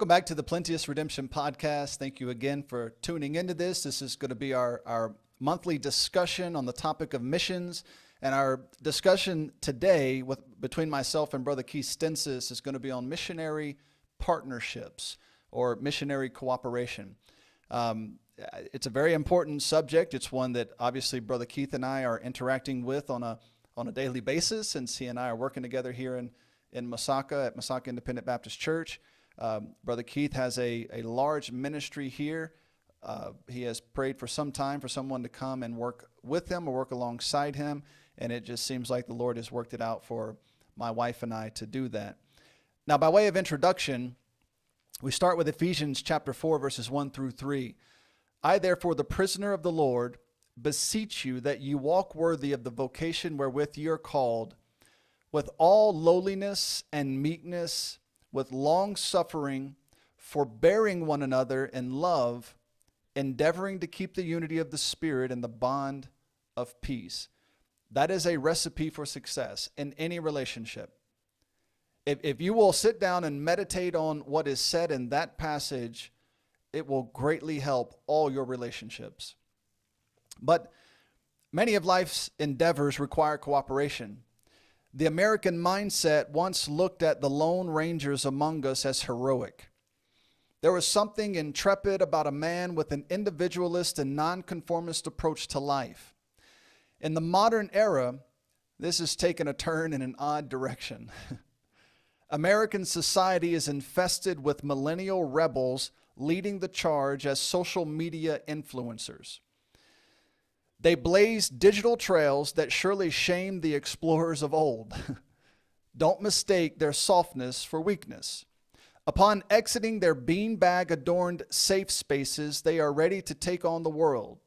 Welcome back to the Plenteous Redemption Podcast. Thank you again for tuning into this. This is going to be our monthly discussion on the topic of missions. And our discussion today between myself and Brother Keith Stensis is going to be on missionary partnerships or missionary cooperation. It's a very important subject. It's one that obviously Brother Keith and I are interacting with on a daily basis, since he and I are working together here in Masaka at Masaka Independent Baptist Church. Brother Keith has a large ministry here. He has prayed for some time for someone to come and work with him or work alongside him, and it just seems like the Lord has worked it out for my wife and I to do that. Now, by way of introduction, we start with Ephesians chapter 4, verses 1 through 3. I, therefore, the prisoner of the Lord, beseech you that you walk worthy of the vocation wherewith ye are called, with all lowliness and meekness, with long suffering, forbearing one another in love, endeavoring to keep the unity of the Spirit in the bond of peace. That is a recipe for success in any relationship. If you will sit down and meditate on what is said in that passage, it will greatly help all your relationships. But many of life's endeavors require cooperation. The American mindset once looked at the Lone Rangers among us as heroic. There was something intrepid about a man with an individualist and nonconformist approach to life. In the modern era, this has taken a turn in an odd direction. American society is infested with millennial rebels leading the charge as social media influencers. They blaze digital trails that surely shame the explorers of old. Don't mistake their softness for weakness. Upon exiting their beanbag-adorned safe spaces, they are ready to take on the world,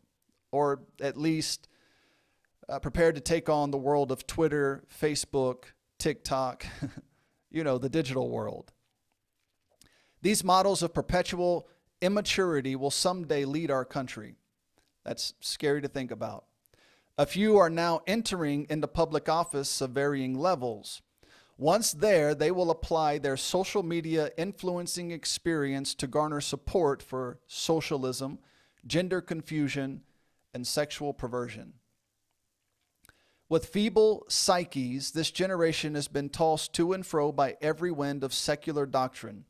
or at least prepared to take on the world of Twitter, Facebook, TikTok, the digital world. These models of perpetual immaturity will someday lead our country. That's scary to think about. A few are now entering into public office of varying levels. Once there, they will apply their social media influencing experience to garner support for socialism, gender confusion, and sexual perversion. With feeble psyches, this generation has been tossed to and fro by every wind of secular doctrine.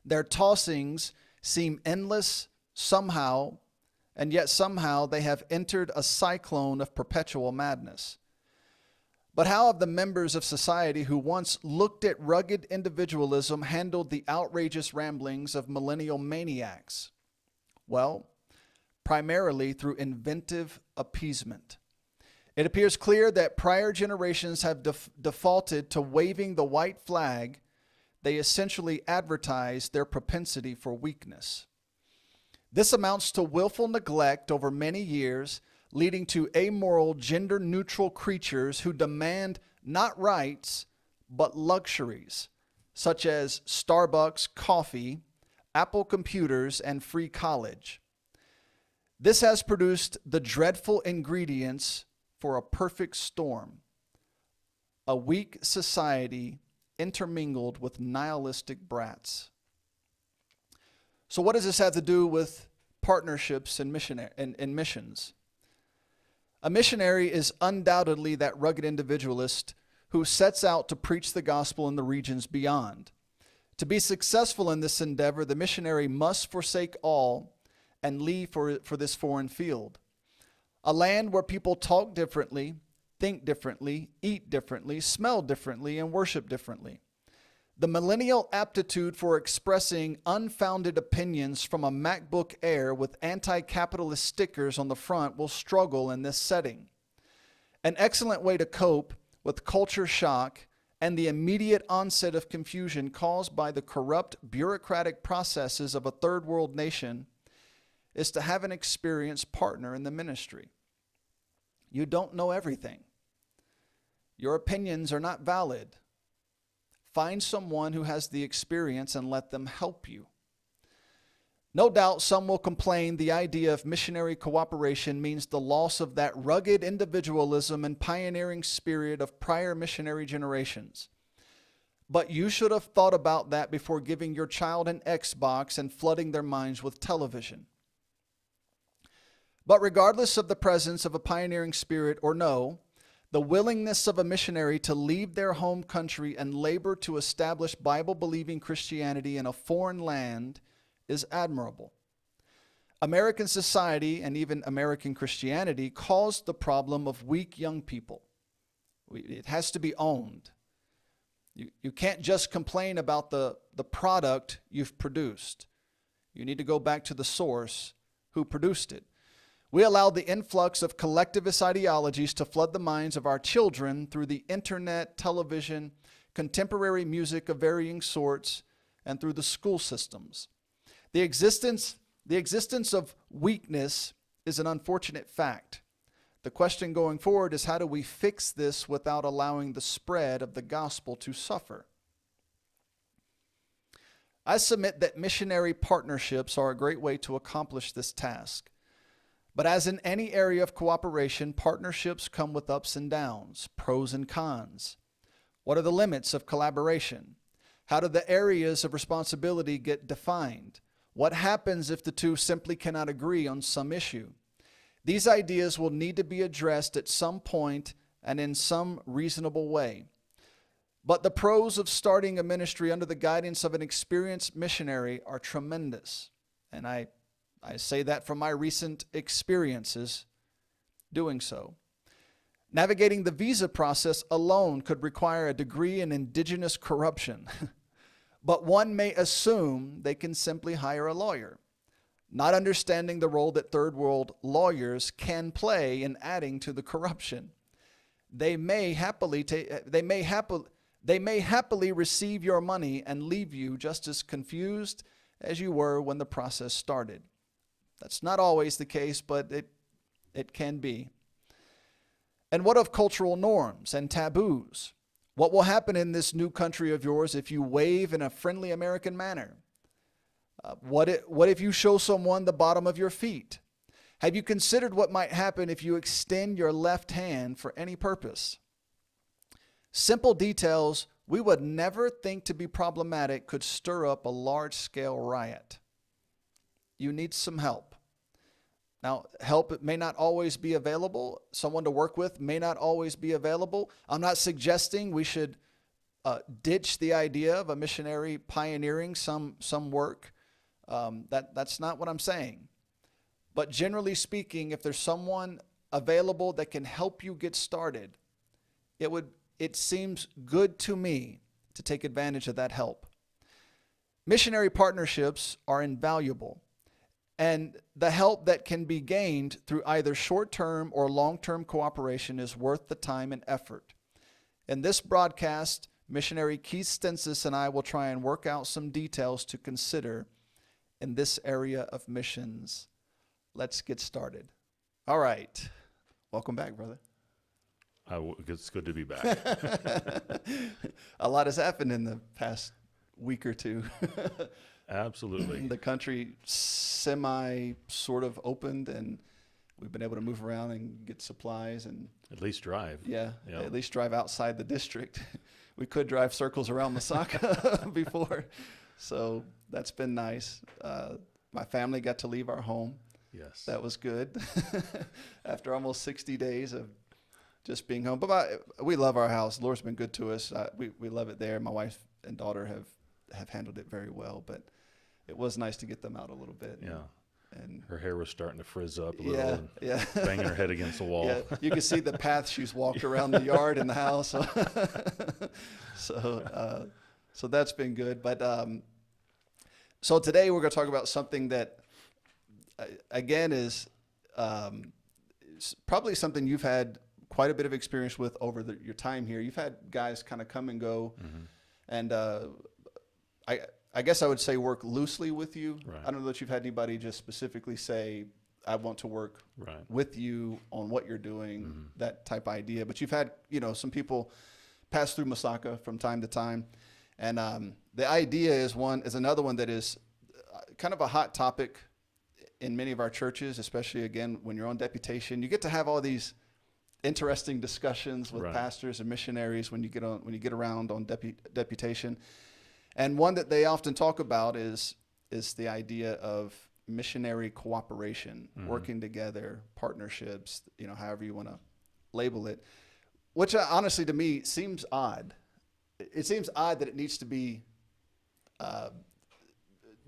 Their tossings seem endless somehow, and yet somehow they have entered a cyclone of perpetual madness. But how have the members of society who once looked at rugged individualism handled the outrageous ramblings of millennial maniacs? Well, primarily through inventive appeasement. It appears clear that prior generations have defaulted to waving the white flag. They essentially advertised their propensity for weakness. This amounts to willful neglect over many years, leading to amoral, gender-neutral creatures who demand not rights, but luxuries, such as Starbucks coffee, Apple computers, and free college. This has produced the dreadful ingredients for a perfect storm, a weak society intermingled with nihilistic brats. So what does this have to do with partnerships and missions? A missionary is undoubtedly that rugged individualist who sets out to preach the gospel in the regions beyond. To be successful in this endeavor, the missionary must forsake all and leave for this foreign field. A land where people talk differently, think differently, eat differently, smell differently, and worship differently. The millennial aptitude for expressing unfounded opinions from a MacBook Air with anti-capitalist stickers on the front will struggle in this setting. An excellent way to cope with culture shock and the immediate onset of confusion caused by the corrupt bureaucratic processes of a third world nation is to have an experienced partner in the ministry. You don't know everything. Your opinions are not valid. Find someone who has the experience and let them help you. No doubt some will complain the idea of missionary cooperation means the loss of that rugged individualism and pioneering spirit of prior missionary generations. But you should have thought about that before giving your child an Xbox and flooding their minds with television. But regardless of the presence of a pioneering spirit or no, the willingness of a missionary to leave their home country and labor to establish Bible-believing Christianity in a foreign land is admirable. American society and even American Christianity caused the problem of weak young people. It has to be owned. You can't just complain about the product you've produced. You need to go back to the source who produced it. We allowed the influx of collectivist ideologies to flood the minds of our children through the internet, television, contemporary music of varying sorts, and through the school systems. The existence of weakness is an unfortunate fact. The question going forward is, how do we fix this without allowing the spread of the gospel to suffer? I submit that missionary partnerships are a great way to accomplish this task. But as in any area of cooperation, partnerships come with ups and downs, pros and cons. What are the limits of collaboration? How do the areas of responsibility get defined? What happens if the two simply cannot agree on some issue? These ideas will need to be addressed at some point and in some reasonable way. But the pros of starting a ministry under the guidance of an experienced missionary are tremendous. And I say that from my recent experiences doing so. Navigating the visa process alone could require a degree in indigenous corruption. But one may assume they can simply hire a lawyer, not understanding the role that third world lawyers can play in adding to the corruption. They may happily receive your money and leave you just as confused as you were when the process started. That's not always the case, but it can be. And what of cultural norms and taboos? What will happen in this new country of yours if you wave in a friendly American manner? What if you show someone the bottom of your feet? Have you considered what might happen if you extend your left hand for any purpose? Simple details we would never think to be problematic could stir up a large-scale riot. You need some help. Now, help may not always be available. Someone to work with may not always be available. I'm not suggesting we should ditch the idea of a missionary pioneering some work. That's not what I'm saying. But generally speaking, if there's someone available that can help you get started, it seems good to me to take advantage of that help. Missionary partnerships are invaluable. And the help that can be gained through either short-term or long-term cooperation is worth the time and effort. In this broadcast, missionary Keith Stensis and I will try and work out some details to consider in this area of missions. Let's get started. All right. Welcome back, brother. It's good to be back. A lot has happened in the past week or two. Absolutely. The country sort of opened, and we've been able to move around and get supplies and at least drive. Yeah. At least drive outside the district. We could drive circles around Masaka before, so that's been nice. My family got to leave our home. Yes. That was good. After almost 60 days of just being home. But we love our house. The Lord's been good to us. We love it there. My wife and daughter have handled it very well, but it was nice to get them out a little bit. Yeah. And her hair was starting to frizz up a little. Yeah. Banging her head against the wall. Yeah. You can see the path she's walked around the yard and the house. So that's been good. But so today we're going to talk about something that, again, is probably something you've had quite a bit of experience with over your time here. You've had guys kind of come and go, and I guess I would say work loosely with you. Right. I don't know that you've had anybody just specifically say, I want to work with you on what you're doing, that type of idea. But you've had, some people pass through Masaka from time to time. And the idea is another one that is kind of a hot topic in many of our churches, especially, again, when you're on deputation. You get to have all these interesting discussions with Right. pastors and missionaries when you get around on deputation. And one that they often talk about is the idea of missionary cooperation, working together, partnerships, however you want to label it, which honestly to me seems odd. It seems odd that it needs to be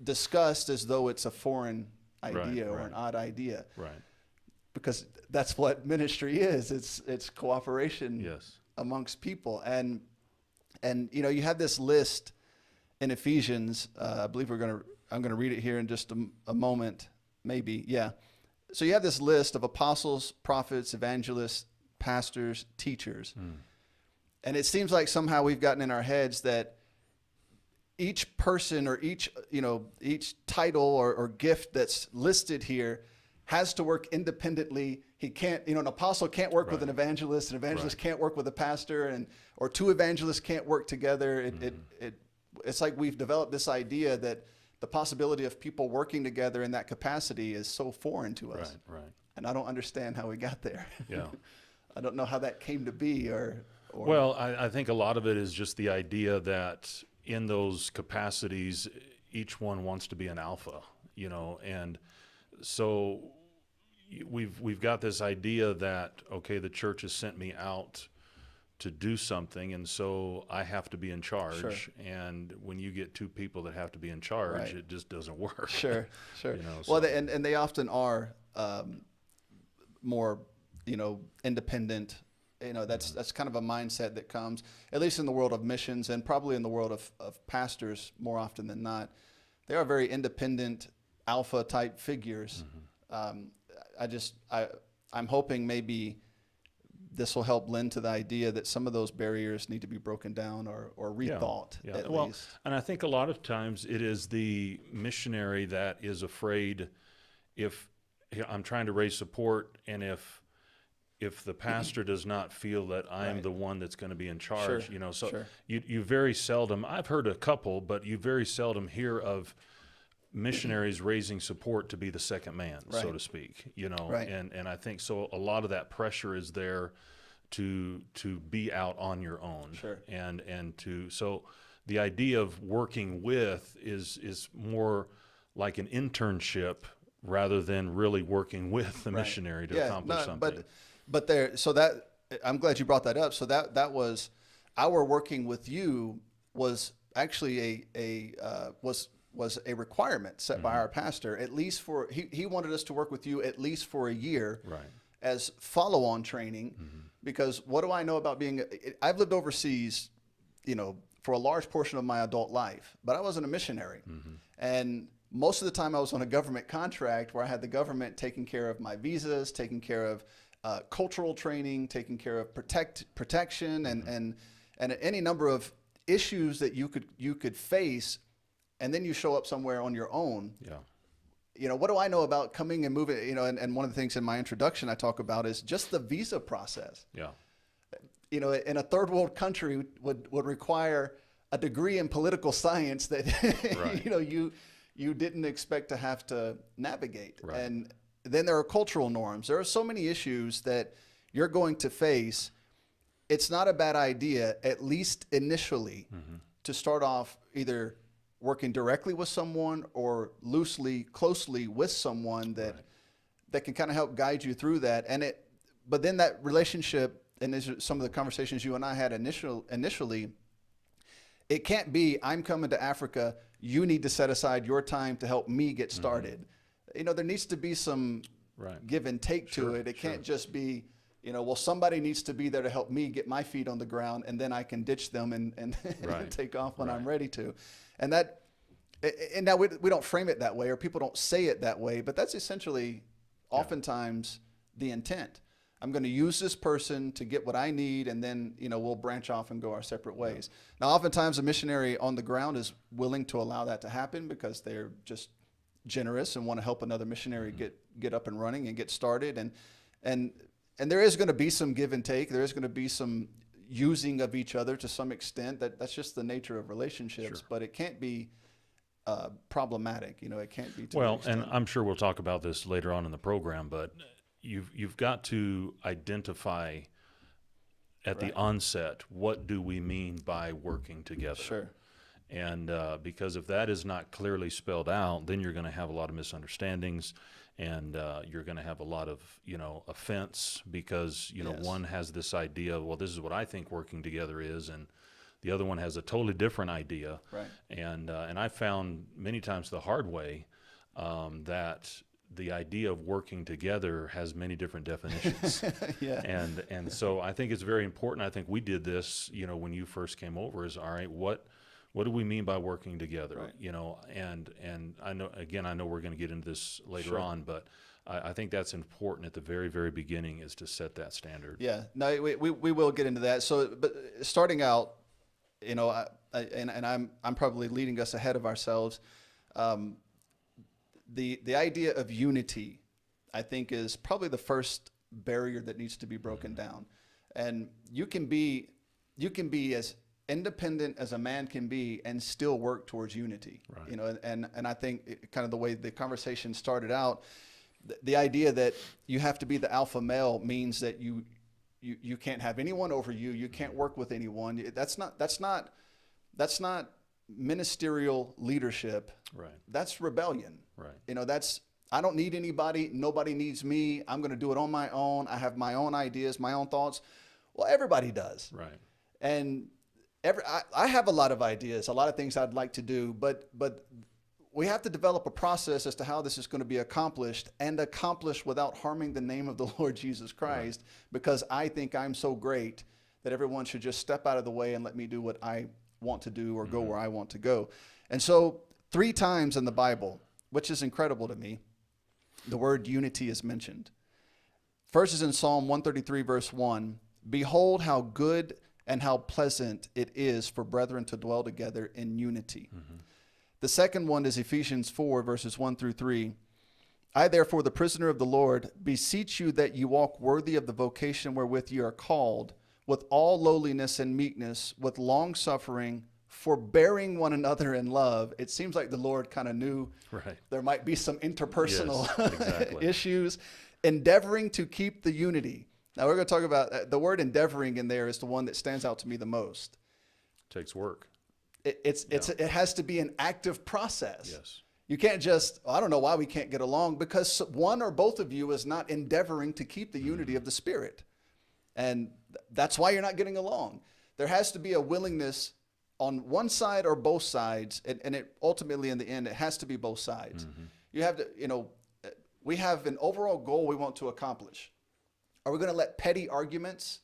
discussed as though it's a foreign idea or an odd idea. Right. Because that's what ministry is. It's cooperation Yes. amongst people. And you have this list in Ephesians. I believe I'm gonna read it here in just a moment, maybe. Yeah. So you have this list of apostles, prophets, evangelists, pastors, teachers. And it seems like somehow we've gotten in our heads that each person or each title or gift that's listed here has to work independently. He can't, an apostle can't work with an evangelist can't work with a pastor, or two evangelists can't work together. It's like we've developed this idea that the possibility of people working together in that capacity is so foreign to us. Right. And I don't understand how we got there. Yeah. I don't know how that came to be or Well, I think a lot of it is just the idea that in those capacities, each one wants to be an alpha, and so we've got this idea that, okay, the church has sent me out to do something, and so I have to be in charge. Sure. And when you get two people that have to be in charge, it just doesn't work. Sure. So. Well, and they often are more, independent. That's kind of a mindset that comes, at least in the world of missions and probably in the world of pastors more often than not. They are very independent, alpha type figures. I'm hoping maybe this will help lend to the idea that some of those barriers need to be broken down or rethought at least. And I think a lot of times it is the missionary that is afraid if I'm trying to raise support, and if the pastor does not feel that I'm the one that's going to be in charge, you very seldom, I've heard a couple, but you very seldom hear of missionaries raising support to be the second man, so to speak, and I think so a lot of that pressure is there to be out on your own. So the idea of working with is more like an internship rather than really working with the missionary to accomplish something. But there, so that, I'm glad you brought that up. So that was, our working with you was actually was a requirement set by our pastor, at least he wanted us to work with you at least for a year as follow-on training, because what do I know about I've lived overseas, for a large portion of my adult life, but I wasn't a missionary. And most of the time I was on a government contract where I had the government taking care of my visas, taking care of cultural training, taking care of protection and any number of issues that you could face, and then you show up somewhere on your own. What do I know about coming and moving? And one of the things in my introduction I talk about is just the visa process. In a third world country would require a degree in political science that you didn't expect to have to navigate. And then there are cultural norms. There are so many issues that you're going to face. It's not a bad idea, at least initially, to start off either working directly with someone or closely with someone that can kind of help guide you through that. But then that relationship, and these are some of the conversations you and I had initially, it can't be, I'm coming to Africa, you need to set aside your time to help me get started. There needs to be some give and take to it. It can't just be, somebody needs to be there to help me get my feet on the ground, and then I can ditch them and take off when I'm ready to. And now we don't frame it that way, or people don't say it that way, but that's essentially oftentimes the intent. I'm going to use this person to get what I need, and then, we'll branch off and go our separate ways. Now, oftentimes a missionary on the ground is willing to allow that to happen because they're just generous and want to help another missionary get up and running and get started. And there is going to be some give and take. There is going to be some using of each other to some extent. That's just the nature of relationships, but it can't be problematic. It can't be too well, and I'm sure we'll talk about this later on in the program, but you've got to identify at the Right. onset, what do we mean by working together? Sure. And because if that is not clearly spelled out, then you're going to have a lot of misunderstandings, and you're going to have a lot of, offense, because, Yes. one has this idea of, well, this is what I think working together is, and the other one has a totally different idea. Right. And I found many times the hard way that the idea of working together has many different definitions. Yeah. And so I think it's very important. I think we did this, when you first came over, is, all right, what do we mean by working together? Right. And I know we're going to get into this later Sure. on, but I think that's important at the very, very beginning, is to set that standard. Yeah. No, we will get into that. So, but starting out, I'm probably leading us ahead of ourselves. The idea of unity, I think, is probably the first barrier that needs to be broken down. And you can be as independent as a man can be and still work towards unity. Right. And I think kind of the way the conversation started out, the idea that you have to be the alpha male means that you can't have anyone over you. You can't work with anyone. That's not ministerial leadership. Right. That's rebellion. Right. I don't need anybody. Nobody needs me. I'm going to do it on my own. I have my own ideas, my own thoughts. Well, everybody does. Right. And I have a lot of ideas, a lot of things I'd like to do, but we have to develop a process as to how this is going to be accomplished, and accomplished without harming the name of the Lord Jesus Christ, because I think I'm so great that everyone should just step out of the way and let me do what I want to do, or go where I want to go. And so 3 times in the Bible, which is incredible to me, the word unity is mentioned. First is in Psalm 133, verse 1. Behold how good and how pleasant it is for brethren to dwell together in unity. The second one is Ephesians 4, verses 1 through 3. I, therefore, the prisoner of the Lord, beseech you that you walk worthy of the vocation wherewith you are called, with all lowliness and meekness, with long suffering, forbearing one another in love. It seems like the Lord kind of knew there might be some interpersonal issues. Endeavoring to keep the unity. Now we're going to talk about the word endeavoring in there is the one that stands out to me the most. Takes work. It has to be an active process. Yes. You can't just, I don't know why we can't get along, because one or both of you is not endeavoring to keep the unity of the Spirit. And that's why you're not getting along. There has to be a willingness on one side or both sides, and it ultimately in the end, it has to be both sides. You have to, we have an overall goal we want to accomplish. Are we going to let petty arguments,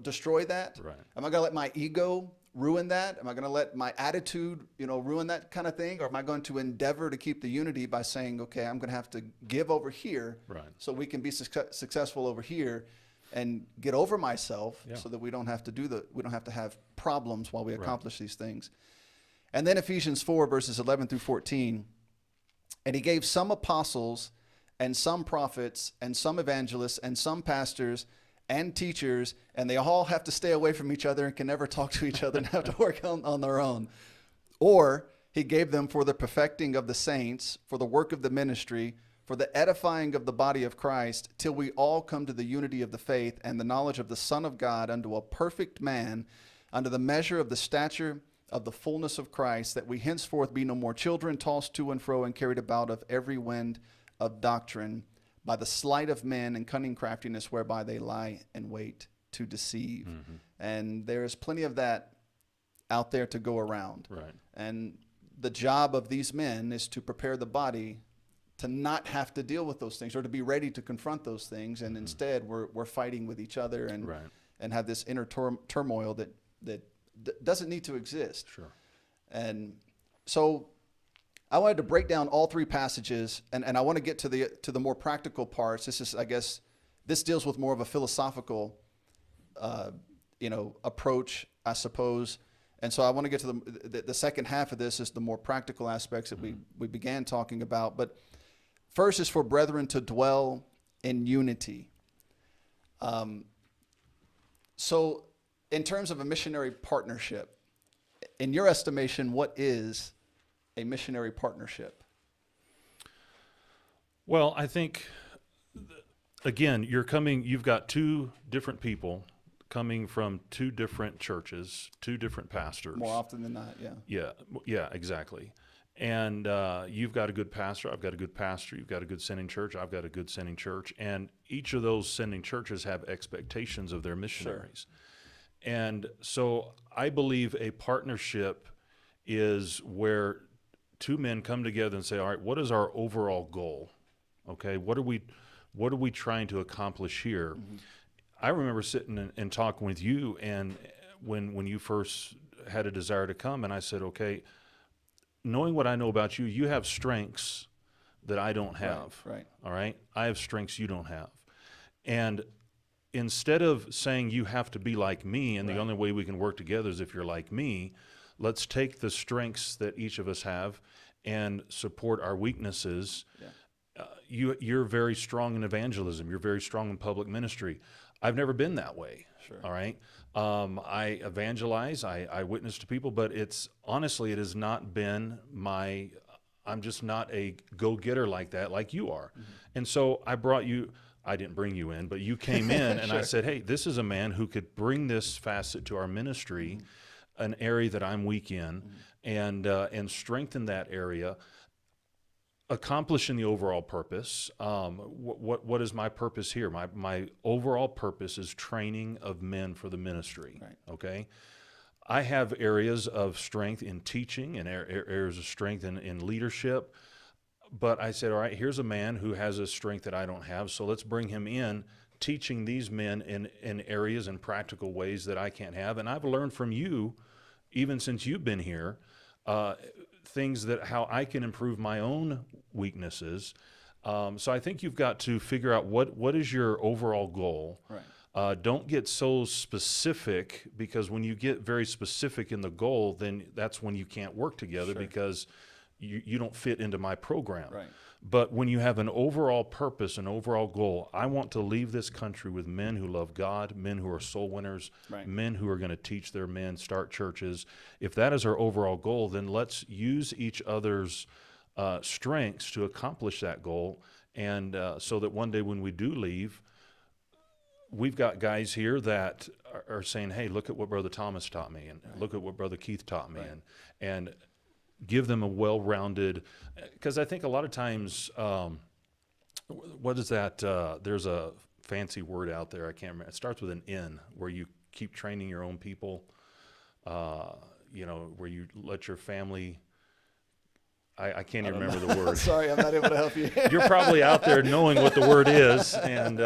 destroy that? Right. Am I going to let my ego ruin that? Am I going to let my attitude, ruin that kind of thing? Or am I going to endeavor to keep the unity by saying, okay, I'm going to have to give over here, so we can be successful over here, and get over myself, so that we don't have to have problems while we accomplish these things. And then Ephesians 4, verses 11 through 14. And he gave some apostles, and some prophets, and some evangelists, and some pastors, and teachers, and they all have to stay away from each other and can never talk to each other and have to work on their own. Or he gave them for the perfecting of the saints, for the work of the ministry, for the edifying of the body of Christ, till we all come to the unity of the faith and the knowledge of the Son of God, unto a perfect man, unto the measure of the stature of the fullness of Christ, that we henceforth be no more children, tossed to and fro and carried about of every wind of doctrine, by the sleight of men and cunning craftiness, whereby they lie in wait to deceive. And there is plenty of that out there to go around. Right. And the job of these men is to prepare the body to not have to deal with those things, or to be ready to confront those things. And instead we're fighting with each other and have this inner turmoil that doesn't need to exist. Sure. And so I wanted to break down all 3 passages, and I want to get to the more practical parts. This is, I guess, this deals with more of a philosophical, approach, I suppose. And so I want to get to the second half of this is the more practical aspects that we began talking about. But first is for brethren to dwell in unity. So in terms of a missionary partnership, in your estimation, what is a missionary partnership? Well, I think again, you've got two different people coming from two different churches, two different pastors. More often than not, yeah. Yeah, exactly. And you've got a good pastor, I've got a good pastor, you've got a good sending church, I've got a good sending church, and each of those sending churches have expectations of their missionaries. Sure. And so I believe a partnership is where two men come together and say, all right, what is our overall goal? Okay, what are we trying to accomplish here? Mm-hmm. I remember sitting and talking with you, and when you first had a desire to come, and I said, okay, knowing what I know about you, you have strengths that I don't have. Right. All right? I have strengths you don't have. And instead of saying you have to be like me and the only way we can work together is if you're like me, let's take the strengths that each of us have and support our weaknesses. Yeah. You're very strong in evangelism. You're very strong in public ministry. I've never been that way. Sure. All right. I evangelize, I witness to people, but it has not been I'm just not a go-getter like that, like you are. Mm-hmm. And so I didn't bring you in, but you came in and sure. I said, hey, this is a man who could bring this facet to our ministry, mm-hmm. an area that I'm weak in, mm-hmm. and strengthen that area, accomplishing the overall purpose. What is my purpose here? My overall purpose is training of men for the ministry. Right. Okay, I have areas of strength in teaching and areas of strength in leadership. But I said, all right, here's a man who has a strength that I don't have, so let's bring him in, teaching these men in areas and practical ways that I can't have. And I've learned from you, even since you've been here, things that how I can improve my own weaknesses. So I think you've got to figure out what is your overall goal. Right. Don't get so specific, because when you get very specific in the goal, then that's when you can't work together. Sure. Because you don't fit into my program. Right. But when you have an overall purpose, an overall goal, I want to leave this country with men who love God, men who are soul winners, right. men who are going to teach their men, start churches. If that is our overall goal, then let's use each other's strengths to accomplish that goal. And so that one day when we do leave, we've got guys here that are saying, hey, look at what Brother Thomas taught me, and right. look at what Brother Keith taught me, right. and give them a well-rounded, because I think a lot of times, what is that? There's a fancy word out there, I can't remember. It starts with an N, where you keep training your own people, where you let your family, I can't even remember the word. Sorry, I'm not able to help you. You're probably out there knowing what the word is, and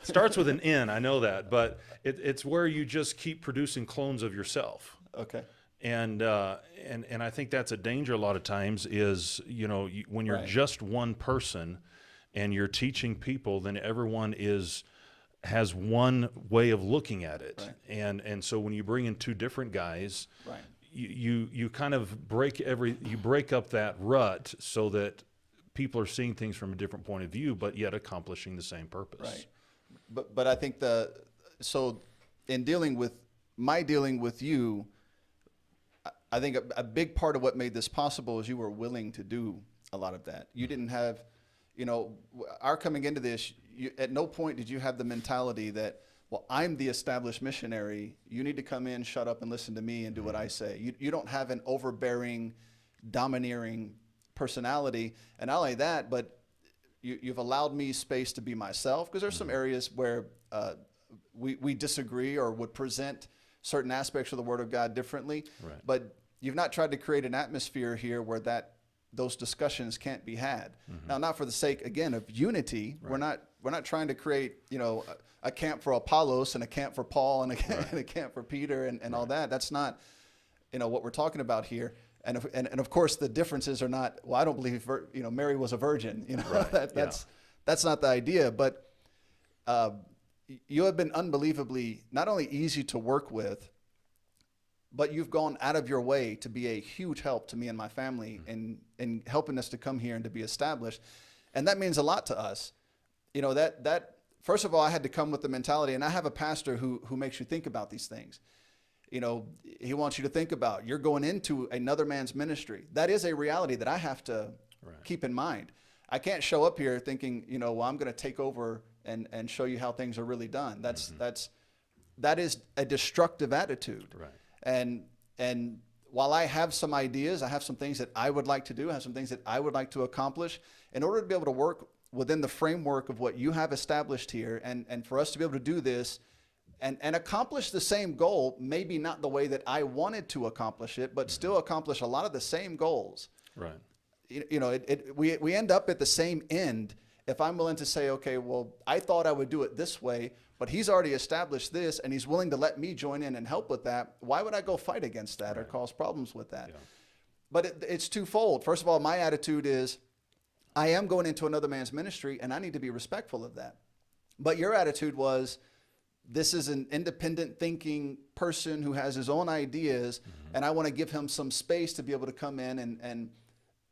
starts with an N, I know that, but it's where you just keep producing clones of yourself. Okay. And I think that's a danger a lot of times is, when you're right. just one person and you're teaching people, then everyone has one way of looking at it. Right. And so when you bring in two different guys, right. you kind of break up that rut so that people are seeing things from a different point of view, but yet accomplishing the same purpose. Right. But I think so in dealing with you, I think a big part of what made this possible is you were willing to do a lot of that. You didn't have, our coming into this, at no point did you have the mentality that, well, I'm the established missionary. You need to come in, shut up, and listen to me and do what I say. You don't have an overbearing, domineering personality. And not only that, but you've allowed me space to be myself, because there's some areas where we disagree or would present certain aspects of the Word of God differently. Right. But you've not tried to create an atmosphere here where those discussions can't be had. Mm-hmm. Now, not for the sake, again, of unity. Right. We're not trying to create, a camp for Apollos and a camp for Paul and a camp for Peter and right. all that. That's not, what we're talking about here. And of course, the differences are not. Well, I don't believe Mary was a virgin. Right. That's not the idea. But you have been unbelievably not only easy to work with, but you've gone out of your way to be a huge help to me and my family in helping us to come here and to be established. And that means a lot to us. That first of all, I had to come with the mentality, and I have a pastor who makes you think about these things. He wants you to think about, you're going into another man's ministry. That is a reality that I have to keep in mind. I can't show up here thinking, well, I'm going to take over and show you how things are really done. That is a destructive attitude. Right. And while I have some ideas, I have some things that I would like to do, I have some things that I would like to accomplish, in order to be able to work within the framework of what you have established here, and for us to be able to do this and accomplish the same goal, maybe not the way that I wanted to accomplish it, but still accomplish a lot of the same goals. Right. You know, we end up at the same end if I'm willing to say, okay, well, I thought I would do it this way, but he's already established this, and he's willing to let me join in and help with that. Why would I go fight against that or cause problems with that? Yeah. But it's twofold. First of all, my attitude is, I am going into another man's ministry, and I need to be respectful of that. But your attitude was, this is an independent thinking person who has his own ideas, and I want to give him some space to be able to come in and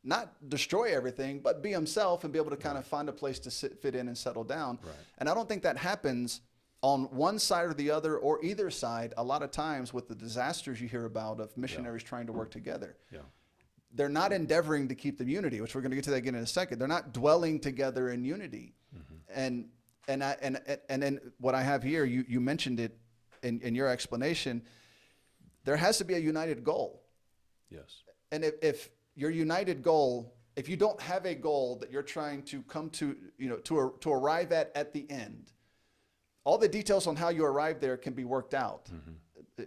not destroy everything, but be himself and be able to kind of find a place to fit in and settle down. Right. And I don't think that happens on one side or the other, or either side, a lot of times with the disasters you hear about of missionaries trying to work together. Yeah. They're not endeavoring to keep the unity, which we're going to get to that again in a second. They're not dwelling together in unity. And then what I have here, you mentioned it in your explanation, there has to be a united goal. Yes. And if your united goal, if you don't have a goal that you're trying to come to, you know, to arrive at the end, all the details on how you arrive there can be worked out.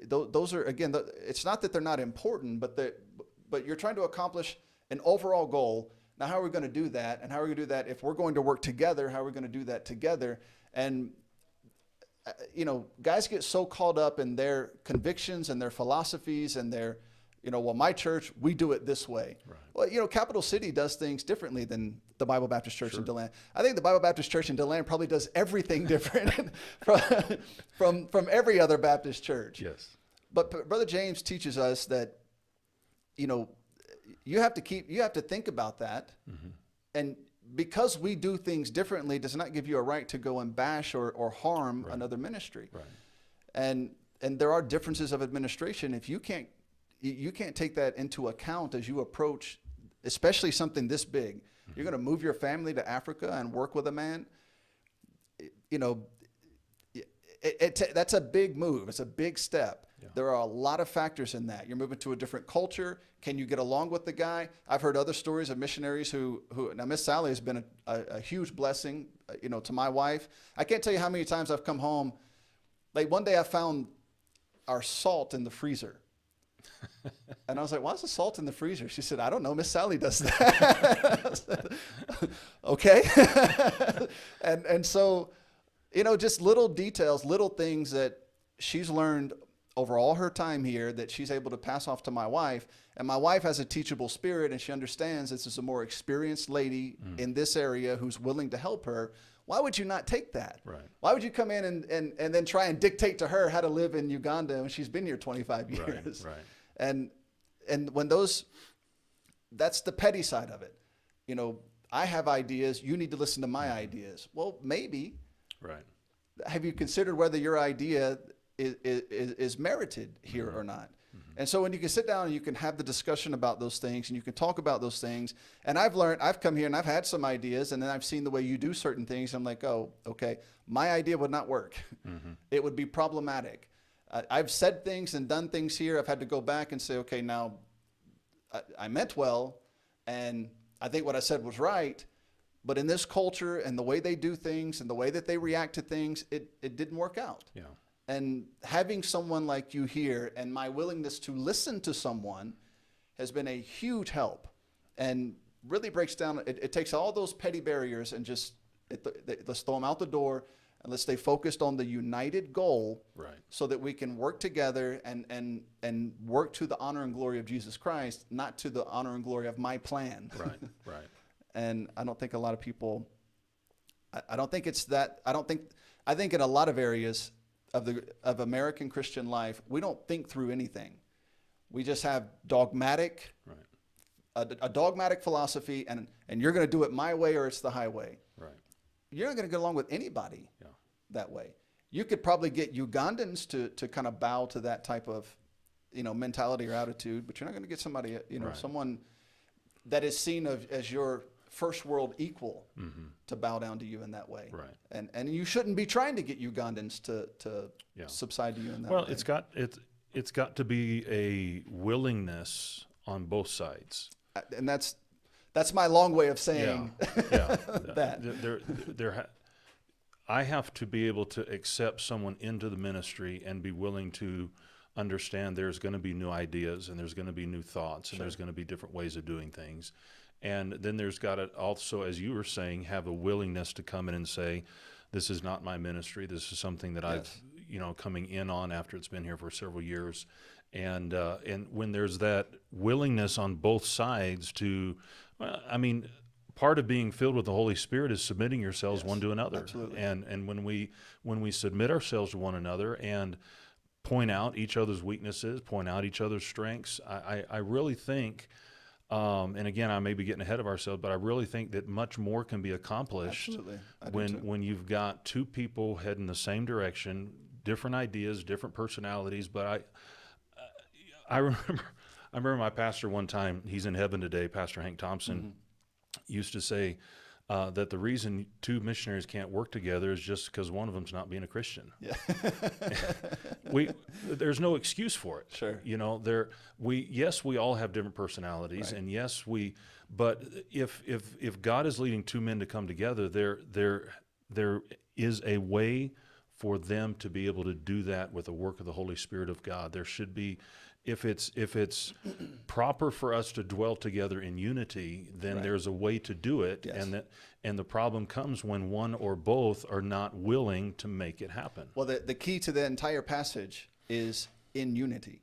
Those are, again, it's not that they're not important, but you're trying to accomplish an overall goal. Now, how are we going to do that? And how are we going to do that if we're going to work together? How are we going to do that together? And, you know, guys get so caught up in their convictions and their philosophies and their, you know, well, my church, we do it this way. Right. Well, you know, Capital City does things differently than the Bible Baptist Church Sure. in DeLand. I think the Bible Baptist Church in DeLand probably does everything different from every other Baptist church. Yes. But Brother James teaches us that, you know, you have to think about that. And because we do things differently does not give you a right to go and bash or harm another ministry. Right. And there are differences of administration. If you can't take that into account as you approach, especially something this big. You're going to move your family to Africa and work with a man. You know, that's a big move. It's a big step. Yeah. There are a lot of factors in that. You're moving to a different culture. Can you get along with the guy? I've heard other stories of missionaries who now Miss Sally has been a huge blessing, you know, to my wife. I can't tell you how many times I've come home. Like one day I found our salt in the freezer. And I was like, why is the salt in the freezer? She said, I don't know. Miss Sally does that. I said, okay. and so, you know, just little details, little things that she's learned over all her time here that she's able to pass off to my wife. And my wife has a teachable spirit, and she understands this is a more experienced lady in this area who's willing to help her. Why would you not take that? Right. Why would you come in and then try and dictate to her how to live in Uganda when she's been here 25 years? Right. And when that's the petty side of it. You know, I have ideas. You need to listen to my ideas. Well, maybe. Right. Have you considered whether your idea is merited here or not? And so when you can sit down and you can have the discussion about those things and you can talk about those things, and I've come here and I've had some ideas, and then I've seen the way you do certain things. And I'm like, oh, okay, my idea would not work. It would be problematic. I've said things and done things here. I've had to go back and say, okay, now I meant well, and I think what I said was right, but in this culture and the way they do things and the way that they react to things, it didn't work out. Yeah. And having someone like you here and my willingness to listen to someone has been a huge help, and really breaks down, it takes all those petty barriers and just, let's throw them out the door, and let's stay focused on the united goal, Right. so that we can work together and work to the honor and glory of Jesus Christ, not to the honor and glory of my plan. Right. Right. And I don't think a lot of people, I don't think it's that, I think in a lot of areas of American Christian life, we don't think through anything. We just have dogmatic, a dogmatic philosophy, and you're going to do it my way or it's the highway. Right. You're not going to get along with anybody Yeah. that way. You could probably get Ugandans to kind of bow to that type of, you know, mentality or attitude, but you're not going to get somebody, you know, Right. someone that is seen as your first world equal to bow down to you in that way. Right. And you shouldn't be trying to get Ugandans to subside to you in that way. Well, it's got to be a willingness on both sides. And that's my long way of saying that. I have to be able to accept someone into the ministry and be willing to understand there's going to be new ideas and there's going to be new thoughts and there's going to be different ways of doing things. And then there's got to also, as you were saying, have a willingness to come in and say, this is not my ministry. This is something that I've, coming in on after it's been here for several years. And when there's that willingness on both sides to, part of being filled with the Holy Spirit is submitting yourselves one to another. Absolutely. And when we submit ourselves to one another and point out each other's weaknesses, point out each other's strengths, I really think, and again, I may be getting ahead of ourselves, but I really think that much more can be accomplished when you've got two people heading the same direction, different ideas, different personalities. But I remember my pastor one time, he's in heaven today, Pastor Hank Thompson, used to say that the reason two missionaries can't work together is just because one of them's not being a Christian. Yeah. There's no excuse for it. Sure. We all have different personalities, and but if God is leading two men to come together, there is a way for them to be able to do that with the work of the Holy Spirit of God. There should be, if it's proper for us to dwell together in unity, then there's a way to do it. Yes. And the problem comes when one or both are not willing to make it happen. Well, the key to the entire passage is in unity.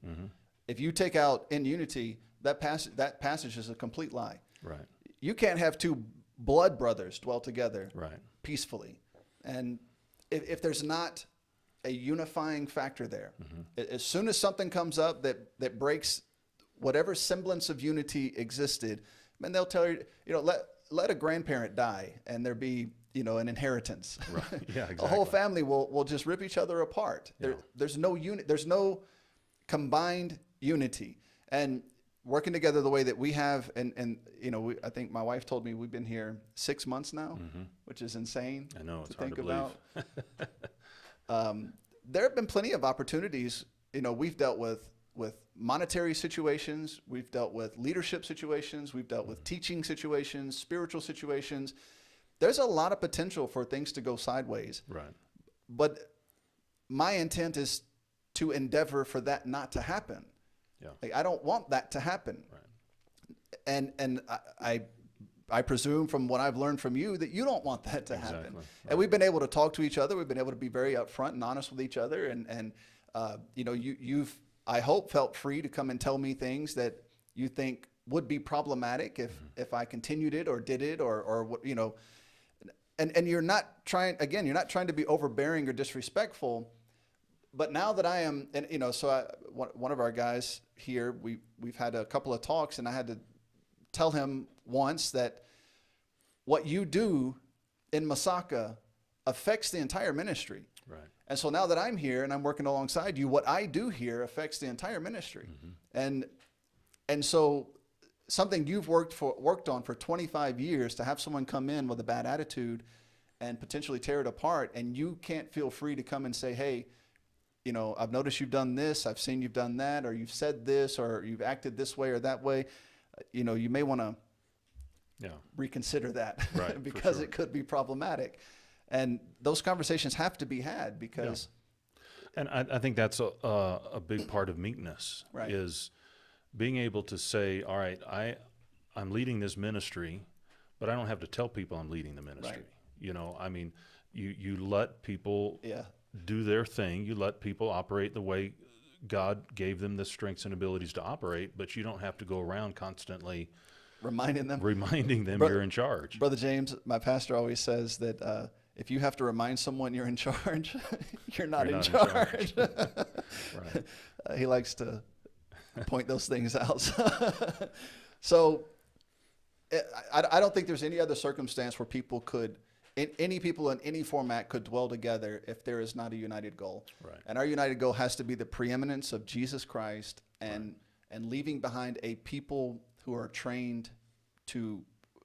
If you take out in unity, that passage is a complete lie. Right. You can't have two blood brothers dwell together peacefully. And if there's not a unifying factor there, as soon as something comes up that breaks whatever semblance of unity existed, man, they'll tell you, let a grandparent die and there be, an inheritance. Right. Yeah, exactly. The whole family will just rip each other apart. Yeah. There's no combined unity. And working together the way that we have, and I think my wife told me we've been here 6 months now, which is insane. I know, it's to hard think to about. There have been plenty of opportunities. We've dealt with monetary situations, we've dealt with leadership situations, we've dealt with teaching situations, spiritual situations. There's a lot of potential for things to go sideways. Right. But my intent is to endeavor for that not to happen. Yeah. Like, I don't want that to happen. Right. And I presume from what I've learned from you that you don't want that to happen. Right. And we've been able to talk to each other. We've been able to be very upfront and honest with each other. And you've, I hope, felt free to come and tell me things that you think would be problematic if I continued it or did it or what, and you're not trying to be overbearing or disrespectful. But now that I am, and one of our guys here, we've had a couple of talks, and I had to tell him once that what you do in Masaka affects the entire ministry. Right. And so now that I'm here and I'm working alongside you, what I do here affects the entire ministry. And so something you've worked on for 25 years, to have someone come in with a bad attitude and potentially tear it apart, and you can't feel free to come and say, hey, I've noticed you've done this, I've seen you've done that, or you've said this, or you've acted this way or that way. You may want to reconsider that, right, because it could be problematic. And those conversations have to be had because. Yeah. And I think that's a big part of meekness, right, is being able to say, all right, I'm leading this ministry, but I don't have to tell people I'm leading the ministry. Right. You let people do their thing. You let people operate the way God gave them the strengths and abilities to operate, but you don't have to go around constantly reminding them you're in charge. Brother James, my pastor, always says that if you have to remind someone you're in charge, you're not in charge. Right. He likes to point those things out. So I don't think there's any other circumstance where any people in any format could dwell together if there is not a united goal. Right. And our united goal has to be the preeminence of Jesus Christ and leaving behind a people who are trained to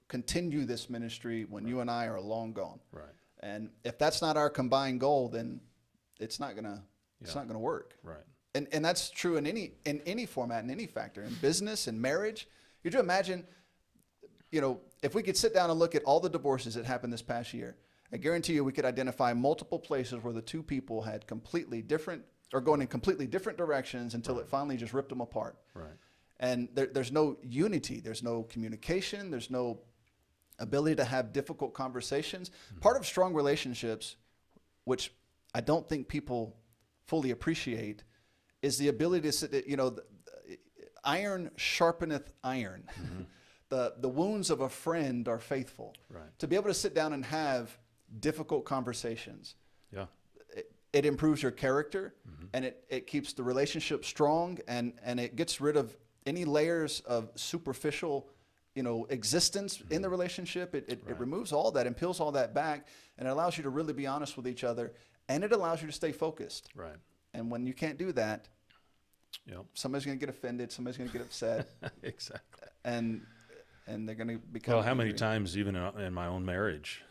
continue this ministry when you and I are long gone. Right. And if that's not our combined goal, then it's not gonna work. Right. And that's true in any format, in any factor, in business, in marriage. Could you imagine, if we could sit down and look at all the divorces that happened this past year, I guarantee you we could identify multiple places where the two people had completely different or going in completely different directions until it finally just ripped them apart. Right. And there's no unity, there's no communication, there's no ability to have difficult conversations. Part of strong relationships, which I don't think people fully appreciate, is the ability to sit, iron sharpeneth iron. The wounds of a friend are faithful. Right. To be able to sit down and have difficult conversations. Yeah. It improves your character, and it keeps the relationship strong, and it gets rid of any layers of superficial existence in the relationship. It removes all that and peels all that back, and it allows you to really be honest with each other, and it allows you to stay focused. Right. And when you can't do that, Yep. somebody's going to get offended, somebody's going to get upset, Exactly. and they're going to become Well, how many angry. times, even in my own marriage,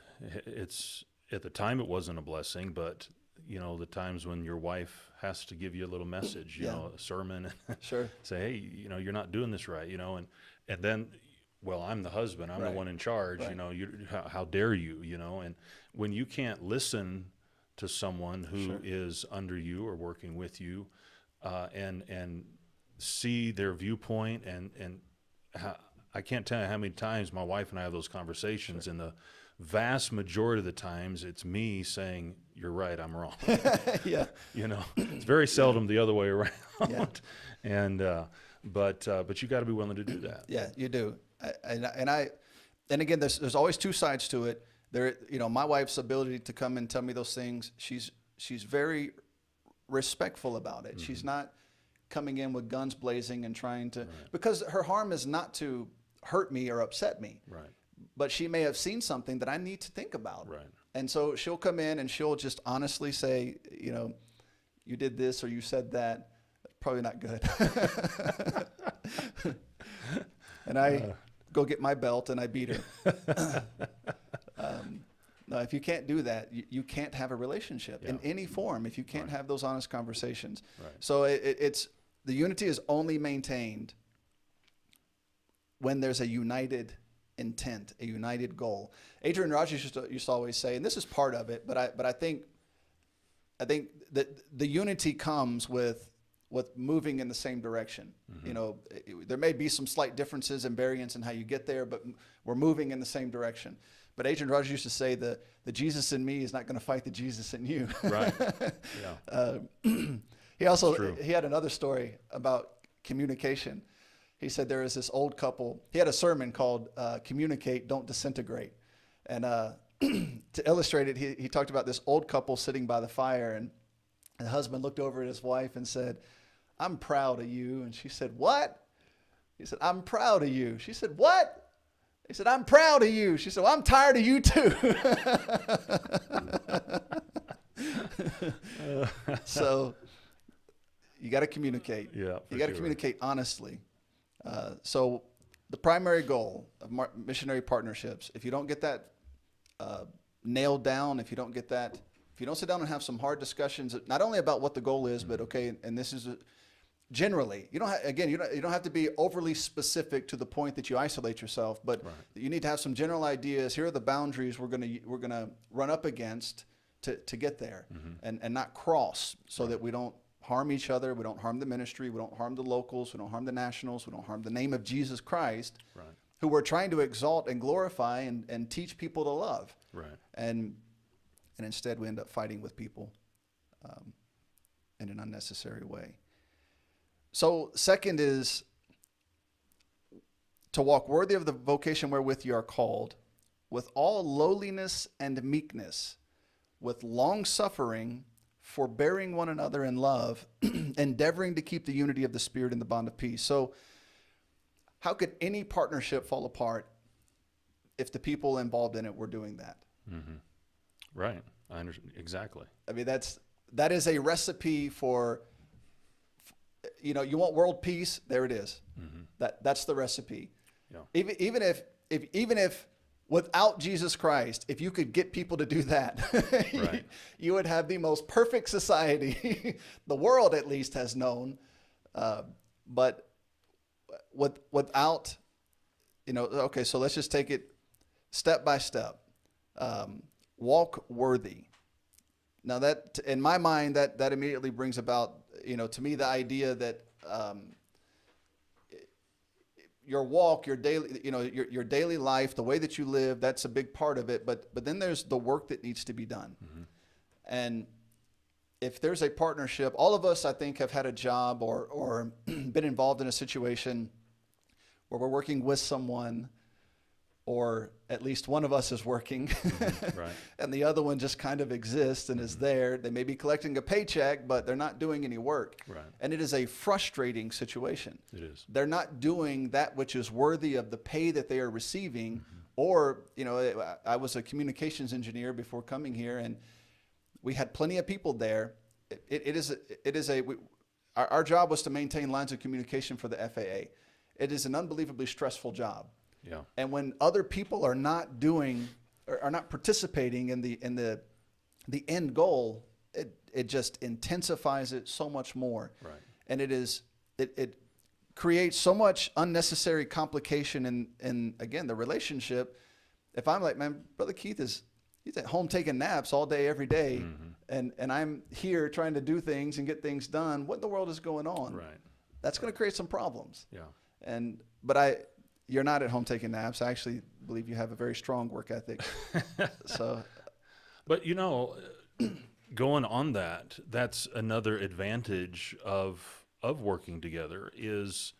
it's at the time it wasn't a blessing, but the times when your wife has to give you a little message, a sermon, Sure. say, hey, you're not doing this right, and then, well, I'm the husband, I'm the one in charge, Right. how dare you, and when you can't listen to someone who is under you or working with you, and see their viewpoint, and I can't tell you how many times my wife and I have those conversations, and the vast majority of the times it's me saying, you're right, I'm wrong. Yeah. It's very seldom the other way around. Yeah. And but you got to be willing to do that. Yeah, you do. And again, there's always two sides to it. My wife's ability to come and tell me those things, she's very respectful about it. She's not coming in with guns blazing and trying to, because her harm is not to hurt me or upset me. Right. But she may have seen something that I need to think about. Right. And so she'll come in and she'll just honestly say, you did this or you said that. Probably not good. And I go get my belt and I beat her. No, if you can't do that, you can't have a relationship in any form if you can't have those honest conversations. Right. So it's the unity is only maintained when there's a united intent, a united goal. Adrian Rogers used to always say, and this is part of it, but I think that the unity comes with moving in the same direction. There may be some slight differences and variance in how you get there, but we're moving in the same direction. But Adrian Rogers used to say the Jesus in me is not going to fight the Jesus in you. Right. Yeah. He had another story about communication. He said there was this old couple. He had a sermon called "Communicate, Don't Disintegrate," and to illustrate it, he talked about this old couple sitting by the fire, and the husband looked over at his wife and said, "I'm proud of you." And she said, "What?" He said, "I'm proud of you." She said, "What?" He said, "I'm proud of you." She said, "Well, I'm tired of you too." So you got to communicate. Yeah, you got to communicate honestly. So the primary goal of missionary partnerships, if you don't get that nailed down, if you don't sit down and have some hard discussions, not only about what the goal is, but okay, and this is generally, you don't have to be overly specific to the point that you isolate yourself, but you need to have some general ideas. Here are the boundaries we're gonna run up against to get there, and not cross, so that we don't harm each other, we don't harm the ministry, we don't harm the locals, we don't harm the nationals, we don't harm the name of Jesus Christ, who we're trying to exalt and glorify and teach people to love. Right. And instead we end up fighting with people in an unnecessary way. So second is to walk worthy of the vocation wherewith you are called, with all lowliness and meekness, with long suffering, forbearing one another in love, endeavoring to keep the unity of the Spirit in the bond of peace. So how could any partnership fall apart if the people involved in it were doing that? Mm-hmm. Right. I understand. Exactly. I mean, that is a recipe for, you want world peace, there it is. That's the recipe. Yeah. Even if even if without Jesus Christ, if you could get people to do that, Right. you would have the most perfect society the world at least has known. But without, okay, so let's just take it step by step. Walk worthy. Now that, in my mind, that immediately brings about, to me, the idea that your walk, your daily, your daily life, the way that you live, that's a big part of it. But then there's the work that needs to be done. Mm-hmm. And if there's a partnership, all of us, I think, have had a job or been involved in a situation where we're working with someone, or at least one of us is working, Right. and the other one just kind of exists and is there. They may be collecting a paycheck, but they're not doing any work. Right. And it is a frustrating situation. It is. They're not doing that which is worthy of the pay that they are receiving. Or, I was a communications engineer before coming here, and we had plenty of people there. Our job was to maintain lines of communication for the FAA. It is an unbelievably stressful job. Yeah. And when other people are not doing, or are not participating in the end goal, it just intensifies it so much more. Right. And it creates so much unnecessary complication in again, the relationship. If I'm like, man, Brother Keith he's at home taking naps all day, every day, and I'm here trying to do things and get things done, what in the world is going on? Right. That's going to create some problems. Yeah. But you're not at home taking naps. I actually believe you have a very strong work ethic. So, but going on that's another advantage of working together is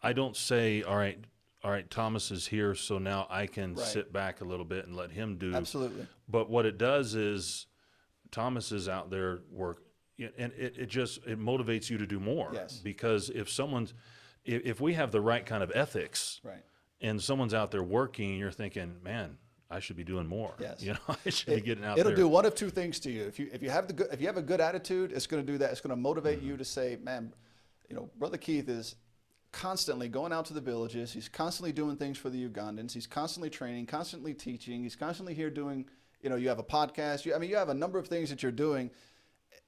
I don't say, all right, Thomas is here, so now I can sit back a little bit and let him do. Absolutely. But what it does is Thomas is out there and it motivates you to do more. Yes. Because if we have the right kind of ethics, Right. and someone's out there working, and you're thinking, man, I should be doing more. Yes. I should be getting out there. It'll do one of two things to you. If you have a good attitude, it's going to do that. It's going to motivate you to say, man, Brother Keith is constantly going out to the villages. He's constantly doing things for the Ugandans. He's constantly training, constantly teaching. He's constantly here doing, you have a podcast. You have a number of things that you're doing.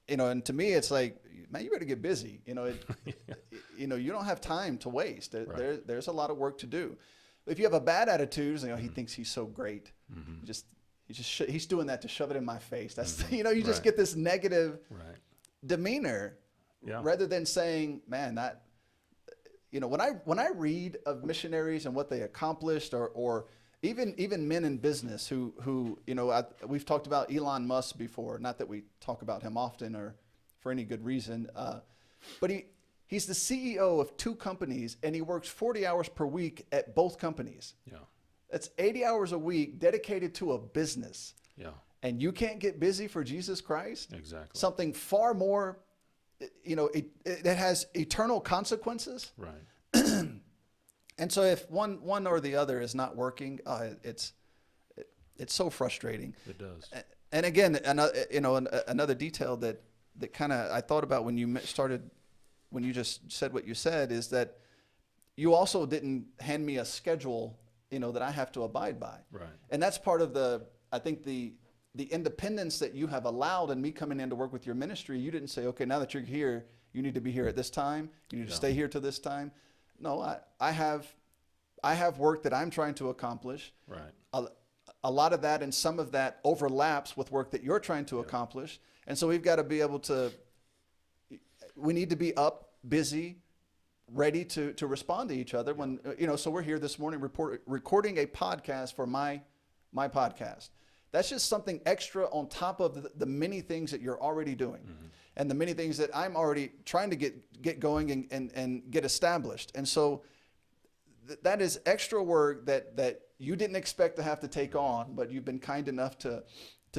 And to me, it's like, man, you better get busy. You don't have time to waste. Right. There's a lot of work to do. If you have a bad attitude, he thinks he's so great. He's doing that to shove it in my face. That's you just get this negative demeanor, rather than saying, man, that when I read of missionaries and what they accomplished, or even men in business who we've talked about Elon Musk before. Not that we talk about him often or for any good reason, but he's the CEO of 2 companies, and he works 40 hours per week at both companies. Yeah, that's 80 hours a week dedicated to a business. Yeah, and you can't get busy for Jesus Christ. Exactly. Something far more, it has eternal consequences. Right. And so if one or the other is not working, it's so frustrating. It does. And again, another detail that kind of I thought about when you just said what you said is that you also didn't hand me a schedule, that I have to abide by. Right. And that's part of I think the independence that you have allowed in me coming in to work with your ministry. You didn't say, okay, now that you're here, you need to be here at this time. You need to stay here to this time. No, I have work that I'm trying to accomplish. Right. A lot of that and some of that overlaps with work that you're trying to accomplish. And so we've got to be able to, we need to be up, busy, ready to respond to each other when, so we're here this morning recording a podcast for my podcast. That's just something extra on top of the many things that you're already doing. Mm-hmm. And the many things that I'm already trying to get going and get established. And so that is extra work that you didn't expect to have to take on, but you've been kind enough to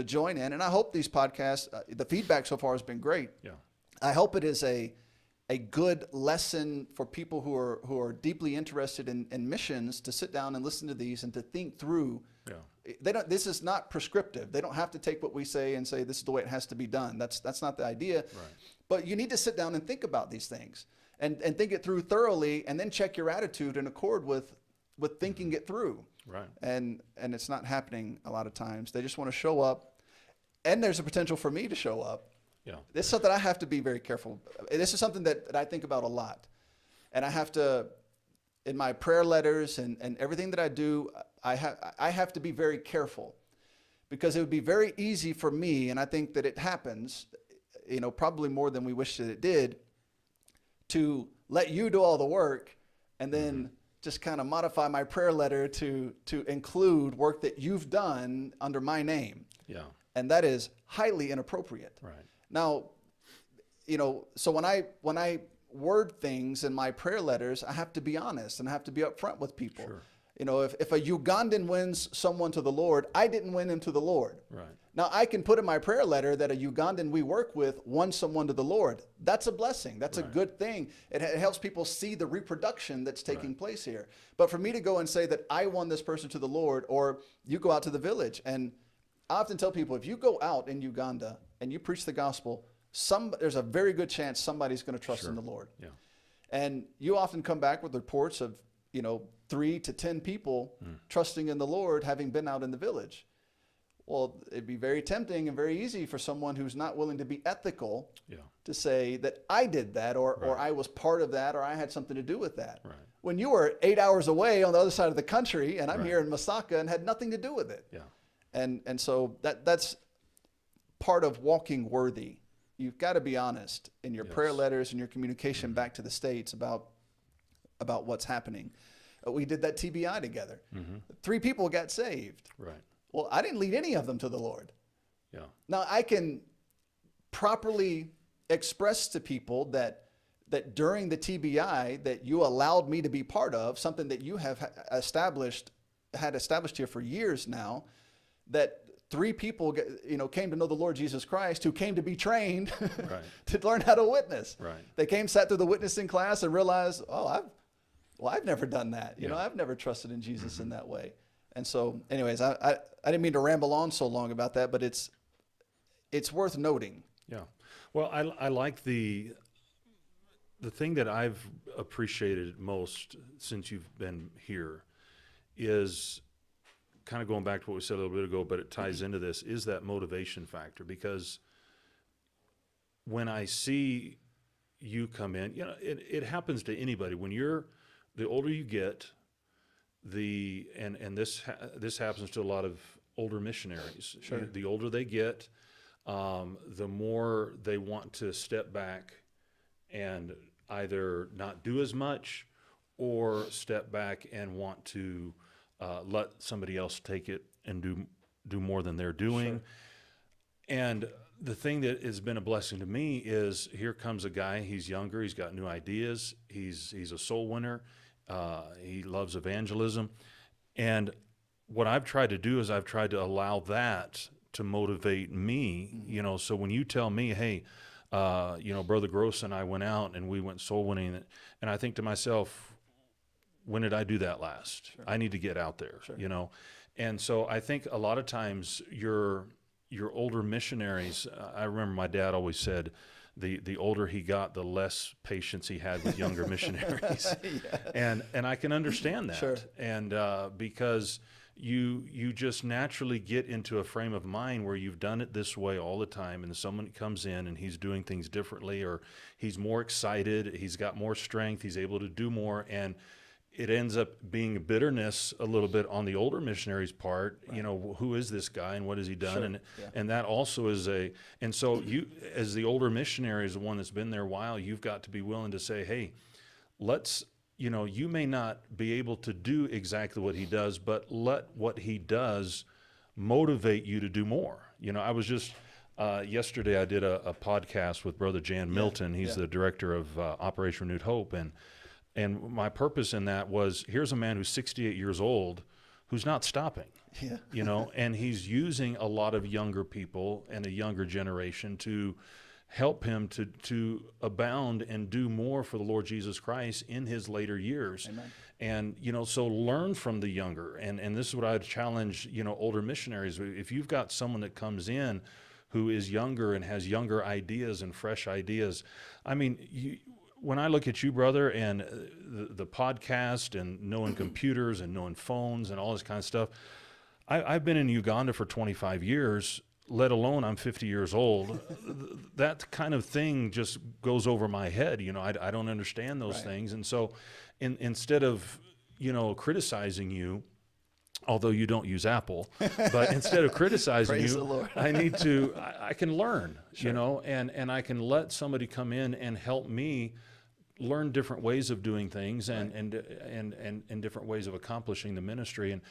join in. And I hope these podcasts, the feedback so far has been great. Yeah. I hope it is a good lesson for people who are deeply interested in missions to sit down and listen to these and to think through. Yeah. This is not prescriptive. They don't have to take what we say and say this is the way it has to be done. That's not the idea. Right. But you need to sit down and think about these things. and think it through thoroughly, and then check your attitude in accord with thinking it through. Right. And it's not happening a lot of times. They just want to show up, and there's a potential for me to show up. Yeah. This is something I have to be very careful. This is something that I think about a lot, and I have to, in my prayer letters and everything that I do, I have to be very careful, because it would be very easy for me, and I think that it happens, probably more than we wish that it did, to let you do all the work and then just kind of modify my prayer letter to include work that you've done under my name. Yeah. And that is highly inappropriate. Right. Now, so when I word things in my prayer letters, I have to be honest and I have to be upfront with people. Sure. If a Ugandan wins someone to the Lord, I didn't win him to the Lord. Right. Now, I can put in my prayer letter that a Ugandan we work with won someone to the Lord. That's a blessing. That's a good thing. It helps people see the reproduction that's taking place here. But for me to go and say that I won this person to the Lord, or you go out to the village, and I often tell people, if you go out in Uganda and you preach the gospel, there's a very good chance somebody's going to trust in the Lord. Yeah. And you often come back with reports of, 3 to 10 people trusting in the Lord, having been out in the village. Well, it'd be very tempting and very easy for someone who's not willing to be ethical to say that I did that, or I was part of that, or I had something to do with that. Right. When you were 8 hours away on the other side of the country, and I'm here in Masaka and had nothing to do with it. Yeah. And so that's part of walking worthy. You've got to be honest in your prayer letters and your communication back to the States about what's happening. We did that TBI together. 3 people got saved. Right. Well, I didn't lead any of them to the Lord. Yeah. Now, I can properly express to people that during the TBI that you allowed me to be part of, something that you have established here for years now, that 3 people, came to know the Lord Jesus Christ, who came to be trained to learn how to witness. Right. They came, sat through the witnessing class, and realized, I've never done that. I've never trusted in Jesus in that way. And so, anyways, I didn't mean to ramble on so long about that, but it's worth noting. Yeah. Well, I like the thing that I've appreciated most since you've been here is kind of going back to what we said a little bit ago, but it ties into this, is that motivation factor. Because when I see you come in, it happens to anybody. When the older you get, and this happens to a lot of older missionaries. Sure. The older they get, the more they want to step back and either not do as much, or step back and want to let somebody else take it and do more than they're doing. Sure. And the thing that has been a blessing to me is, here comes a guy. He's younger. He's got new ideas. He's a soul winner. He loves evangelism. And what I've tried to do is I've tried to allow that to motivate me, so when you tell me, hey, Brother Gross and I went out and we went soul winning, and I think to myself, when did I do that last? Sure. I need to get out there, And so I think a lot of times your older missionaries, I remember my dad always said, the older he got, the less patience he had with younger missionaries. And I can understand that. Sure. And because you just naturally get into a frame of mind where you've done it this way all the time, and someone comes in and he's doing things differently, or he's more excited, he's got more strength, he's able to do more, and it ends up being bitterness a little bit on the older missionary's part. Right. Who is this guy and what has he done? Sure. And that also is and so you, as the older missionary, is the one that's been there a while, you've got to be willing to say, hey, let's, you may not be able to do exactly what he does, but let what he does motivate you to do more. I was just, yesterday I did a podcast with Brother Jan Milton. He's the director of Operation Renewed Hope. And my purpose in that was, here's a man who's 68 years old who's not stopping, and he's using a lot of younger people and a younger generation to help him to abound and do more for the Lord Jesus Christ in his later years. Amen. And, so learn from the younger. And this is what I'd challenge, older missionaries. If you've got someone that comes in who is younger and has younger ideas and fresh ideas, I mean, when I look at you, brother, and the podcast and knowing computers and knowing phones and all this kind of stuff, I've been in Uganda for 25 years, let alone I'm 50 years old. That kind of thing just goes over my head. You know, I don't understand those things. And so instead of, you know, criticizing you, although you don't use Apple, but instead of criticizing you, I can learn, you know, and I can let somebody come in and help me learn different ways of doing things and different ways of accomplishing the ministry. And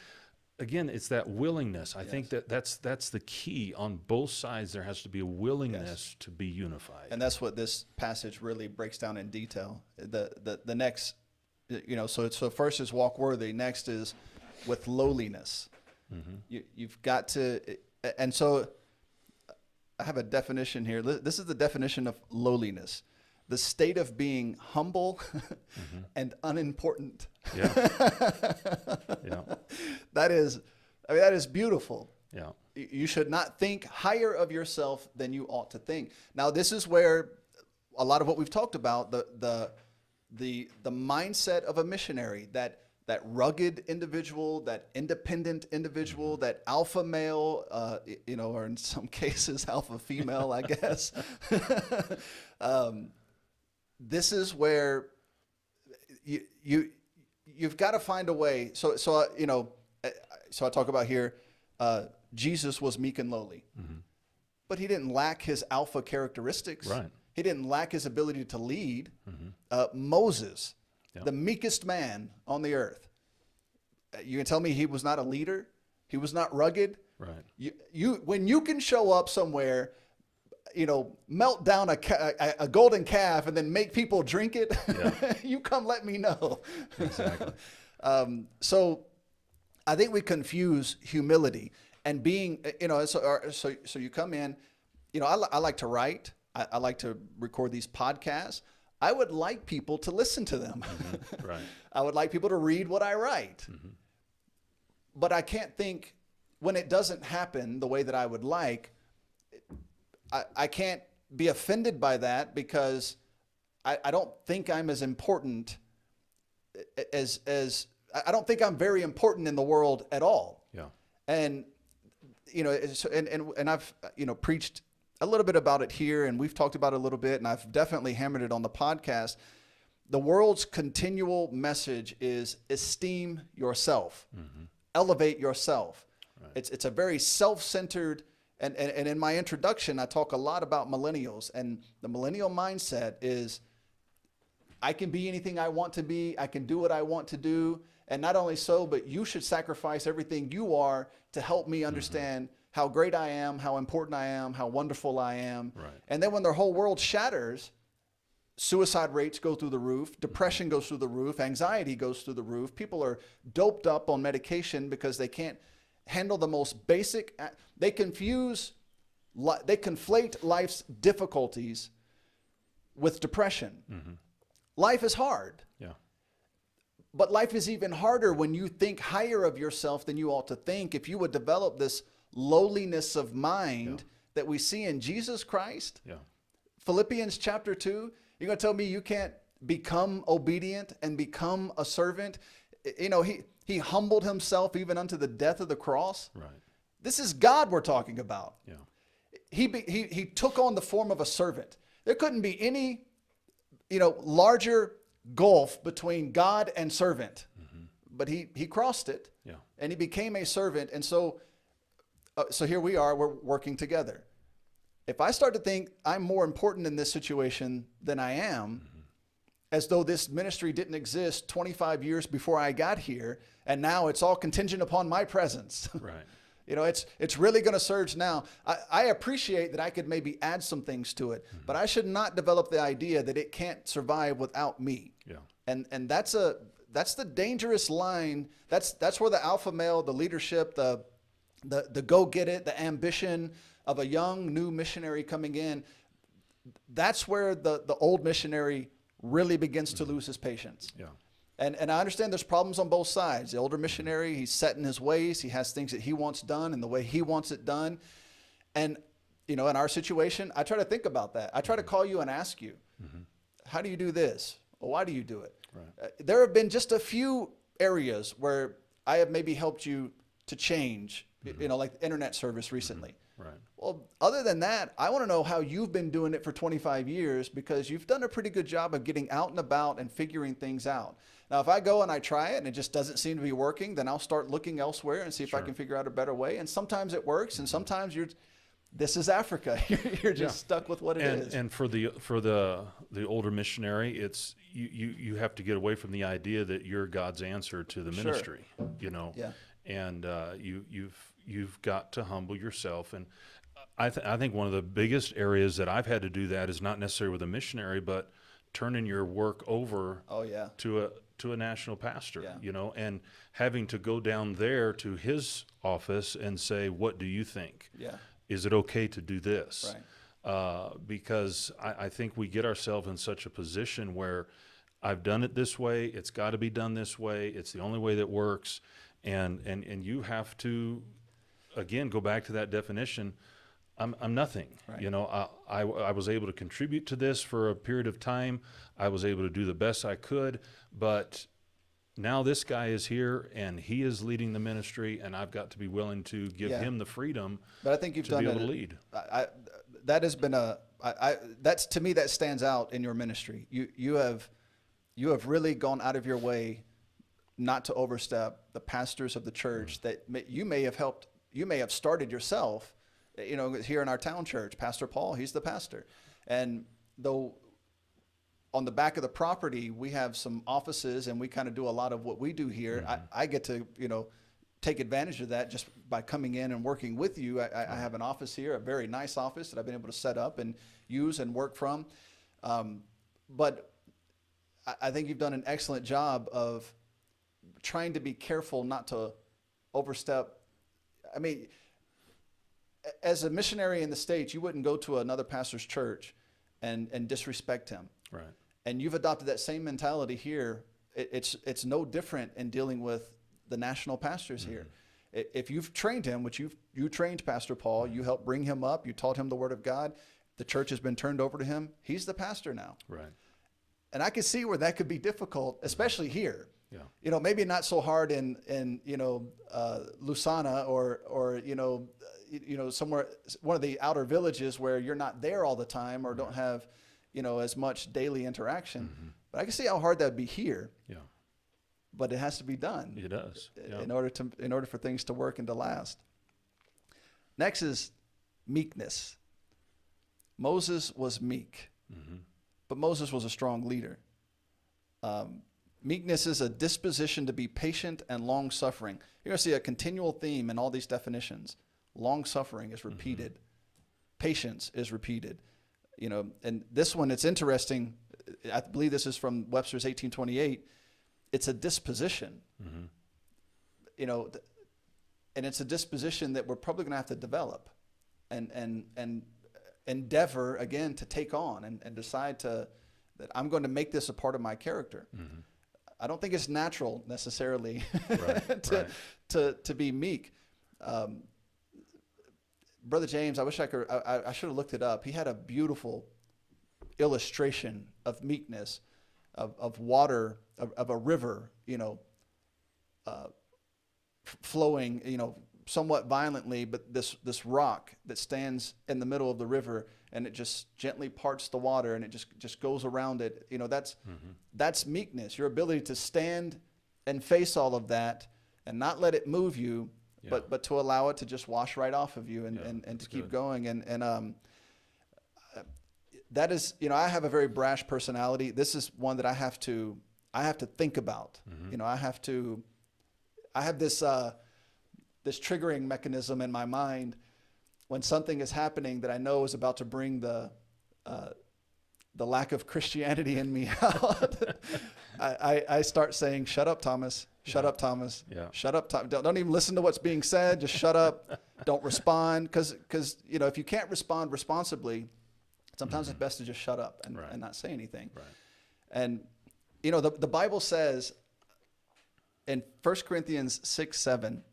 again, it's that willingness. I think that's the key on both sides. There has to be a willingness to be unified. And that's what this passage really breaks down in detail. The next, you know, so first is walk worthy. Next is with lowliness. You've got to, and so I have a definition here. This is the definition of lowliness: the state of being humble and unimportant. Yeah. That is beautiful. Yeah. You should not think higher of yourself than you ought to think. Now, this is where a lot of what we've talked about, the mindset of a missionary, that rugged individual, that independent individual, that alpha male, you know, or in some cases alpha female, I guess. This is where you've got to find a way. So you know, so I talk about here, Jesus was meek and lowly, but he didn't lack his alpha characteristics. Right. He didn't lack his ability to lead. Moses, the meekest man on the earth. You can tell me he was not a leader? He was not rugged? Right. When you can show up somewhere, you know, melt down a golden calf and then make people drink it, you come let me know. Exactly. So I think we confuse humility and being, you know, so you come in, you know, I like to write. I like to record these podcasts. I would like people to listen to them. Right. I would like people to read what I write. But I can't think, when it doesn't happen the way that I would like, I can't be offended by that, because I don't think I'm as important as I don't think I'm very important in the world at all. Yeah. And, you know, and I've, you know, preached a little bit about it here, and we've talked about it a little bit, and I've definitely hammered it on the podcast. The world's continual message is esteem yourself, elevate yourself. Right. It's a very self-centered, and in my introduction, I talk a lot about millennials, and the millennial mindset is, I can be anything I want to be, I can do what I want to do, and not only so, but you should sacrifice everything you are to help me understand how great I am, how important I am, how wonderful I am. Right. And then when their whole world shatters, suicide rates go through the roof, depression goes through the roof, anxiety goes through the roof. People are doped up on medication because they can't handle the most basic. They conflate life's difficulties with depression. Life is hard. Yeah. But life is even harder when you think higher of yourself than you ought to think. If you would develop this lowliness of mind that we see in Jesus Christ. Yeah. Philippians chapter 2, you're going to tell me you can't become obedient and become a servant? You know, he humbled himself even unto the death of the cross. Right. This is God we're talking about. Yeah. He took on the form of a servant. There couldn't be any, you know, larger gulf between God and servant. But he crossed it. Yeah. And he became a servant. And so here we are, we're working together. If I start to think I'm more important in this situation than I am, as though this ministry didn't exist 25 years before I got here, and now it's all contingent upon my presence. Right. You know, it's really going to surge now. I appreciate that I could maybe add some things to it, but I should not develop the idea that it can't survive without me. Yeah. And that's the dangerous line. That's where the alpha male, the leadership, the go get it, the ambition of a young new missionary coming in, that's where the old missionary really begins to lose his patience. Yeah. And I understand there's problems on both sides. The older missionary, he's set in his ways. He has things that he wants done and the way he wants it done. And, you know, in our situation, I try to think about that. I try to call you and ask you, how do you do this? Well, why do you do it? Right. There have been just a few areas where I have maybe helped you to change, like the internet service recently. Right. Well, other than that, I want to know how you've been doing it for 25 years, because you've done a pretty good job of getting out and about and figuring things out. Now, if I go and I try it and it just doesn't seem to be working, then I'll start looking elsewhere and see if I can figure out a better way. And sometimes it works, and sometimes this is Africa. You're just stuck with what it is. And for the older missionary, it's you have to get away from the idea that you're God's answer to the ministry. Yeah. And you've got to humble yourself. And I think one of the biggest areas that I've had to do that is not necessarily with a missionary, but turning your work over to a national pastor, and having to go down there to his office and say, what do you think? Yeah. Is it okay to do this? Right. Because I think we get ourselves in such a position where I've done it this way, it's got to be done this way, it's the only way that works. And you have to, again, go back to that definition. I'm nothing. Right. I was able to contribute to this for a period of time. I was able to do the best I could, but now this guy is here and he is leading the ministry, and I've got to be willing to give him the freedom. But I think you've done be able to lead. That has been that's, to me, that stands out in your ministry. You have really gone out of your way not to overstep the pastors of the church that you may have helped. You may have started yourself, here in our town church. Pastor Paul, he's the pastor. And though on the back of the property, we have some offices and we kind of do a lot of what we do here. I get to, take advantage of that just by coming in and working with you. I have an office here, a very nice office that I've been able to set up and use and work from. But I think you've done an excellent job of trying to be careful not to overstep. I mean, as a missionary in the States, you wouldn't go to another pastor's church and disrespect him. Right. And you've adopted that same mentality here. It's no different in dealing with the national pastors here. If you've trained him, which you trained Pastor Paul, you helped bring him up, you taught him the Word of God, the church has been turned over to him, he's the pastor now. Right. And I can see where that could be difficult, especially here. Yeah. Maybe not so hard in Lusana or somewhere, one of the outer villages where you're not there all the time or don't have as much daily interaction. But I can see how hard that would be here. Yeah. But it has to be done. It does. Yeah. In order for things to work and to last. Next is meekness. Moses was meek, but Moses was a strong leader. Meekness is a disposition to be patient and long-suffering. You're going to see a continual theme in all these definitions. Long-suffering is repeated. Patience is repeated. And this one, it's interesting. I believe this is from Webster's 1828. It's a disposition. And it's a disposition that we're probably going to have to develop and endeavor, again, to take on and decide that I'm going to make this a part of my character. I don't think it's natural necessarily to be meek. Brother James, I wish I should have looked it up. He had a beautiful illustration of meekness, of water, of a river, flowing, somewhat violently, but this rock that stands in the middle of the river, and it just gently parts the water, and it just goes around it. That's meekness. Your ability to stand and face all of that and not let it move you, but to allow it to just wash right off of you and to keep going. And that is, I have a very brash personality. This is one that I have to think about. I have this triggering mechanism in my mind when something is happening that I know is about to bring the lack of Christianity in me out. I start saying, "Shut up, Thomas. Shut up, Thomas. Shut up, Thomas. Don't even listen to what's being said. Just shut up. Don't respond." Because if you can't respond responsibly, sometimes it's best to just shut up and not say anything. Right. And the Bible says in 1 Corinthians 6:7.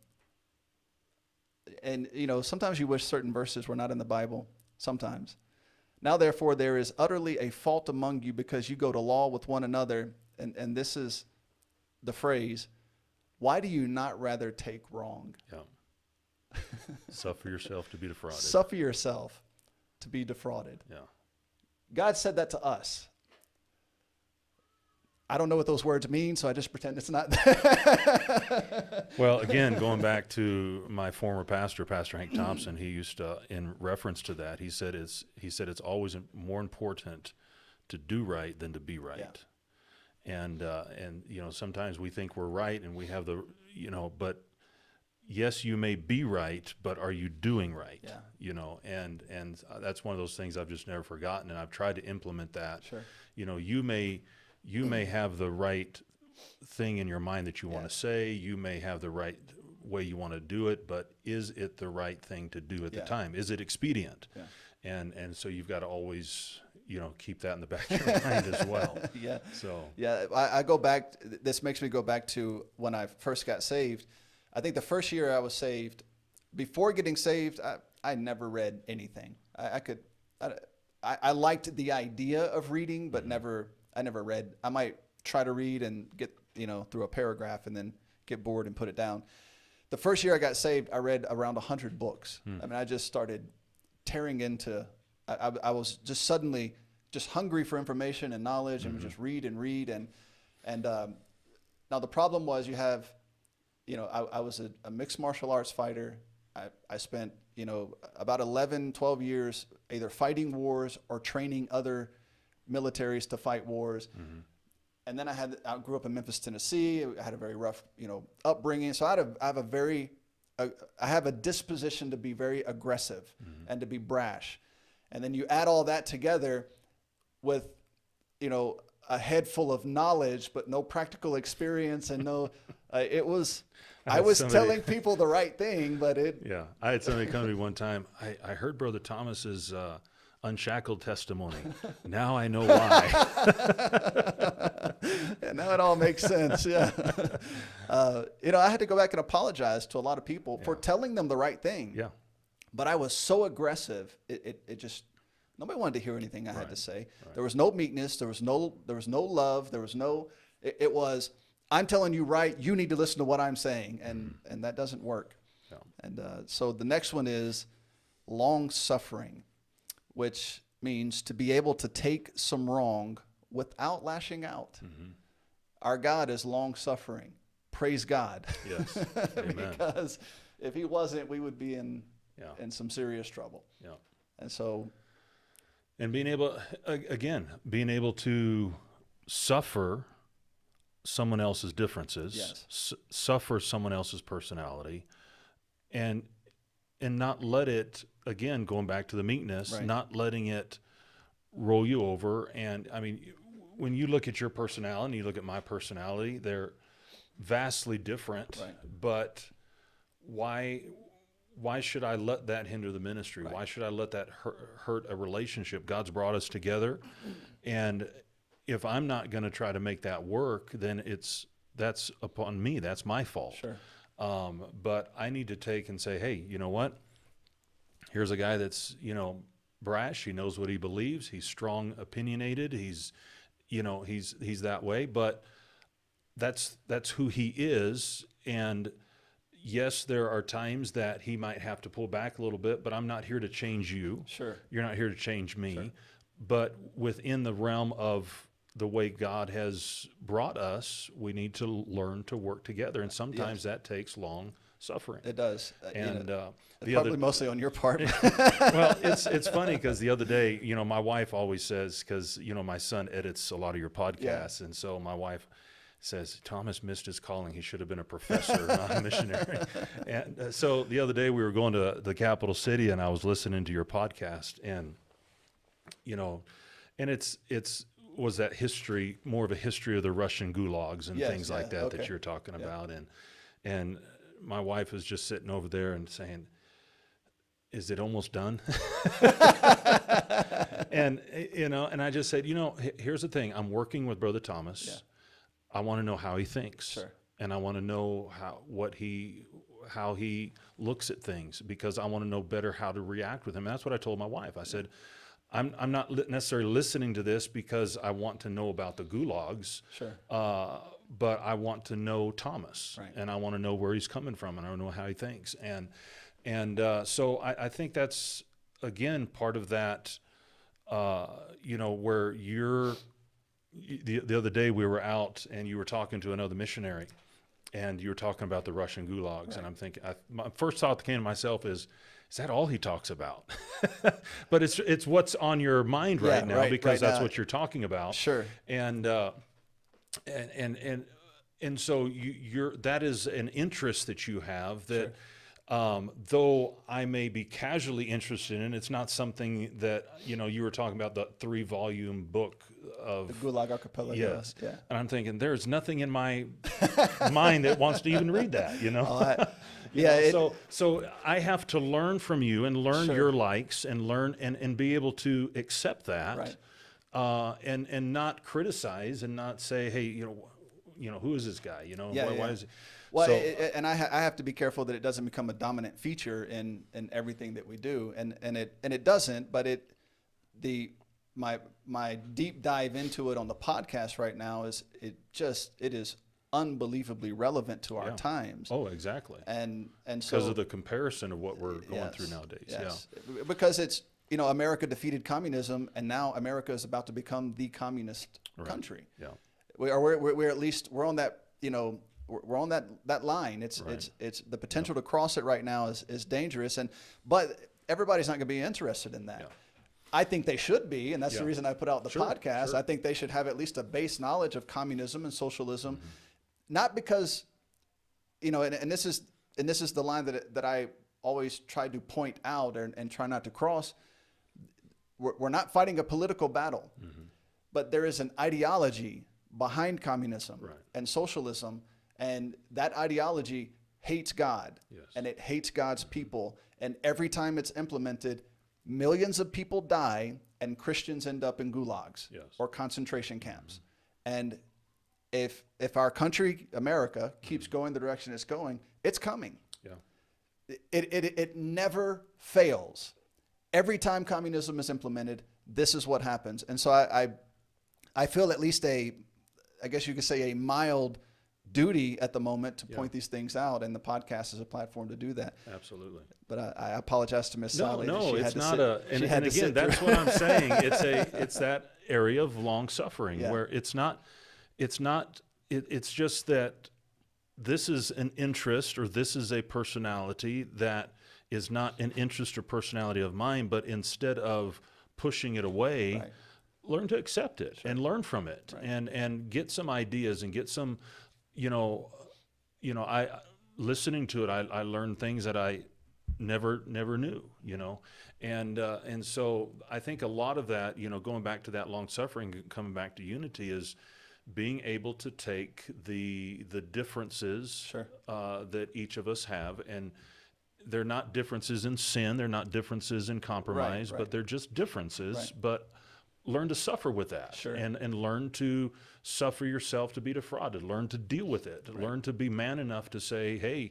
And, sometimes you wish certain verses were not in the Bible, sometimes. Now, therefore, there is utterly a fault among you because you go to law with one another. And this is the phrase, why do you not rather take wrong? Yeah. Suffer yourself to be defrauded. Suffer yourself to be defrauded. Yeah. God said that to us. I don't know what those words mean, so I just pretend it's not. Well, again, going back to my former pastor, Pastor Hank Thompson, he used to, in reference to that, he said it's always more important to do right than to be right. Yeah. And you know, sometimes we think we're right and we have the, you know, but yes, you may be right, but are you doing right? Yeah. You know, and that's one of those things I've just never forgotten, and I've tried to implement that. Sure. You know, you may have the right thing in your mind that you want to say. You may have the right way you want to do it, but is it the right thing to do at the time? Is it expedient? Yeah. And so you've got to always, you know, keep that in the back of your mind as well. Yeah. So yeah, I go back. This makes me go back to when I first got saved. I think the first year I was saved, before getting saved, I never read anything. I liked the idea of reading, but I never read. I might try to read and get, you know, through a paragraph and then get bored and put it down. The first year I got saved, I read around 100 books. I mean, I just started tearing into, I was just suddenly just hungry for information and knowledge and would just read and read. And now the problem was you have, you know, I was a mixed martial arts fighter. I spent, you know, about 11, 12 years either fighting wars or training other militaries to fight wars. And then I grew up in Memphis, Tennessee. I had a very rough, you know, upbringing. So I have a disposition to be very aggressive and to be brash. And then you add all that together with, you know, a head full of knowledge, but no practical experience and no, I was telling people the right thing, but Yeah. I had somebody come to me one time. I heard Brother Thomas's unshackled testimony. Now I know why. And now it all makes sense. Yeah. You know, I had to go back and apologize to a lot of people for telling them the right thing. Yeah. But I was so aggressive. It just, nobody wanted to hear anything I had to say. Right. There was no meekness. There was no love. There was no, it was, I'm telling you right, you need to listen to what I'm saying. And that doesn't work. Yeah. And so the next one is long suffering, which means to be able to take some wrong without lashing out. Our God is long suffering. Praise God. Yes. Amen. Because if he wasn't, we would be in some serious trouble. Yeah. And so, and being able to suffer someone else's differences, suffer someone else's personality, and not let it, again, going back to the meekness, not letting it roll you over. And I mean, when you look at your personality and you look at my personality, they're vastly different, but why should I let that hinder the ministry? Why should I let that hurt a relationship? God's brought us together, and if I'm not going to try to make that work, then that's upon me. That's my fault. Sure. But I need to take and say, hey, you know what? Here's a guy that's, you know, brash. He knows what he believes. He's strong, opinionated. He's that way. But that's who he is. And yes, there are times that he might have to pull back a little bit. But I'm not here to change you. Sure. You're not here to change me. Sure. But within the realm of the way God has brought us, we need to learn to work together, and sometimes that takes long suffering. It does, and probably mostly on your part. Well, it's funny because the other day, you know, my wife always says, because you know my son edits a lot of your podcasts, and so my wife says Thomas missed his calling. He should have been a professor, not a missionary. And so the other day we were going to the capital city, and I was listening to your podcast, and you know, and it's was that history, more of a history of the Russian gulags and things like that that you're talking about. And my wife is just sitting over there and saying, is it almost done? And, you know, and I just said, you know, here's the thing. I'm working with Brother Thomas. Yeah. I want to know how he thinks. Sure. And I want to know how he looks at things, because I want to know better how to react with him. And that's what I told my wife. I said, I'm not necessarily listening to this because I want to know about the gulags. Sure. But I want to know Thomas, Right. and I want to know where he's coming from, and I want to know how he thinks. And so I think that's, again, part of that, where the other day we were out and you were talking to another missionary, and you were talking about the Russian gulags. Right. And I'm thinking, my first thought that came to myself is that all he talks about? But it's what's on your mind right now, because that's what you're talking about. Sure. And so that is an interest that you have that, sure. Though I may be casually interested in, it's not something that, you were talking about the 3-volume book of the Gulag Archipelago. Yes. Yeah. And I'm thinking there's nothing in my mind that wants to even read that, So I have to learn from you and learn your likes and learn and be able to accept that. Right. And not criticize and not say, hey, who is this guy? Why is he? Well, and I have to be careful that it doesn't become a dominant feature in everything that we do, and it doesn't. But my deep dive into it on the podcast right now is it is unbelievably relevant to our times. Oh, exactly. And so because of the comparison of what we're going through nowadays. Yes. Yeah. Because it's. America defeated communism, and now America is about to become the communist country. Yeah, we're at least we're on that. We're on that line. It's the potential to cross it right now is dangerous, but everybody's not going to be interested in that. Yeah. I think they should be, and that's the reason I put out the podcast. Sure. I think they should have at least a base knowledge of communism and socialism, not because, and this is the line that I always try to point out and try not to cross. We're not fighting a political battle, but there is an ideology behind communism and socialism, and that ideology hates God, and it hates God's people. And every time it's implemented, millions of people die, and Christians end up in gulags or concentration camps. And if our country, America, keeps going the direction it's going, it's coming. Yeah. It never fails. Every time communism is implemented, this is what happens. And so I feel at least I guess you could say a mild duty at the moment to point these things out, and the podcast is a platform to do that. Absolutely. But I apologize to Miss Sally. No, it's not and again, that's what I'm saying. It's that area of long suffering where it's just that this is an interest, or this is a personality that is not an interest or personality of mine, but instead of pushing it away, learn to accept it and learn from it, and get some ideas and get some, I listening to it, I learned things that I never knew, and so I think a lot of that, going back to that long suffering, coming back to unity, is being able to take the differences that each of us have, and they're not differences in sin, they're not differences in compromise, but they're just differences. But learn to suffer with that, and learn to suffer yourself to be defrauded. Learn to deal with it. Learn to be man enough to say, hey,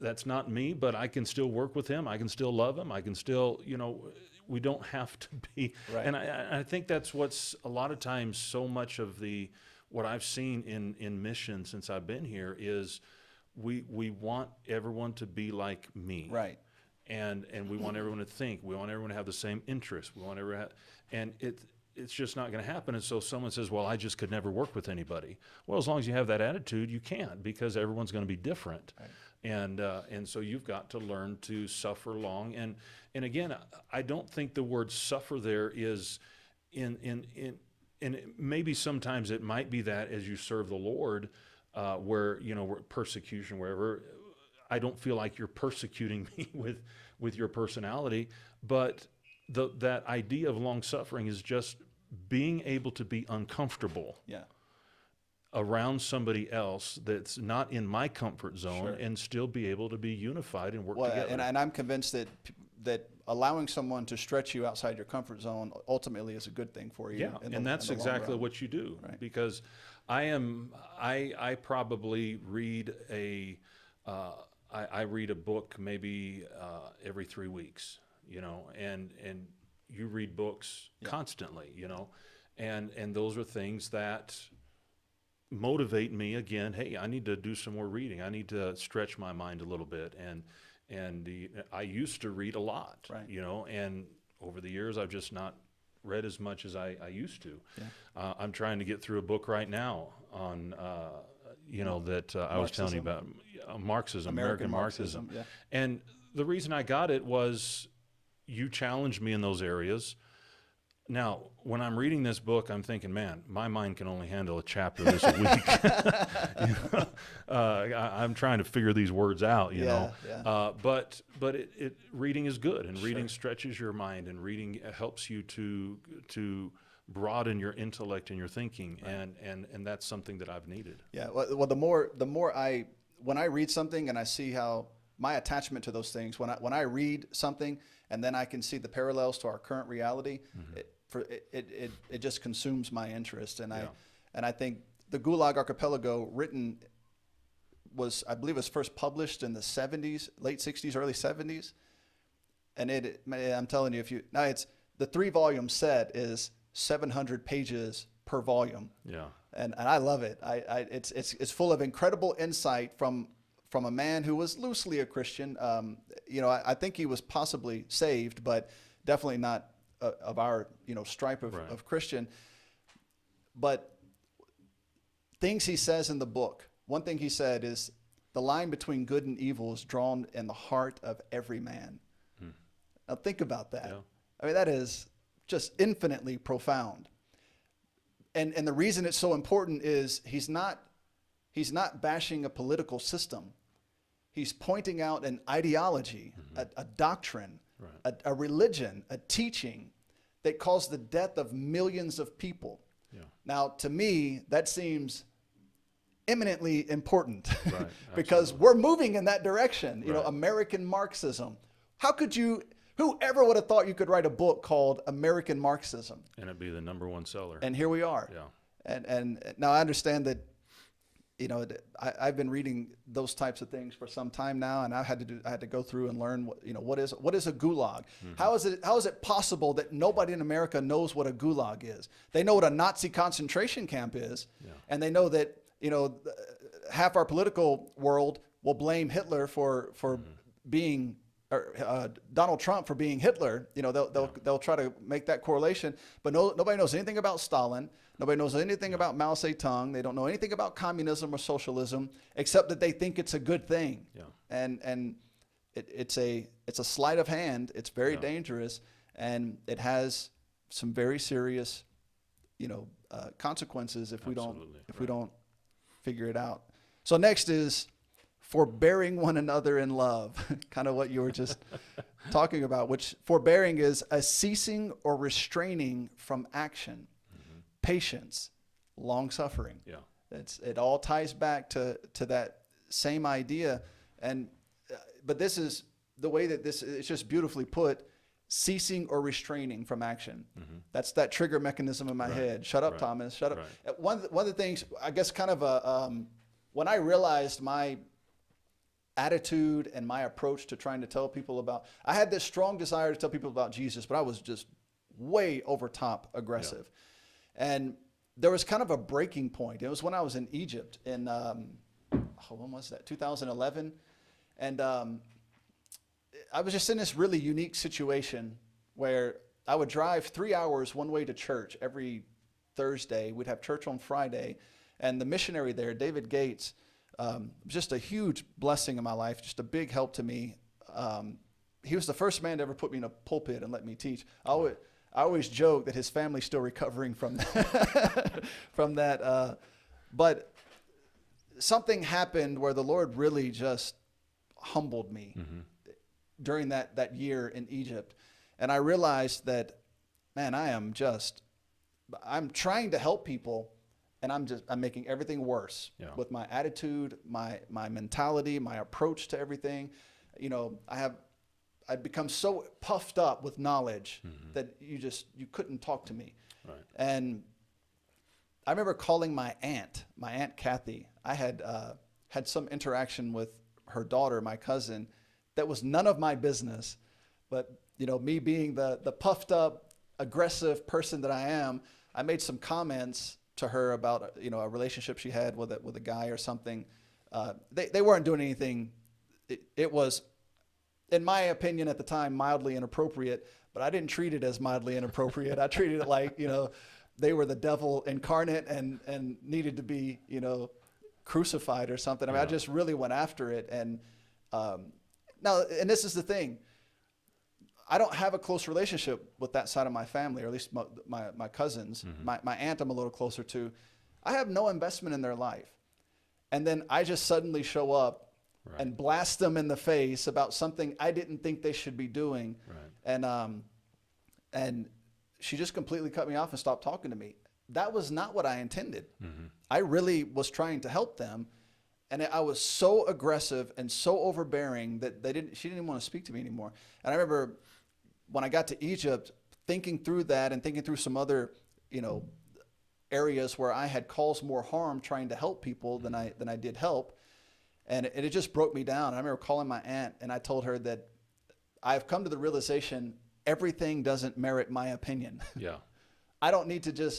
that's not me, but I can still work with him. I can still love him. I can still, we don't have to be. And I think that's what's a lot of times so much of what I've seen in mission since I've been here is we want everyone to be like me. Right. And we want everyone to think. We want everyone to have the same interests. We want everyone and it's just not going to happen. And so someone says, well, I just could never work with anybody. Well, as long as you have that attitude, you can't, because everyone's going to be different. Right. And so you've got to learn to suffer long. And again, I don't think the word suffer there is and maybe sometimes it might be that as you serve the Lord, where, persecution, wherever, I don't feel like you're persecuting me with your personality, but that idea of long suffering is just being able to be uncomfortable around somebody else that's not in my comfort zone, and still be able to be unified and work together. And I'm convinced that allowing someone to stretch you outside your comfort zone ultimately is a good thing for you. Yeah, and that's exactly what you do, because I probably read I read a book maybe every 3 weeks, and you read books constantly, and those are things that motivate me again. Hey, I need to do some more reading. I need to stretch my mind a little bit. I used to read a lot, Right. And over the years, I've just not read as much as I used to. Yeah. I'm trying to get through a book right now on, that I was telling you about, Marxism, American Marxism. Yeah. And the reason I got it was you challenged me in those areas. Now, when I'm reading this book, I'm thinking, man, my mind can only handle a chapter this week. I'm trying to figure these words out, Yeah. But reading is good, and reading stretches your mind, and reading helps you to broaden your intellect and your thinking, Right. and that's something that I've needed. Yeah. Well, when I read something and I see how my attachment to those things, when I read something and then I can see the parallels to our current reality, it just consumes my interest. And I think the Gulag Archipelago I believe it was first published in the 70s, late 60s, early 70s. And I'm telling you, it's the 3-volume set is 700 pages per volume. Yeah. And I love it. It's full of incredible insight from a man who was loosely a Christian. I think he was possibly saved, but definitely not of our stripe of Christian. But things he says in the book. One thing he said is, the line between good and evil is drawn in the heart of every man. Now think about that. Yeah. I mean, that is just infinitely profound. And the reason it's so important is he's not bashing a political system. He's pointing out an ideology, a doctrine, a religion, a teaching that caused the death of millions of people. Yeah. Now, to me, that seems eminently important Right, because we're moving in that direction. American Marxism. Whoever would have thought you could write a book called American Marxism? And it'd be the #1 seller. And here we are. Yeah. And now I understand that, I've been reading those types of things for some time now, and I had to go through and learn what is a gulag. How is it possible that nobody in America knows what a gulag is? They know what a Nazi concentration camp is, and they know that half our political world will blame Hitler for being, or Donald Trump for being Hitler. They'll try to make that correlation, but nobody knows anything about Stalin. Nobody knows anything about Mao Zedong. They don't know anything about communism or socialism, except that they think it's a good thing. Yeah. And it's a sleight of hand. It's very dangerous, and it has some very serious, consequences if we don't figure it out. So next is forbearing one another in love, kind of what you were just talking about, which forbearing is a ceasing or restraining from action, patience, long suffering. Yeah. It all ties back to that same idea. But this is the way that it's just beautifully put, ceasing or restraining from action. That's that trigger mechanism in my head. Shut up, Thomas, shut up. Right. One of the things, I guess, kind of when I realized my attitude and my approach to trying to tell people I had this strong desire to tell people about Jesus, but I was just way over top aggressive. And there was kind of a breaking point. It was when I was in Egypt in, when was that? 2011. And I was just in this really unique situation where I would drive 3 hours one way to church every Thursday. We'd have church on Friday. And the missionary there, David Gates, just a huge blessing in my life, just a big help to me. He was the first man to ever put me in a pulpit and let me teach. I always joke that his family's still recovering from that. But something happened where the Lord really just humbled me during that year in Egypt. And I realized that, man, I'm trying to help people, and I'm making everything worse with my attitude, my mentality, my approach to everything. I've become so puffed up with knowledge that you couldn't talk to me. Right. And I remember calling my Aunt Kathy. I had some interaction with her daughter, my cousin, that was none of my business. But me being the puffed up, aggressive person that I am, I made some comments to her about, a relationship she had with a guy or something. They weren't doing anything. It was, in my opinion at the time, mildly inappropriate, but I didn't treat it as mildly inappropriate. I treated it like, they were the devil incarnate and needed to be, crucified or something. I mean, I just really went after it. And now, and this is the thing, I don't have a close relationship with that side of my family, or at least my cousins. Mm-hmm. My aunt I'm a little closer to. I have no investment in their life. And then I just suddenly show up and blast them in the face about something I didn't think they should be doing. Right. And she just completely cut me off and stopped talking to me. That was not what I intended. Mm-hmm. I really was trying to help them. And I was so aggressive and so overbearing that she didn't even want to speak to me anymore. And I remember when I got to Egypt, thinking through that and thinking through some other, areas where I had caused more harm trying to help people than I did help. And it just broke me down. I remember calling my aunt and I told her that I've come to the realization everything doesn't merit my opinion. Yeah. I don't need to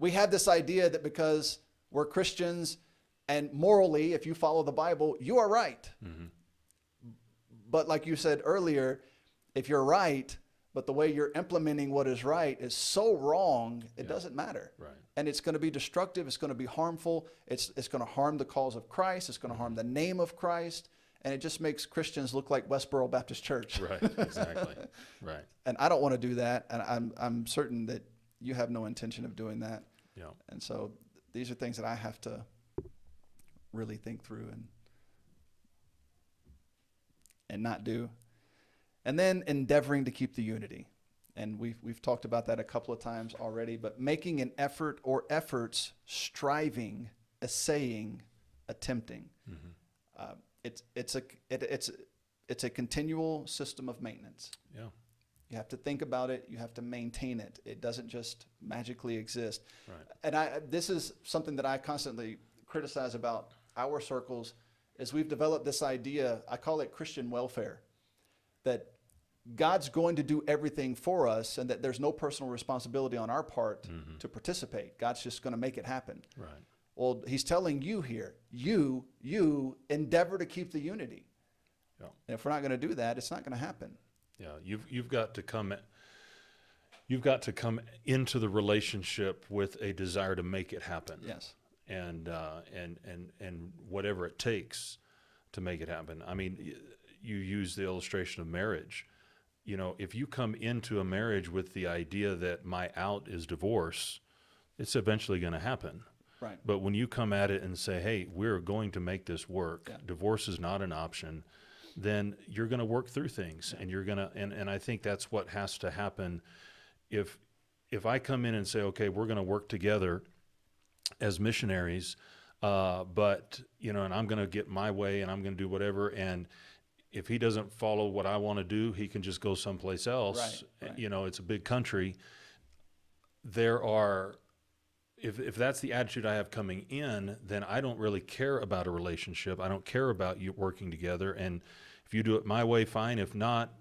we have this idea that because we're Christians and morally, if you follow the Bible, you are right. Mm-hmm. But like you said earlier, if you're right, but the way you're implementing what is right is so wrong, it doesn't matter. Right. And it's going to be destructive. It's going to be harmful. It's going to harm the cause of Christ. It's going to harm the name of Christ. And it just makes Christians look like Westboro Baptist Church. Right, exactly. Right. And I don't want to do that. And I'm certain that you have no intention of doing that. Yeah. And so these are things that I have to really think through and not do. And then endeavoring to keep the unity. And we've talked about that a couple of times already, but making an effort or efforts, striving, essaying, attempting. Mm-hmm. It's a continual system of maintenance. Yeah. You have to think about it. You have to maintain it. It doesn't just magically exist. Right. And this is something that I constantly criticize about our circles is we've developed this idea, I call it Christian welfare, that God's going to do everything for us and that there's no personal responsibility on our part mm-hmm. to participate. God's just going to make it happen. Right. Well, he's telling you here, you endeavor to keep the unity. Yeah. And if we're not going to do that, it's not going to happen. Yeah, you've got to come into the relationship with a desire to make it happen. Yes. And whatever it takes to make it happen. I mean, you use the illustration of marriage. If you come into a marriage with the idea that my out is divorce, it's eventually going to happen. Right. But when you come at it and say, hey, we're going to make this work, divorce is not an option, then you're going to work through things and you're going to, and I think that's what has to happen. If I come in and say, okay, we're going to work together as missionaries, but, and I'm going to get my way and I'm going to do whatever. And if he doesn't follow what I want to do, he can just go someplace else. Right. It's a big country. If that's the attitude I have coming in, then I don't really care about a relationship. I don't care about you working together. And if you do it my way, fine. If not,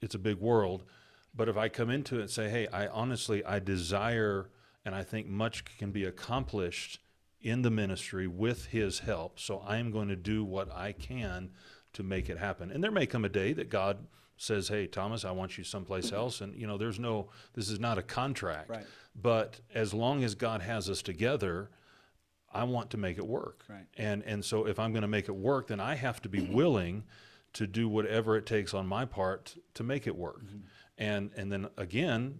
it's a big world. But if I come into it and say, hey, I desire, and I think much can be accomplished in the ministry with his help. So I'm going to do what I can to make it happen. And there may come a day that God says, hey, Thomas, I want you someplace else. And, this is not a contract. Right. But as long as God has us together, I want to make it work. Right. And so if I'm going to make it work, then I have to be willing to do whatever it takes on my part to make it work. Mm-hmm. And then again,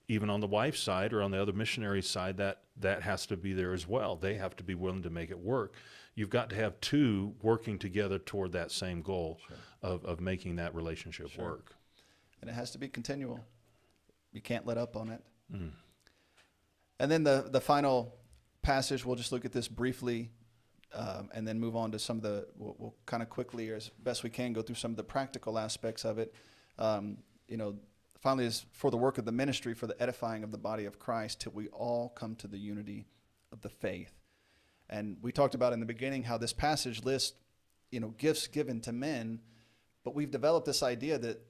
even on the wife's side or on the other missionary side, that has to be there as well. They have to be willing to make it work. You've got to have two working together toward that same goal of making that relationship work. And it has to be continual. You can't let up on it. Mm. And then the final passage, we'll just look at this briefly and then move on to some of we'll kind of quickly, or as best we can, go through some of the practical aspects of it. Finally, is for the work of the ministry, for the edifying of the body of Christ, till we all come to the unity of the faith. And we talked about in the beginning how this passage lists, gifts given to men, but we've developed this idea that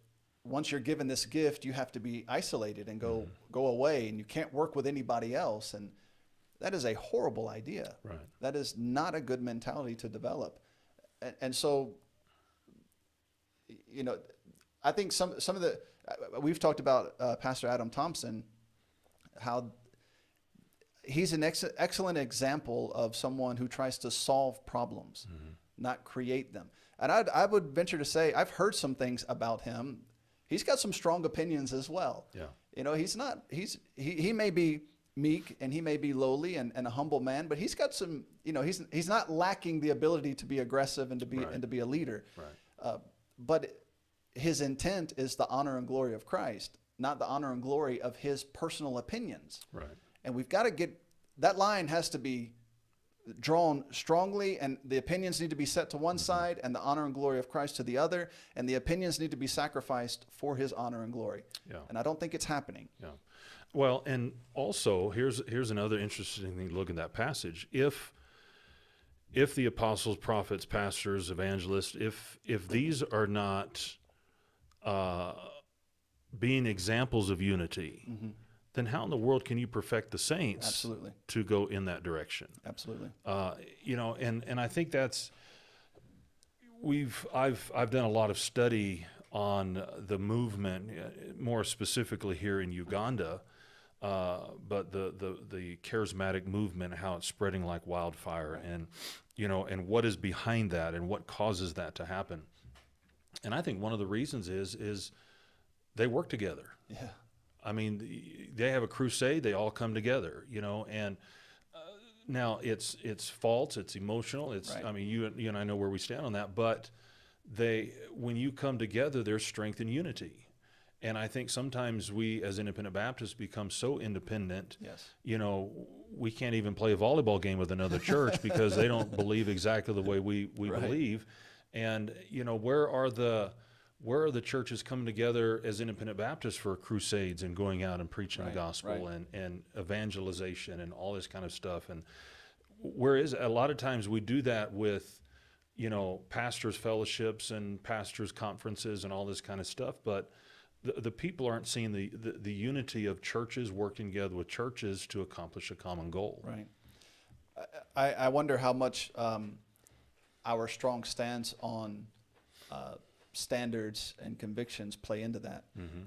once you're given this gift, you have to be isolated and go away, and you can't work with anybody else. And that is a horrible idea. Right. That is not a good mentality to develop. And so, I think some of the, we've talked about Pastor Adam Thompson, how he's an excellent example of someone who tries to solve problems, not create them. And I would venture to say, I've heard some things about him. He's got some strong opinions as well. Yeah. He may be meek and he may be lowly and a humble man, but he's got some, he's not lacking the ability to be aggressive and to be a leader. Right. But his intent is the honor and glory of Christ, not the honor and glory of his personal opinions. Right. And we've got to get, that line has to be drawn strongly, and the opinions need to be set to one side and the honor and glory of Christ to the other, and the opinions need to be sacrificed for his honor and glory. Yeah. And I don't think it's happening. Yeah. Well, and also here's another interesting thing to look at that passage. If the apostles, prophets, pastors, evangelists, if these are not being examples of unity, then how in the world can you perfect the saints Absolutely. to go in that direction? Absolutely. And I think that's, I've done a lot of study on the movement, more specifically here in Uganda, but the charismatic movement, how it's spreading like wildfire, and and what is behind that and what causes that to happen. And I think one of the reasons is they work together. Yeah. I mean, they have a crusade, they all come together, and now it's false, it's emotional, Right. I mean, you and I know where we stand on that, but when you come together, there's strength in unity. And I think sometimes we as independent Baptists become so independent, Yes. We can't even play a volleyball game with another church because they don't believe exactly the way we Right. believe. And, where are the churches coming together as independent Baptists for crusades and going out and preaching the gospel and evangelization and all this kind of stuff? And whereas a lot of times we do that with, pastors' fellowships and pastors' conferences and all this kind of stuff, but the people aren't seeing the unity of churches working together with churches to accomplish a common goal. Right. I wonder how much our strong stance on standards and convictions play into that.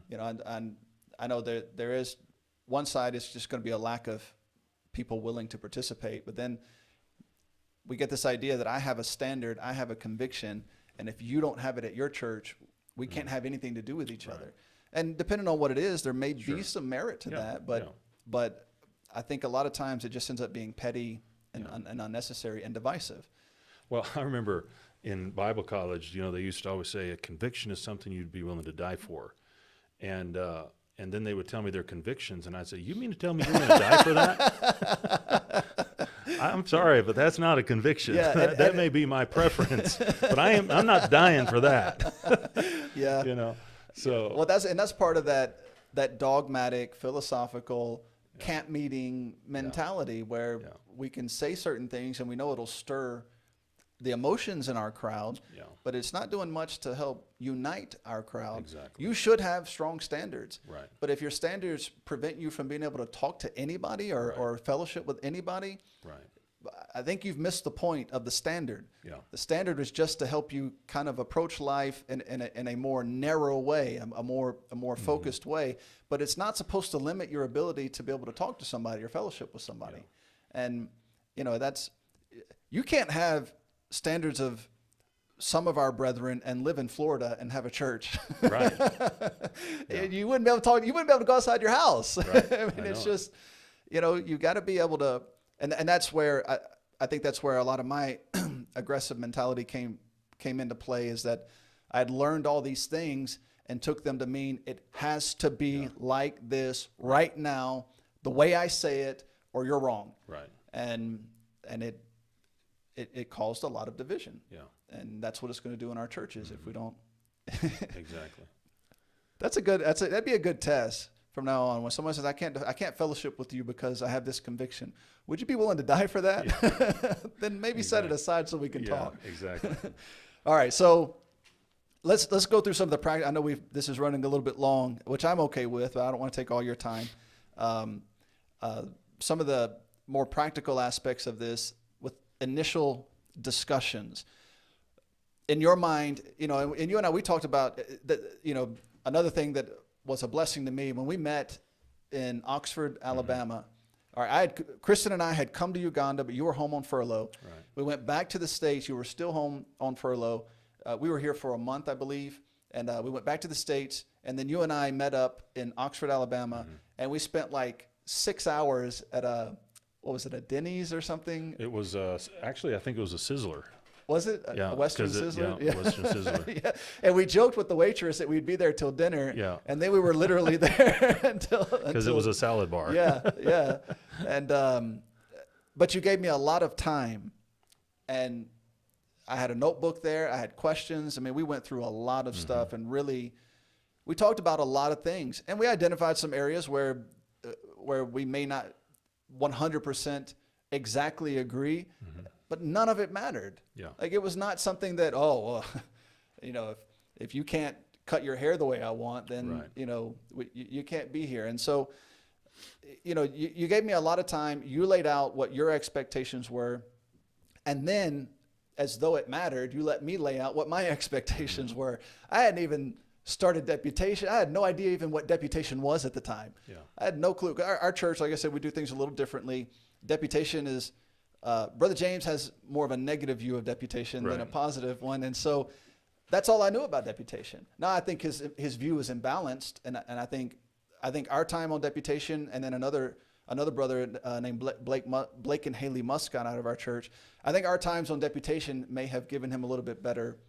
And I know there is one side is just going to be a lack of people willing to participate, but then we get this idea that I have a standard, I have a conviction, and if you don't have it at your church, we can't have anything to do with each other. And depending on what it is, there may be some merit to that, but I think a lot of times it just ends up being petty and unnecessary and divisive. Well, I remember in Bible college, they used to always say a conviction is something you'd be willing to die for. And then they would tell me their convictions, and I'd say, you mean to tell me you're going to die for that? I'm sorry, but that's not a conviction. Yeah, that may be my preference, but I'm not dying for that. Yeah. So well, that's part of that dogmatic, philosophical camp meeting mentality where we can say certain things and we know it'll stir the emotions in our crowd, but it's not doing much to help unite our crowd. Exactly. You should have strong standards. Right. But if your standards prevent you from being able to talk to anybody or fellowship with anybody, I think you've missed the point of the standard. Yeah. The standard is just to help you kind of approach life in a more narrow way, a more focused way. But it's not supposed to limit your ability to be able to talk to somebody or fellowship with somebody. Yeah. And you can't have standards of some of our brethren and live in Florida and have a church. Right. You wouldn't be able to talk. You wouldn't be able to go outside your house. Right. I mean, it's just, you got to be able to. And that's where I think that's where a lot of my aggressive mentality came into play, is that I'd learned all these things and took them to mean it has to be like this right now, the way I say it, or you're wrong. Right. And it caused a lot of division. Yeah. And that's what it's going to do in our churches if we don't. Exactly. That'd be a good test. From now on, when someone says, I can't fellowship with you because I have this conviction, would you be willing to die for that? Yeah. Then maybe set it aside so we can talk. Exactly. All right. So let's go through some of the practice. I know this is running a little bit long, which I'm okay with, but I don't want to take all your time. Some of the more practical aspects of this with initial discussions. In your mind, and you and I, we talked about that, another thing that was a blessing to me when we met in Oxford, Alabama. All right, Kristen and I had come to Uganda, but you were home on furlough. Right. We went back to the States. You were still home on furlough. We were here for a month, I believe, and we went back to the States. And then you and I met up in Oxford, Alabama, and we spent like 6 hours at a Denny's or something? It was actually, I think it was a Sizzler. Was it? Yeah, a Western Sizzler? Yeah, Western Sizzler. Yeah. And we joked with the waitress that we'd be there till dinner. Yeah. And then we were literally there until because it was a salad bar. Yeah. And but you gave me a lot of time, and I had a notebook there. I had questions. I mean, we went through a lot of stuff, and really, we talked about a lot of things, and we identified some areas where we may not 100% exactly agree. But none of it mattered. Yeah. Like, it was not something that, if you can't cut your hair the way I want, then, you can't be here. And so, you gave me a lot of time. You laid out what your expectations were. And then, as though it mattered, you let me lay out what my expectations were. I hadn't even started deputation. I had no idea even what deputation was at the time. Yeah. I had no clue. Our church, like I said, we do things a little differently. Deputation is... Brother James has more of a negative view of deputation than a positive one, and so that's all I knew about deputation. Now I think his view is imbalanced, and I think our time on deputation, and then another brother named Blake and Haley Muscott out of our church, I think our times on deputation may have given him a little bit better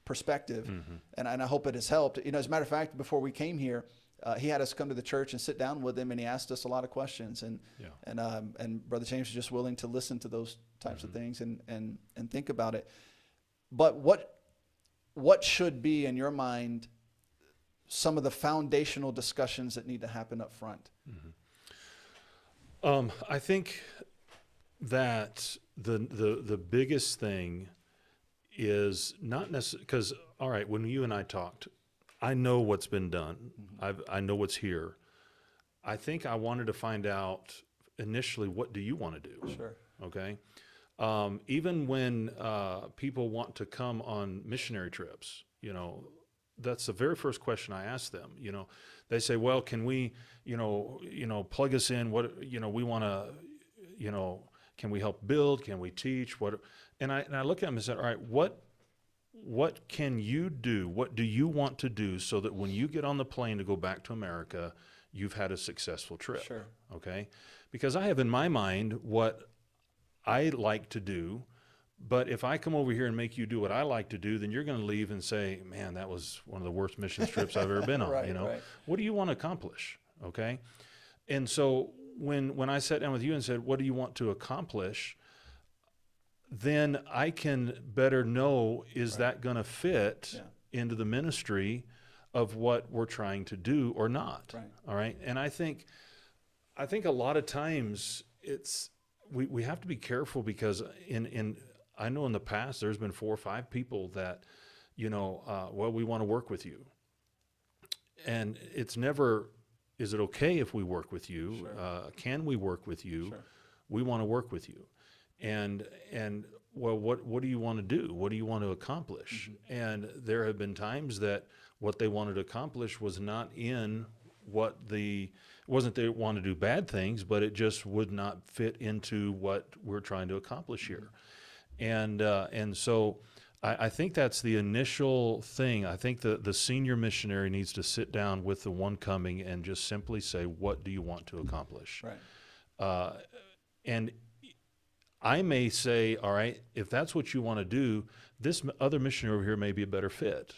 perspective, and I hope it has helped. As a matter of fact, before we came here, he had us come to the church and sit down with him, and he asked us a lot of questions, and Brother James was just willing to listen to those types of things and think about it. But what should be in your mind some of the foundational discussions that need to happen up front? I think that the biggest thing is not necessarily because, all right, when you and I talked, I know what's been done. I know what's here. I think I wanted to find out initially, what do you want to do? Sure. Okay. Even when people want to come on missionary trips, that's the very first question I ask them. They say, well, can we, plug us in? What, we want to, can we help build? Can we teach? What? And I look at them and say, all right, what can you do? What do you want to do so that when you get on the plane to go back to America, you've had a successful trip? Sure. Okay? Because I have in my mind what I like to do, but if I come over here and make you do what I like to do, then you're going to leave and say, man, that was one of the worst mission trips I've ever been on. Right. What do you want to accomplish? Okay? And so when I sat down with you and said, what do you want to accomplish? Then I can better know, is that going to fit into the ministry of what we're trying to do or not? Right. All right. And I think a lot of times we have to be careful because I know in the past there's been 4 or 5 people that, well, we want to work with you. And it's never, is it okay if we work with you? Sure. Can we work with you? Sure. We want to work with you. And well, what do you want to do? What do you want to accomplish? And there have been times that what they wanted to accomplish was not in wasn't they want to do bad things, but it just would not fit into what we're trying to accomplish here. And so I think that's the initial thing. I think the senior missionary needs to sit down with the one coming and just simply say, what do you want to accomplish? Right. And I may say, all right, if that's what you want to do, this other missionary over here may be a better fit.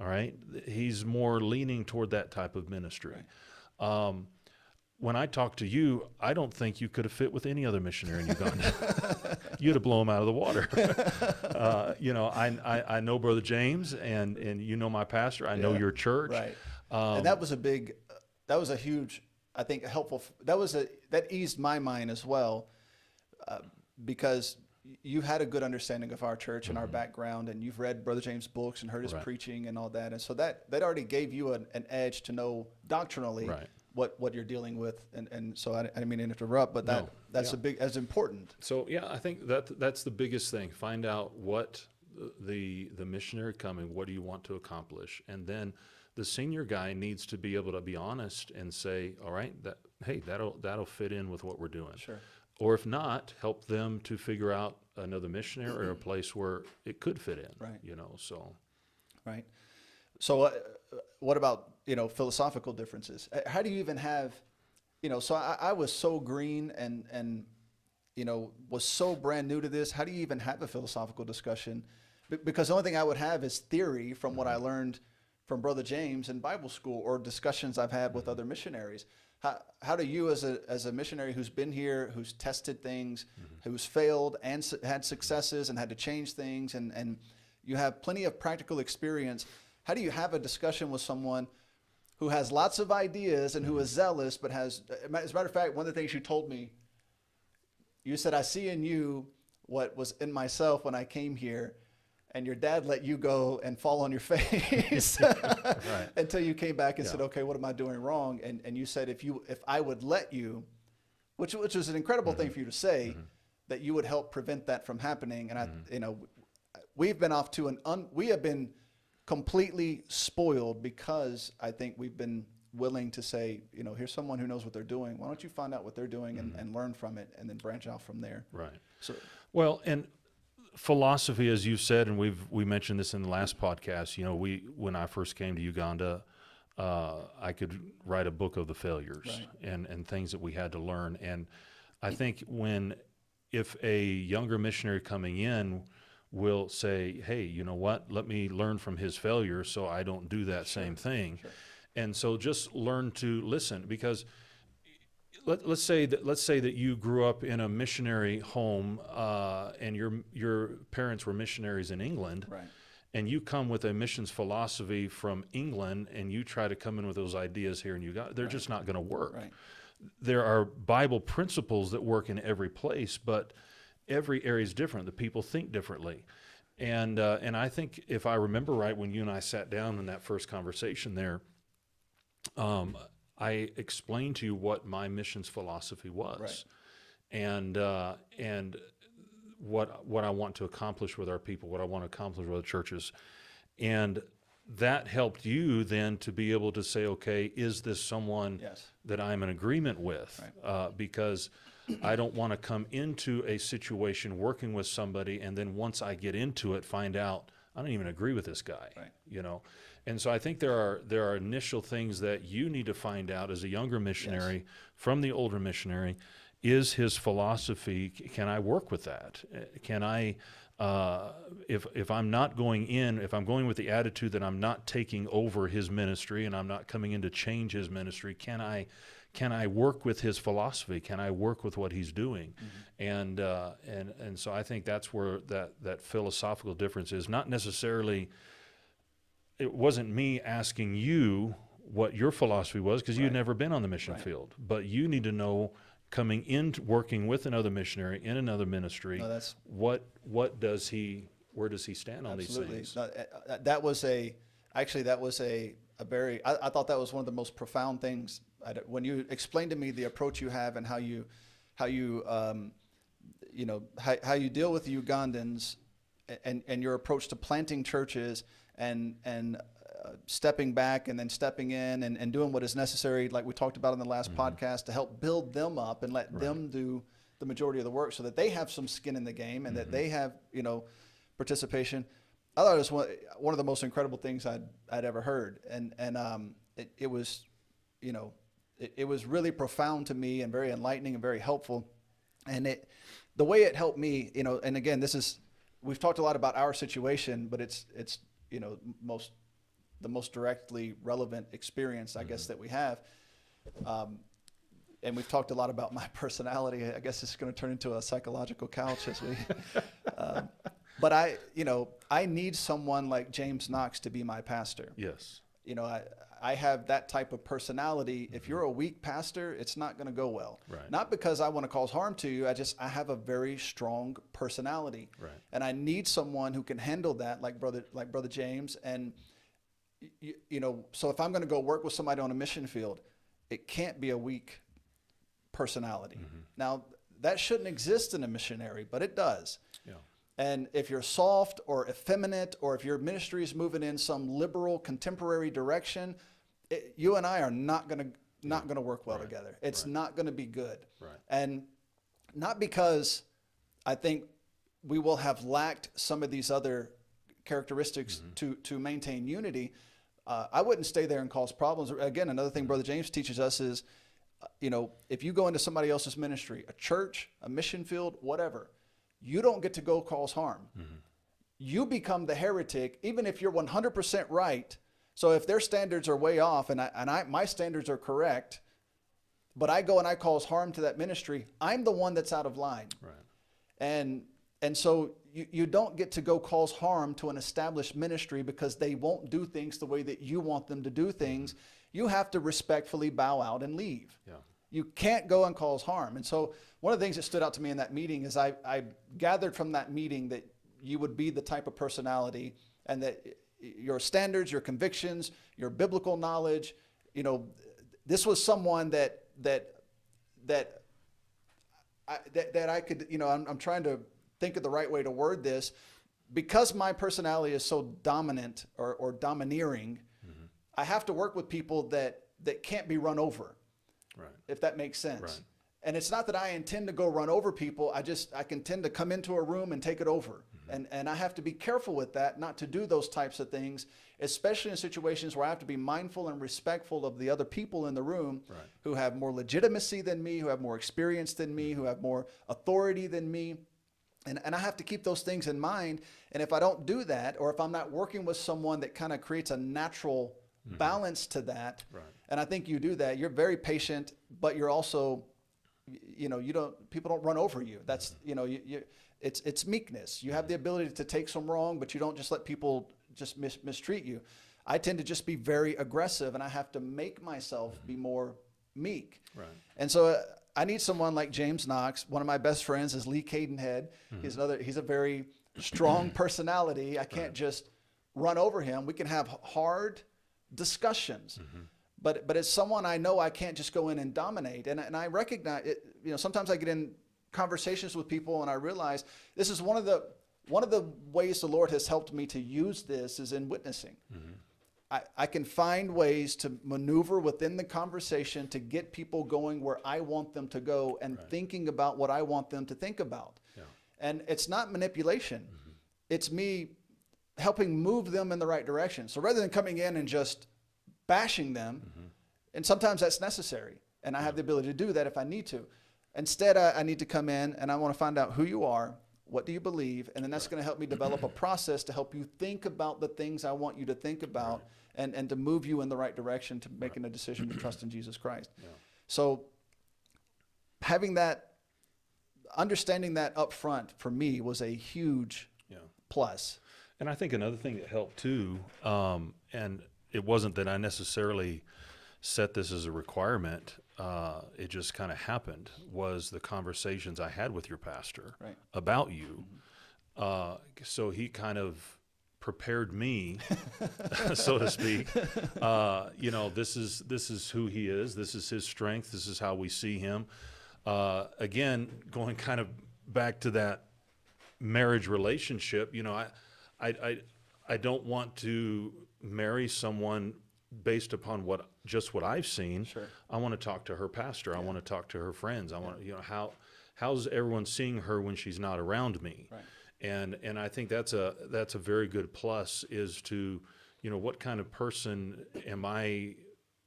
All right. He's more leaning toward that type of ministry. Right. When I talk to you, I don't think you could have fit with any other missionary in Uganda. You'd have blown him out of the water. I know Brother James, and my pastor. I know your church. Right. And that was a huge, I think, helpful. That eased my mind as well, because you had a good understanding of our church and our background, and you've read Brother James' books and heard his preaching and all that, and so that already gave you an edge to know doctrinally what you're dealing with, and so I didn't mean to interrupt, but that's as important. So yeah, I think that's the biggest thing. Find out what the missionary coming, what do you want to accomplish, and then the senior guy needs to be able to be honest and say, all right, that'll fit in with what we're doing. Sure. Or if not, help them to figure out another missionary or a place where it could fit in. Right. So. Right. So what about, philosophical differences? How do you even have, so I was so green and was so brand new to this. How do you even have a philosophical discussion? Because the only thing I would have is theory from what I learned from Brother James in Bible school or discussions I've had with other missionaries. How do you, as a missionary who's been here, who's tested things, who's failed and had successes and had to change things, and you have plenty of practical experience, how do you have a discussion with someone who has lots of ideas and who is zealous, but has, as a matter of fact, one of the things you told me, you said, I see in you what was in myself when I came here, and your dad let you go and fall on your face until you came back and said, okay, what am I doing wrong? And you said, if I would let you, which was an incredible thing for you to say, that you would help prevent that from happening. And we've been off to we have been completely spoiled because I think we've been willing to say, here's someone who knows what they're doing. Why don't you find out what they're doing and learn from it and then branch out from there? Right. So, well, and philosophy, as you said, and we mentioned this in the last podcast, when I first came to Uganda, I could write a book of the failures and things that we had to learn. And I think if a younger missionary coming in will say, hey, you know what, let me learn from his failure so I don't do that same thing. Sure. And so just learn to listen, because let's say that you grew up in a missionary home, and your parents were missionaries in England, and you come with a missions philosophy from England, and you try to come in with those ideas here in Uganda. They're just not going to work. Right. There are Bible principles that work in every place, but every area is different. The people think differently, and I think if I remember right, when you and I sat down in that first conversation there, I explained to you what my missions philosophy was, and what I want to accomplish with our people, what I want to accomplish with our churches, and that helped you then to be able to say, okay, is this someone that I'm in agreement with? Because I don't want to come into a situation working with somebody, and then once I get into it, find out I don't even agree with this guy, And so I think there are initial things that you need to find out as a younger missionary from the older missionary. Is his philosophy, can I work with that? Can I, if I'm not going in, if I'm going with the attitude that I'm not taking over his ministry and I'm not coming in to change his ministry, can I work with his philosophy? Can I work with what he's doing? And so I think that's where that philosophical difference is. Not necessarily, it wasn't me asking you what your philosophy was, because you'd never been on the mission field. But you need to know, coming into working with another missionary in another ministry, where does he stand on these things? No, that was a very, I thought that was one of the most profound things. When you explained to me the approach you have and how you deal with the Ugandans and your approach to planting churches and stepping back and then stepping in and doing what is necessary, like we talked about in the last podcast, to help build them up and let them do the majority of the work so that they have some skin in the game and that they have, participation. I thought it was one of the most incredible things I'd ever heard. And it was, it was really profound to me and very enlightening and very helpful. And the way it helped me, and again, we've talked a lot about our situation, but it's the most directly relevant experience, I guess, that we have. And we've talked a lot about my personality. I guess it's going to turn into a psychological couch as we, but I need someone like James Knox to be my pastor. Yes. I have that type of personality. If you're a weak pastor, it's not going to go well. Right. Not because I want to cause harm to you. I have a very strong personality. Right. And I need someone who can handle that, like brother James. And so if I'm going to go work with somebody on a mission field, it can't be a weak personality. Now, that shouldn't exist in a missionary, but it does. Yeah. And if you're soft or effeminate, or if your ministry is moving in some liberal contemporary direction, you and I are not going to work well together. It's not going to be good. Right. And not because I think we will have lacked some of these other characteristics to maintain unity. I wouldn't stay there and cause problems. Again, another thing Brother James teaches us is, if you go into somebody else's ministry, a church, a mission field, whatever, you don't get to go cause harm. You become the heretic, even if you're 100% right. So if their standards are way off and my standards are correct, but I go and I cause harm to that ministry, I'm the one that's out of line. Right. And so you don't get to go cause harm to an established ministry because they won't do things the way that you want them to do things. You have to respectfully bow out and leave. Yeah. You can't go and cause harm. And so one of the things that stood out to me in that meeting is I gathered from that meeting that you would be the type of personality, and that your standards, your convictions, your biblical knowledge, this was someone that I could, I'm trying to think of the right way to word this, because my personality is so dominant or domineering. I have to work with people that can't be run over. Right. If that makes sense. Right. And it's not that I intend to go run over people. I can tend to come into a room and take it over. And I have to be careful with that, not to do those types of things, especially in situations where I have to be mindful and respectful of the other people in the room who have more legitimacy than me, who have more experience than me, who have more authority than me. And I have to keep those things in mind. And if I don't do that, or if I'm not working with someone that kind of creates a natural balance to that, and I think you do that, you're very patient, but you're also, people don't run over you. That's, it's meekness. You have the ability to take some wrong, but you don't just let people just mistreat you. I tend to just be very aggressive, and I have to make myself be more meek. Right. And so I need someone like James Knox. One of my best friends is Lee Cadenhead. He's a very strong personality. I can't just run over him. We can have hard discussions. But it's someone I know I can't just go in and dominate. And I recognize it, sometimes I get in conversations with people and I realize this is one of the ways the Lord has helped me to use this is in witnessing. I can find ways to maneuver within the conversation to get people going where I want them to go and thinking about what I want them to think about. Yeah. And it's not manipulation. It's me helping move them in the right direction. So rather than coming in and just bashing them, and sometimes that's necessary, and I have the ability to do that if I need to. Instead, I need to come in and I want to find out who you are, what do you believe, and then that's going to help me develop a process to help you think about the things I want you to think about and to move you in the right direction to making a decision to trust in Jesus Christ. Yeah. So having that, understanding that up front for me was a huge plus. And I think another thing that helped too, and it wasn't that I necessarily set this as a requirement, it just kind of happened, was the conversations I had with your pastor about you. So he kind of prepared me, so to speak. This is who he is. This is his strength. This is how we see him. Again, going kind of back to that marriage relationship, I don't want to marry someone based upon what I've seen. Sure. I want to talk to her pastor. Yeah. I want to talk to her friends. I want how's everyone seeing her when she's not around me? Right. And I think that's a very good plus, is to, what kind of person am I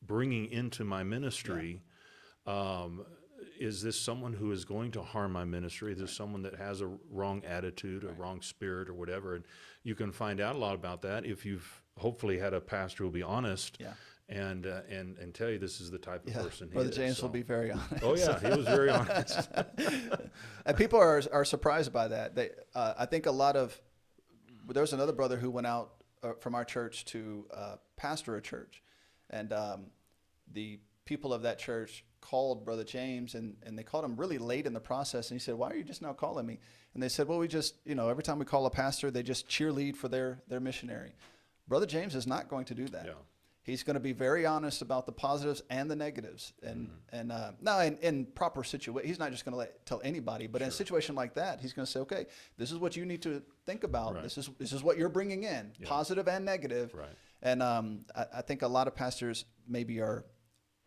bringing into my ministry? Yeah. Is this someone who is going to harm my ministry? Is this someone that has a wrong attitude, a wrong spirit, or whatever? And you can find out a lot about that if you've hopefully had a pastor who will be honest and tell you this is the type of person he Brother is. James will be very honest. Oh yeah, he was very honest. And people are surprised by that. I think there was another brother who went out from our church to pastor a church. And the people of that church called Brother James, and they called him really late in the process. And he said, "Why are you just now calling me?" And they said, "Well, we just, every time we call a pastor, they just cheerlead for their missionary." Brother James is not going to do that. Yeah. He's going to be very honest about the positives and the negatives. And now in proper situation, he's not just going to tell anybody, but in a situation like that, he's going to say, "Okay, this is what you need to think about. Right. This is what you're bringing in, positive and negative." Right. And I think a lot of pastors maybe are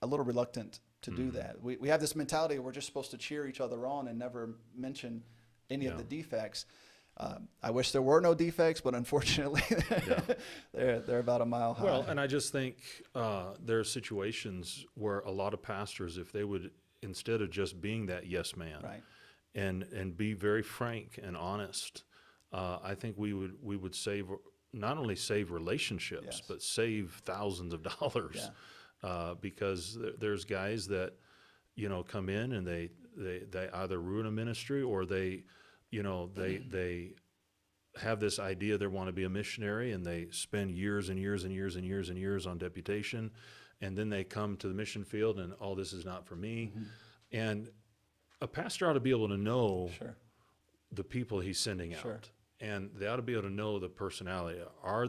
a little reluctant to do that. We have this mentality we're just supposed to cheer each other on and never mention any of the defects. I wish there were no defects, but unfortunately, they're about a mile high. Well, and I just think there are situations where a lot of pastors, if they would, instead of just being that yes man, right. and be very frank and honest, I think we would save, not only save relationships, but save thousands of dollars. Because there's guys that, come in and they either ruin a ministry, or they have this idea they want to be a missionary, and they spend years and years and years and years and years on deputation, and then they come to the mission field and, "Oh, this is not for me." And a pastor ought to be able to know the people he's sending out, and they ought to be able to know the personality. Are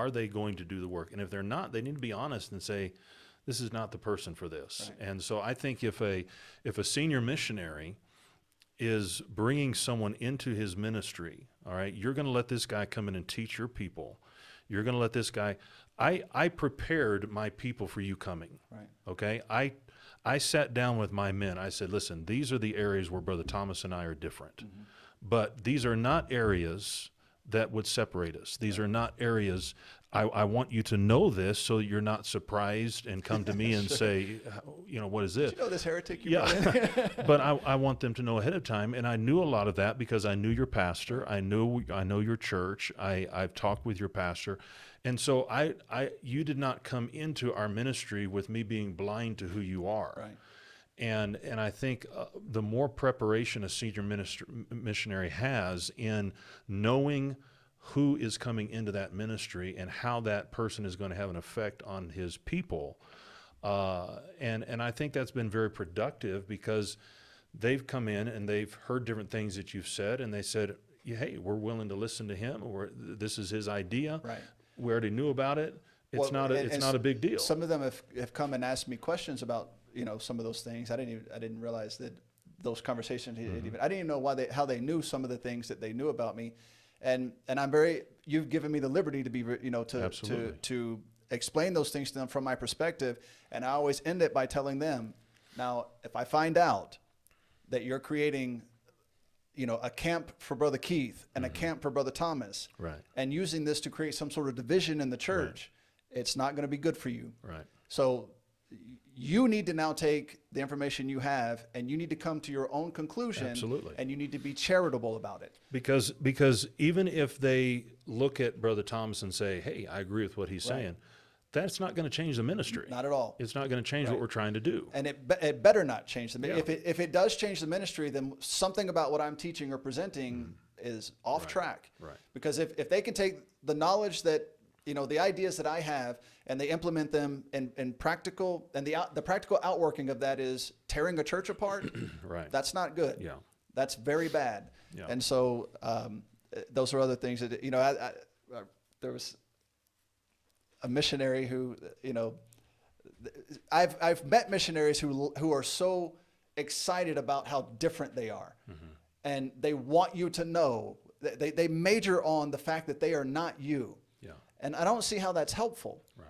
they going to do the work? And if they're not, they need to be honest and say, "This is not the person for this." Right. And so I think if a senior missionary is bringing someone into his ministry, all right, you're going to let this guy come in and teach your people. You're going to let this guy. I prepared my people for you coming. Right. Okay. I sat down with my men. I said, "Listen, these are the areas where Brother Thomas and I are different, but these are not areas that would separate us. These are not areas. I want you to know this so you're not surprised and come to me and say, what is this? Did you know this heretic you brought in? But I want them to know ahead of time. And I knew a lot of that because I knew your pastor. I know your church. I've talked with your pastor. And so you did not come into our ministry with me being blind to who you are. Right. And I think the more preparation a senior missionary has in knowing who is coming into that ministry and how that person is going to have an effect on his people, and I think that's been very productive, because they've come in and they've heard different things that you've said, and they said, "Hey, we're willing to listen to him," or "This is his idea." Right. We already knew about it. It's not a big deal. Some of them have come and asked me questions about some of those things. I didn't realize that those conversations. I didn't even know how they knew some of the things that they knew about me, and you've given me the liberty to be to explain those things to them from my perspective, and I always end it by telling them, now if I find out that you're creating a camp for Brother Keith and a camp for Brother Thomas, right, and using this to create some sort of division in the church, it's not going to be good for you. Right. So you need to now take the information you have, and you need to come to your own conclusion. Absolutely. And you need to be charitable about it. Because even if they look at Brother Thomas and say, "Hey, I agree with what he's saying," that's not going to change the ministry. Not at all. It's not going to change what we're trying to do. And it better not change the ministry. If it does change the ministry, then something about what I'm teaching or presenting is off track. Right. Because if they can take the knowledge that the ideas that I have, and they implement them in practical, and the practical outworking of that is tearing a church apart. Right. That's not good. Yeah. That's very bad. Yeah. And so those are other things that there was a missionary who I've met missionaries who are so excited about how different they are, and they want you to know they major on the fact that they are not you. Yeah. And I don't see how that's helpful. Right.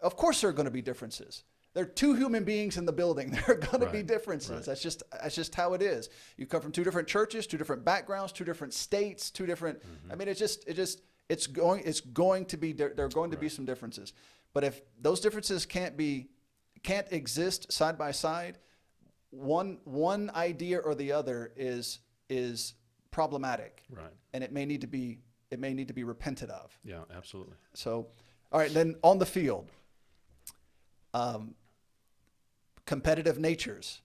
Of course there are going to be differences. There are two human beings in the building. There are going to be differences. Right. That's just how it is. You come from two different churches, two different backgrounds, two different states, two different. I mean, it's going to be there are going to be some differences. But if those differences can't exist side by side, one idea or the other is problematic. Right. And it may need to be repented of. Yeah, absolutely. So, all right, then on the field, competitive natures.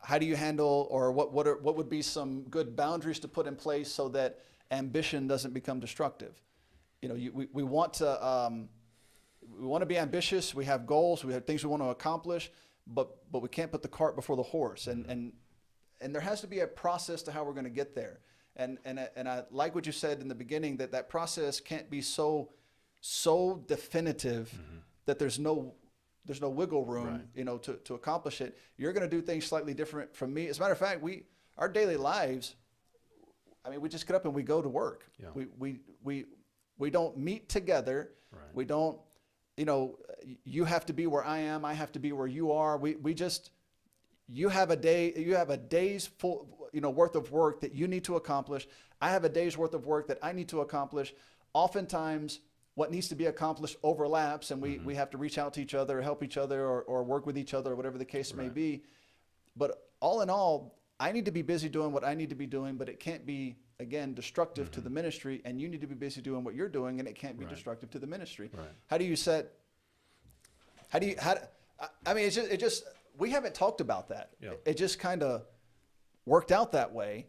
How do you handle, or what would be some good boundaries to put in place so that ambition doesn't become destructive? We want to we want to be ambitious. We have goals. We have things we want to accomplish, but we can't put the cart before the horse. And there has to be a process to how we're going to get there. And I like what you said in the beginning, that process can't be so definitive that there's no wiggle room, to accomplish it. You're going to do things slightly different from me. As a matter of fact, our daily lives, I mean, we just get up and we go to work. Yeah. We don't meet together. Right. We don't, you have to be where I am. I have to be where you are. You have a day's full, worth of work that you need to accomplish. I have a day's worth of work that I need to accomplish. Oftentimes, what needs to be accomplished overlaps, and we have to reach out to each other, or help each other, or work with each other, or whatever the case may be. But all in all, I need to be busy doing what I need to be doing, but it can't be, again, destructive to the ministry, and you need to be busy doing what you're doing, and it can't be destructive to the ministry. Right. It just, we haven't talked about that. Yeah. It just kind of worked out that way.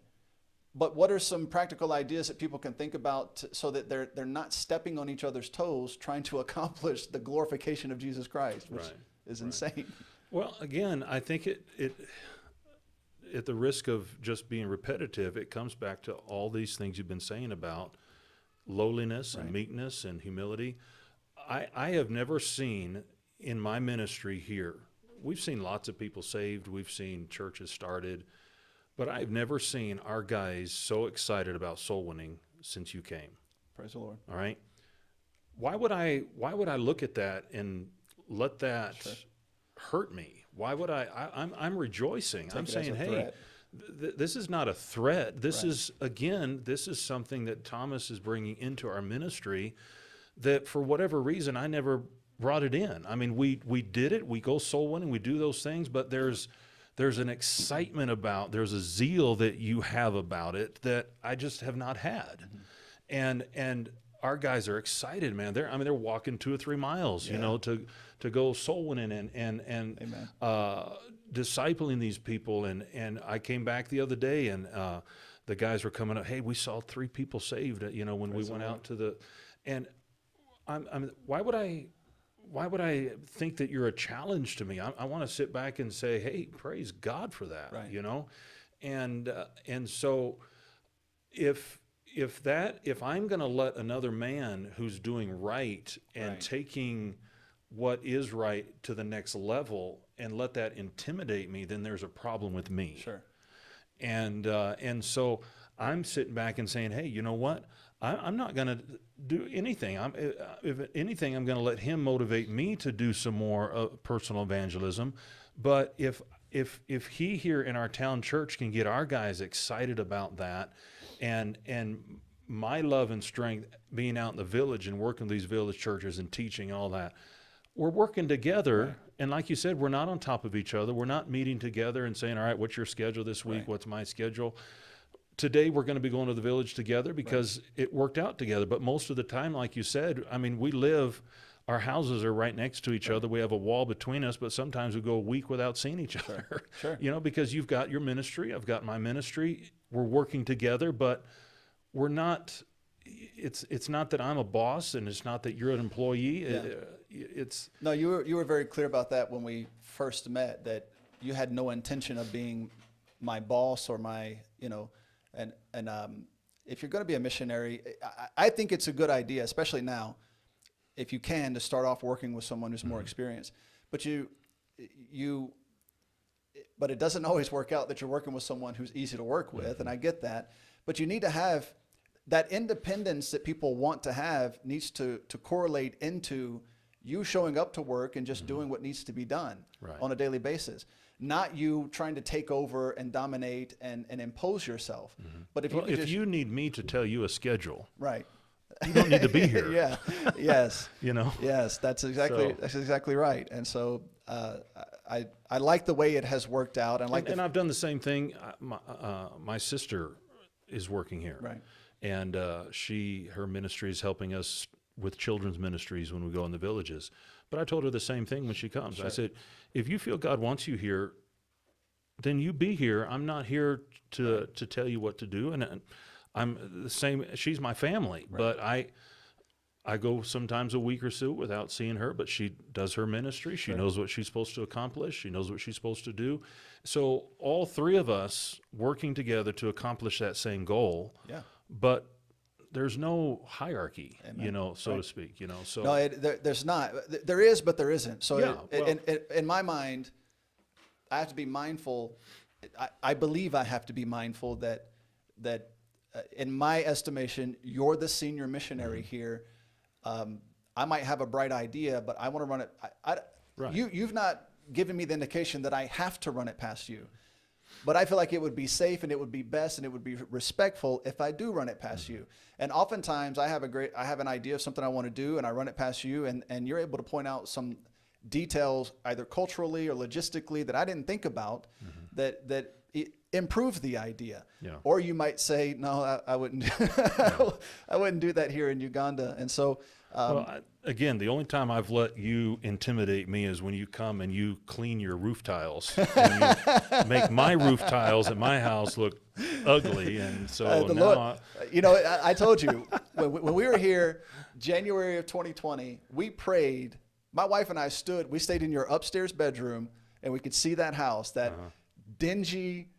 But what are some practical ideas that people can think about so that they're not stepping on each other's toes trying to accomplish the glorification of Jesus Christ, which is insane. Well, again, I think it at the risk of just being repetitive, it comes back to all these things you've been saying about lowliness and meekness and humility. I have never seen in my ministry here, we've seen lots of people saved, we've seen churches started, but I've never seen our guys so excited about soul winning since you came. Praise the Lord. All right. Why would I look at that and let that hurt me? Why would I'm rejoicing. I'm saying, hey, this is not a threat. This is something that Thomas is bringing into our ministry that for whatever reason, I never brought it in. I mean, we did it. We go soul winning. We do those things, but there's an excitement there's a zeal that you have about it that I just have not had. And our guys are excited, man. They're walking 2 or 3 miles, to go soul winning and discipling these people. And I came back the other day, and the guys were coming up. Hey, we saw 3 people saved. When we went out to the, and why would I think that you're a challenge to me? I want to sit back and say, hey, praise God for that, and so if I'm going to let another man who's doing right and taking what is right to the next level and let that intimidate me, then there's a problem with me. Sure. And so I'm sitting back and saying, hey, you know what? I'm not going to do anything. If anything, I'm going to let him motivate me to do some more personal evangelism. But if he here in our town church can get our guys excited about that, and my love and strength being out in the village and working with these village churches and teaching all that, we're working together. Right. And like you said, we're not on top of each other. We're not meeting together and saying, all right, what's your schedule this week? Right. What's my schedule? Today we're going to be going to the village together because it worked out together. But most of the time, like you said, I mean, our houses are right next to each other. We have a wall between us, but sometimes we go a week without seeing each other. Sure. Because you've got your ministry, I've got my ministry. We're working together, but we're not, it's not that I'm a boss and it's not that you're an employee. Yeah. No, you were very clear about that when we first met, that you had no intention of being my boss or my, and if you're going to be a missionary, I think it's a good idea, especially now, if you can, to start off working with someone who's more experienced. But but it doesn't always work out that you're working with someone who's easy to work with, and I get that. But you need to have that independence that people want to have needs to correlate into you showing up to work and just doing what needs to be done on a daily basis. Not you trying to take over and dominate and impose yourself. But if you need me to tell you a schedule, right, you don't need to be here. Yes, Yes, that's exactly right. And so I like the way it has worked out. And I've done the same thing. My sister is working here, right, and her ministry is helping us with children's ministries when we go in the villages. But I told her the same thing when she comes. Sure. I said, if you feel God wants you here, then you be here. I'm not here to tell you what to do. And I'm the same. She's my family, but I go sometimes a week or so without seeing her, but she does her ministry. She knows what she's supposed to accomplish. She knows what she's supposed to do. So all three of us working together to accomplish that same goal. Yeah. But there's no hierarchy, Amen. so to speak, so. No, there's not. There is, but there isn't. So Yeah, in my mind, I have to be mindful. I believe I have to be mindful that in my estimation, you're the senior missionary here. I might have a bright idea, but I want to run it. Right. You've not given me the indication that I have to run it past you. But I feel like it would be safe and it would be best and it would be respectful if I do run it past you. And oftentimes I have an idea of something I want to do and I run it past you and you're able to point out some details either culturally or logistically that I didn't think about that improves the idea. Yeah. Or you might say, no, I wouldn't I wouldn't do that here in Uganda. And so again, the only time I've let you intimidate me is when you come and you clean your roof tiles and you make my roof tiles at my house look ugly. And so now Lord, I told you when we were here, January of 2020, we prayed. My wife and I we stayed in your upstairs bedroom and we could see that house, that dingy,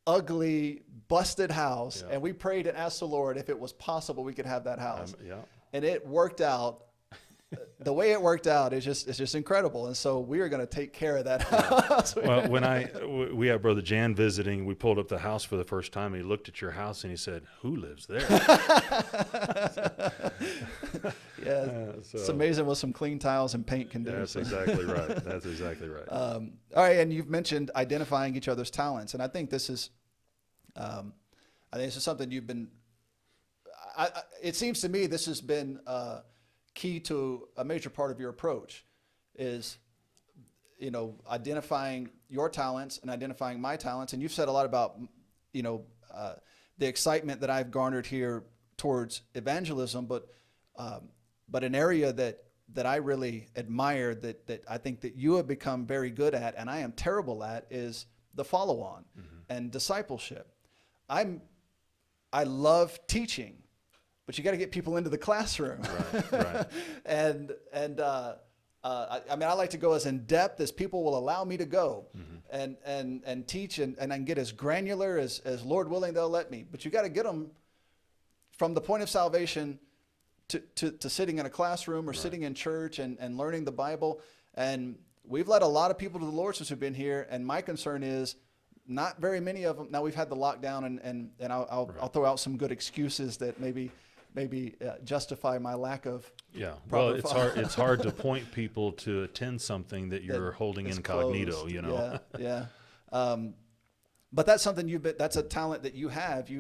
ugly, busted house. Yeah. And we prayed and asked the Lord if it was possible we could have that house. Yeah. And it worked out. The way it worked out is just incredible. And so we are going to take care of that house. Well, when we had Brother Jan visiting, we pulled up the house for the first time. And he looked at your house and he said, "Who lives there?" It's amazing what some clean tiles and paint can do. That's exactly right. That's exactly right. All right, and you've mentioned identifying each other's talents, and I think this is something you've been. It seems to me this has been key to a major part of your approach, is identifying your talents and identifying my talents, and you've said a lot about the excitement that I've garnered here towards evangelism, but an area that I really admire that I think that you have become very good at and I am terrible at is the follow-on and discipleship. I love teaching, but you got to get people into the classroom. Right. and I like to go as in depth as people will allow me to go and teach and I can get as granular as Lord willing they'll let me. But you got to get them from the point of salvation to sitting in a classroom or sitting in church and learning the Bible. And we've led a lot of people to the Lord since we've been here. And my concern is not very many of them. Now we've had the lockdown and I'll throw out some good excuses that maybe justify my lack of. Yeah. Well, it's hard to point people to attend something that you're holding incognito, closed. Yeah. But that's something that's a talent that you have.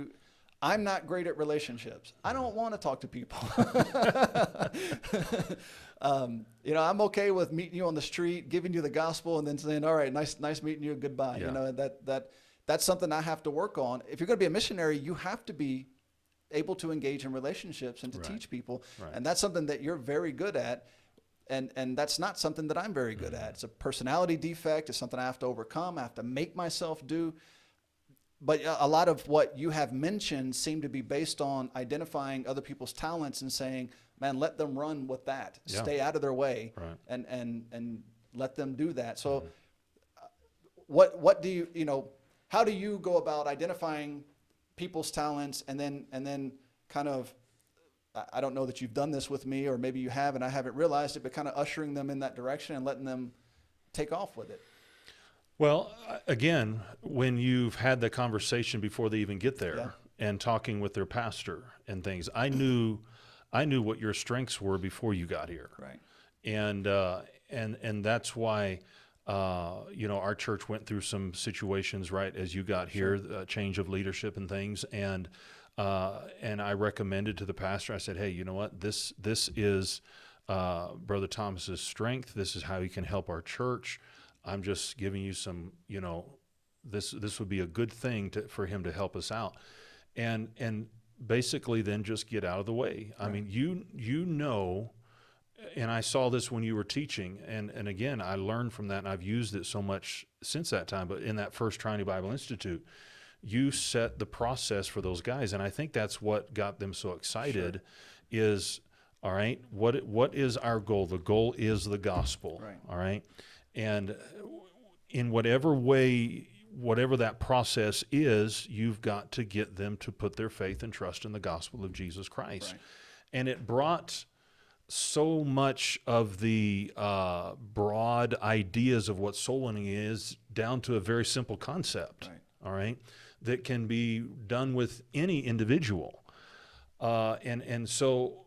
I'm not great at relationships. I don't want to talk to people. I'm okay with meeting you on the street, giving you the gospel, and then saying, "All right, nice meeting you, goodbye." Yeah. That's something I have to work on. If you're going to be a missionary, you have to be able to engage in relationships and to teach people, and that's something that you're very good at. And that's not something that I'm very good at. It's a personality defect. It's something I have to overcome. I have to make myself do. But a lot of what you have mentioned seem to be based on identifying other people's talents and saying, man, let them run with that. Yeah. Stay out of their way, Right. and let them do that. So what do you, how do you go about identifying people's talents and then kind of, I don't know that you've done this with me, or maybe you have and I haven't realized it, but kind of ushering them in that direction and letting them take off with it? Well, again, when you've had the conversation before they even get there and talking with their pastor and things, I knew what your strengths were before you got here. Right. And that's why, our church went through some situations right as you got here, change of leadership and things. And I recommended to the pastor, I said, hey, you know what, this is Brother Thomas's strength. This is how he can help our church. I'm just giving you some, this would be a good thing for him to help us out. And basically then just get out of the way. Right. I mean, and I saw this when you were teaching, and again, I learned from that, and I've used it so much since that time, but in that first Trinity Bible Institute, you set the process for those guys, and I think that's what got them so excited is All right. What is our goal? The goal is the gospel. Right. All right. And in whatever way, whatever that process is, you've got to get them to put their faith and trust in the gospel of Jesus Christ. Right. And it brought so much of the broad ideas of what soul winning is down to a very simple concept. Right. All right. That can be done with any individual. And so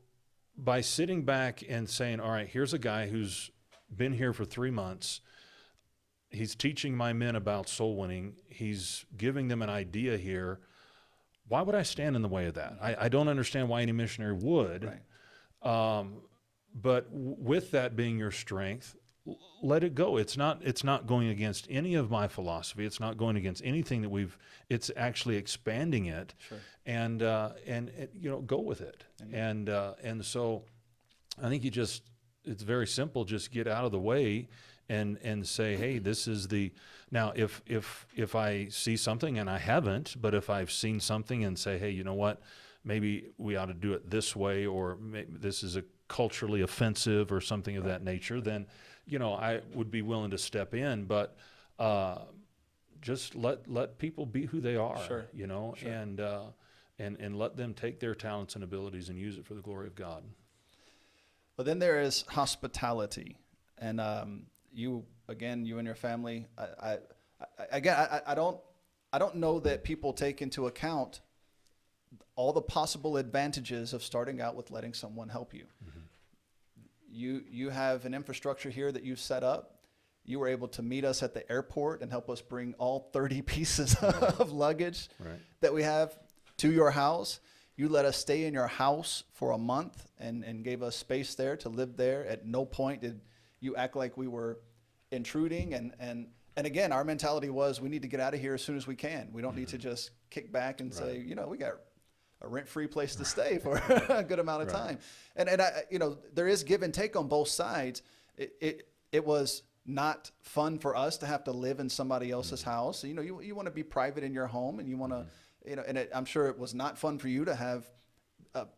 by sitting back and saying, all right, here's a guy who's been here for 3 months. He's teaching my men about soul winning. He's giving them an idea here. Why would I stand in the way of that? I don't understand why any missionary would. Right. But with that being your strength, let it go. It's not going against any of my philosophy. It's not going against anything that it's actually expanding it. Sure. And go with it. Amen. And so I think it's very simple. Just get out of the way and say, hey, this is now if I see something and I haven't, but if I've seen something and say, hey, you know what, maybe we ought to do it this way, or maybe this is a culturally offensive or something of that nature, then, I would be willing to step in, but just let people be who they are, Sure. Sure. And let them take their talents and abilities and use it for the glory of God. But then there is hospitality, and you and your family. I don't know that people take into account all the possible advantages of starting out with letting someone help you. Mm-hmm. You have an infrastructure here that you've set up. You were able to meet us at the airport and help us bring all 30 pieces of luggage that we have to your house. You let us stay in your house for a month and gave us space there to live there. At no point did you act like we were intruding. And again, our mentality was we need to get out of here as soon as we can. We don't need to just kick back and say, we got a rent-free place to stay for a good amount of time. And there is give and take on both sides. It was not fun for us to have to live in somebody else's house. You want to be private in your home, and you want to, I'm sure it was not fun for you to have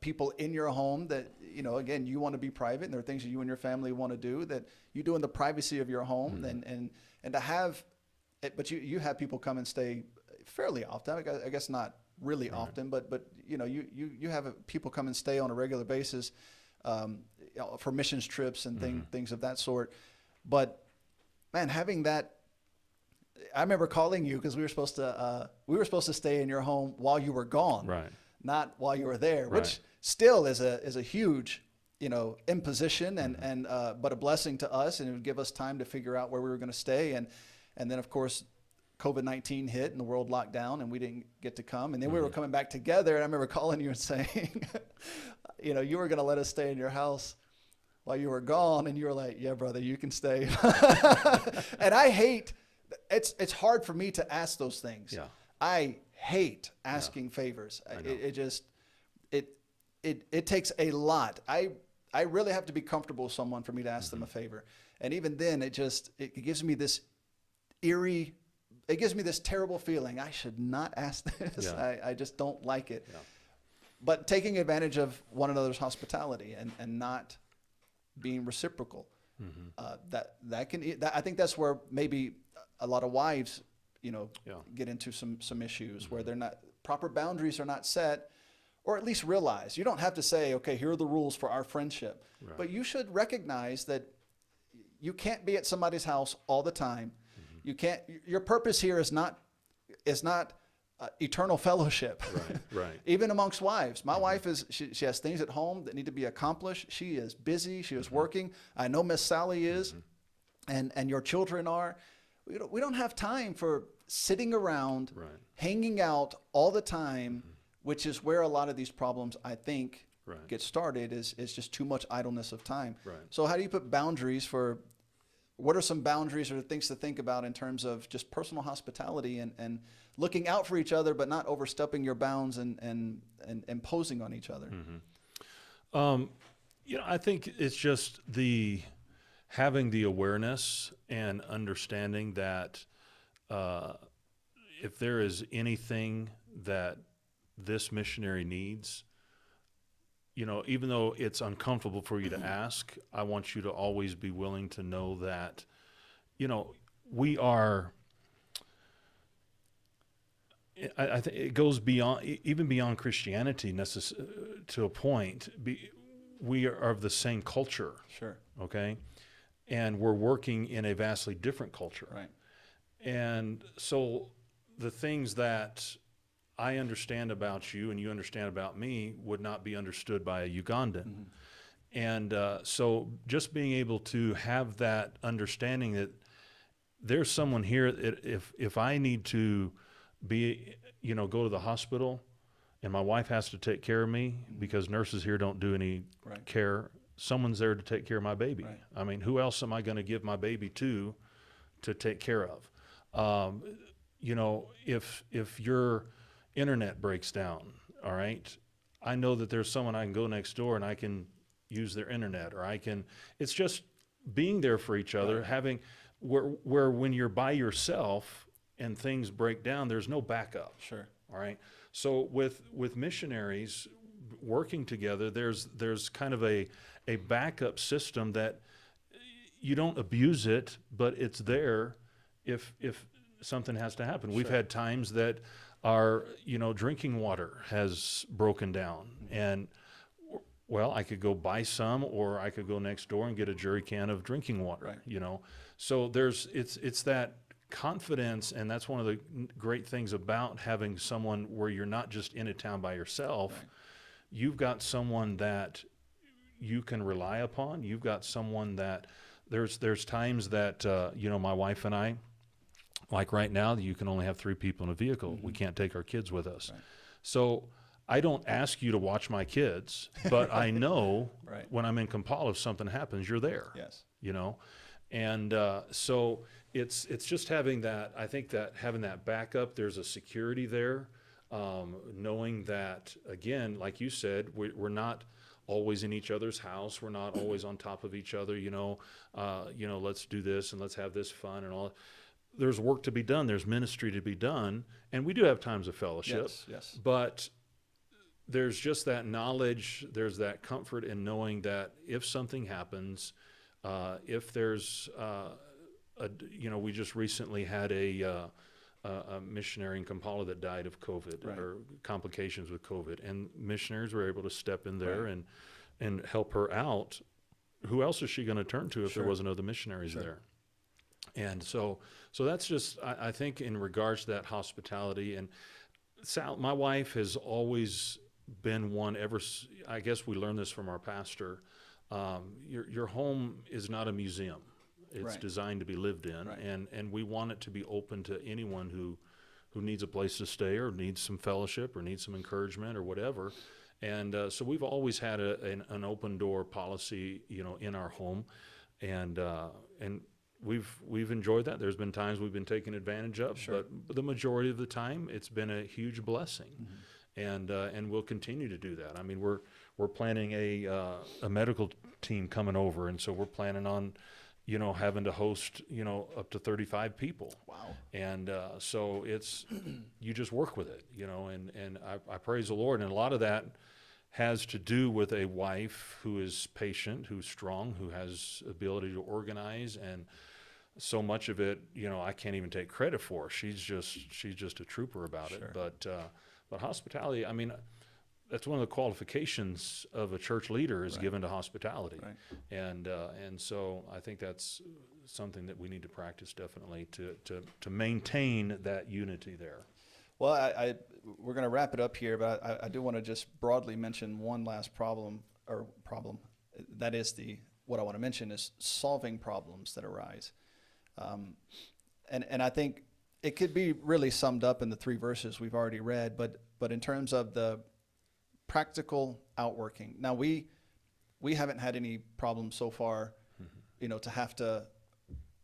people in your home that, again, you want to be private, and there are things that you and your family want to do that you do in the privacy of your home, and to have it, but you have people come and stay fairly often. I guess not really often, but you have people come and stay on a regular basis for missions trips and things of that sort. But man, having that, I remember calling you because we were supposed to stay in your home while you were gone, not while you were there, which still is a huge imposition and but a blessing to us, and it would give us time to figure out where we were going to stay, and then of course COVID-19 hit and the world locked down and we didn't get to come, and then we were coming back together, and I remember calling you and saying you were going to let us stay in your house while you were gone, and you were like, yeah, brother, you can stay. And I hate, it's hard for me to ask those things. Yeah. I hate asking favors. It takes a lot. I really have to be comfortable with someone for me to ask them a favor. And even then it gives me this terrible feeling. I should not ask this. Yeah. I just don't like it. Yeah. But taking advantage of one another's hospitality and not being reciprocal, I think that's where maybe a lot of wives, get into some issues where they're not, proper boundaries are not set, or at least realize. You don't have to say, okay, here are the rules for our friendship, but you should recognize that you can't be at somebody's house all the time. You can't. Your purpose here is not eternal fellowship. Right. Even amongst wives, my wife she has things at home that need to be accomplished. She is busy. She is working. I know Miss Sally is, and your children are. We don't have time for sitting around, hanging out all the time, which is where a lot of these problems, I think, get started. Is just too much idleness of time. So how do you put boundaries for? What are some boundaries or things to think about in terms of just personal hospitality and looking out for each other, but not overstepping your bounds and imposing on each other? I think it's just having the awareness and understanding that if there is anything that this missionary needs, even though it's uncomfortable for you to ask, I want you to always be willing to know that, we are, I think it goes beyond, even beyond Christianity to a point. We are of the same culture. Sure. Okay. And we're working in a vastly different culture. Right. And so the things that I understand about you and you understand about me would not be understood by a Ugandan. Mm-hmm. And so just being able to have that understanding that there's someone here, if I need to go to the hospital and my wife has to take care of me because nurses here don't do any care, someone's there to take care of my baby. Right. I mean, who else am I going to give my baby to take care of? If your internet breaks down, all right, I know that there's someone I can go next door and I can use their internet, or it's just being there for each other, having where when you're by yourself and things break down, there's no backup. Sure. All right. So with missionaries working together, there's kind of a backup system that you don't abuse it, but it's there if something has to happen. We've had times that our drinking water has broken down, and well, I could go buy some, or I could go next door and get a jerry can of drinking water. Right. So it's that confidence, and that's one of the great things about having someone where you're not just in a town by yourself. Right. You've got someone that you can rely upon. You've got someone that there's times that my wife and I, like right now, you can only have 3 people in a vehicle. Mm-hmm. We can't take our kids with us. Right. So I don't ask you to watch my kids, but I know when I'm in Kampala, if something happens, you're there. Yes. And so it's just having that. I think that having that backup, there's a security there, knowing that, again, like you said, we're not always in each other's house. We're not always on top of each other. Let's do this and let's have this fun and all. There's work to be done. There's ministry to be done, and we do have times of fellowship. Yes. But there's just that knowledge. There's that comfort in knowing that if something happens, if there's, we just recently had a missionary in Kampala that died of COVID or complications with COVID, and missionaries were able to step in there and help her out. Who else is she going to turn to if there wasn't other missionaries there? And so that's just, I think, in regards to that hospitality. And Sal, my wife has always been one I guess we learned this from our pastor. Your home is not a museum. It's designed to be lived in, and we want it to be open to anyone who needs a place to stay or needs some fellowship or needs some encouragement or whatever. And so we've always had an open door policy, in our home, and we've enjoyed that. There's been times we've been taken advantage of, but the majority of the time it's been a huge blessing. And we'll continue to do that. I mean, we're planning a medical team coming over, and so we're planning on, having to host, up to 35 people. Wow. And so it's, you just work with it, and I praise the Lord. And a lot of that has to do with a wife who is patient, who's strong, who has ability to organize, and so much of it, I can't even take credit for. She's just a trooper about it. But hospitality, I mean, that's one of the qualifications of a church leader is given to hospitality. And so I think that's something that we need to practice definitely to maintain that unity there. Well, we're going to wrap it up here, but I do want to just broadly mention one last problem. That is what I want to mention is solving problems that arise. And I think it could be really summed up in the 3 verses we've already read, but in terms of the practical outworking. Now we haven't had any problems so far, to have to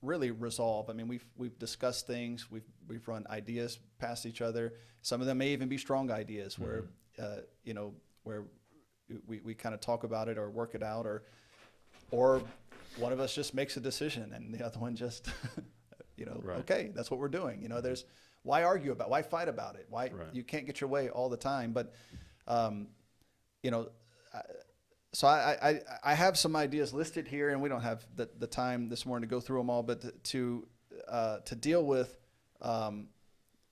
really resolve. I mean, we've discussed things, we've run ideas past each other. Some of them may even be strong ideas where where we kind of talk about it or work it out, or one of us just makes a decision and the other one just okay, that's what we're doing. There's why fight about it? You can't get your way all the time. But So I have some ideas listed here, and we don't have the time this morning to go through them all, but to deal with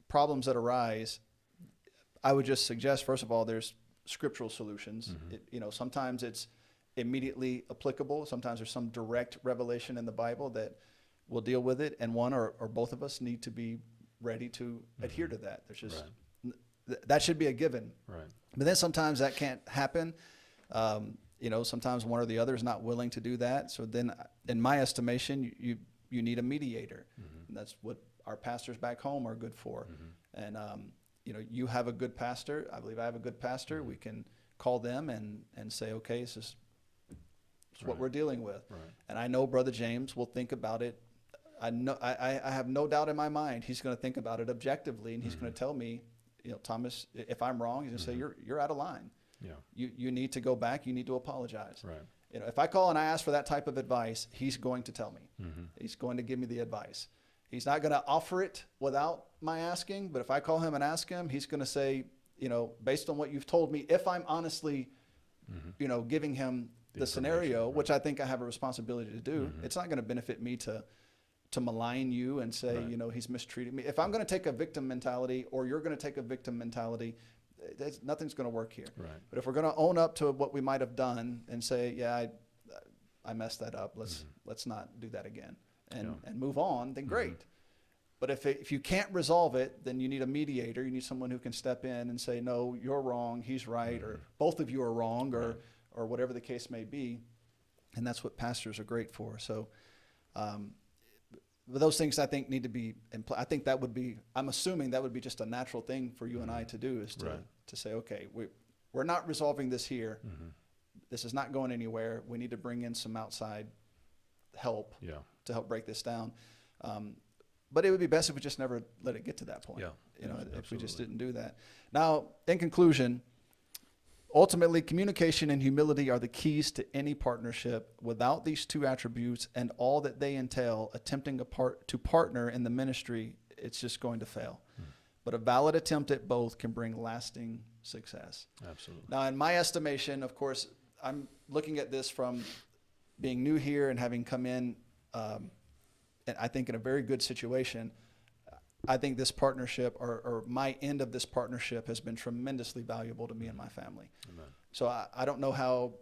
problems that arise, I would just suggest, first of all, there's scriptural solutions. Sometimes it's immediately applicable. Sometimes there's some direct revelation in the Bible that will deal with it, and one or both of us need to be ready to adhere to that. There's just that should be a given. Right. But then sometimes that can't happen. Sometimes one or the other is not willing to do that. So then, in my estimation, you need a mediator. And that's what our pastors back home are good for. And you have a good pastor. I believe I have a good pastor. We can call them and say, okay, this is what we're dealing with. Right. And I know Brother James will think about it. I have no doubt in my mind he's going to think about it objectively, and he's going to tell me, Thomas, if I'm wrong, he's going to say you're out of line. Yeah. You need to go back. You need to apologize. Right. If I call and I ask for that type of advice, he's going to tell me. He's going to give me the advice. He's not going to offer it without my asking, but if I call him and ask him, he's going to say, based on what you've told me, if I'm honestly, giving him the scenario, which I think I have a responsibility to do, it's not going to benefit me to malign you and say, he's mistreated me. If I'm going to take a victim mentality, or you're going to take a victim mentality, nothing's going to work here. Right. But if we're going to own up to what we might have done and say, yeah, I messed that up. Let's not do that again and move on, then great. But if you can't resolve it, then you need a mediator. You need someone who can step in and say, no, you're wrong, he's right, or both of you are wrong, or whatever the case may be. And that's what pastors are great for. So but those things I think need to be I think that would be, I'm assuming that would be just a natural thing for you and I to do, is to say, okay, we're not resolving this here. This is not going anywhere. We need to bring in some outside help to help break this down. But it would be best if we just never let it get to that point. If we just didn't do that. Now, in conclusion, ultimately, communication and humility are the keys to any partnership. Without these two attributes and all that they entail, attempting to partner in the ministry, it's just going to fail. But a valid attempt at both can bring lasting success. Absolutely. Now, in my estimation, of course, I'm looking at this from being new here and having come in, and I think in a very good situation. I think this partnership, or my end of this partnership, has been tremendously valuable to me and my family. Amen. So I don't know how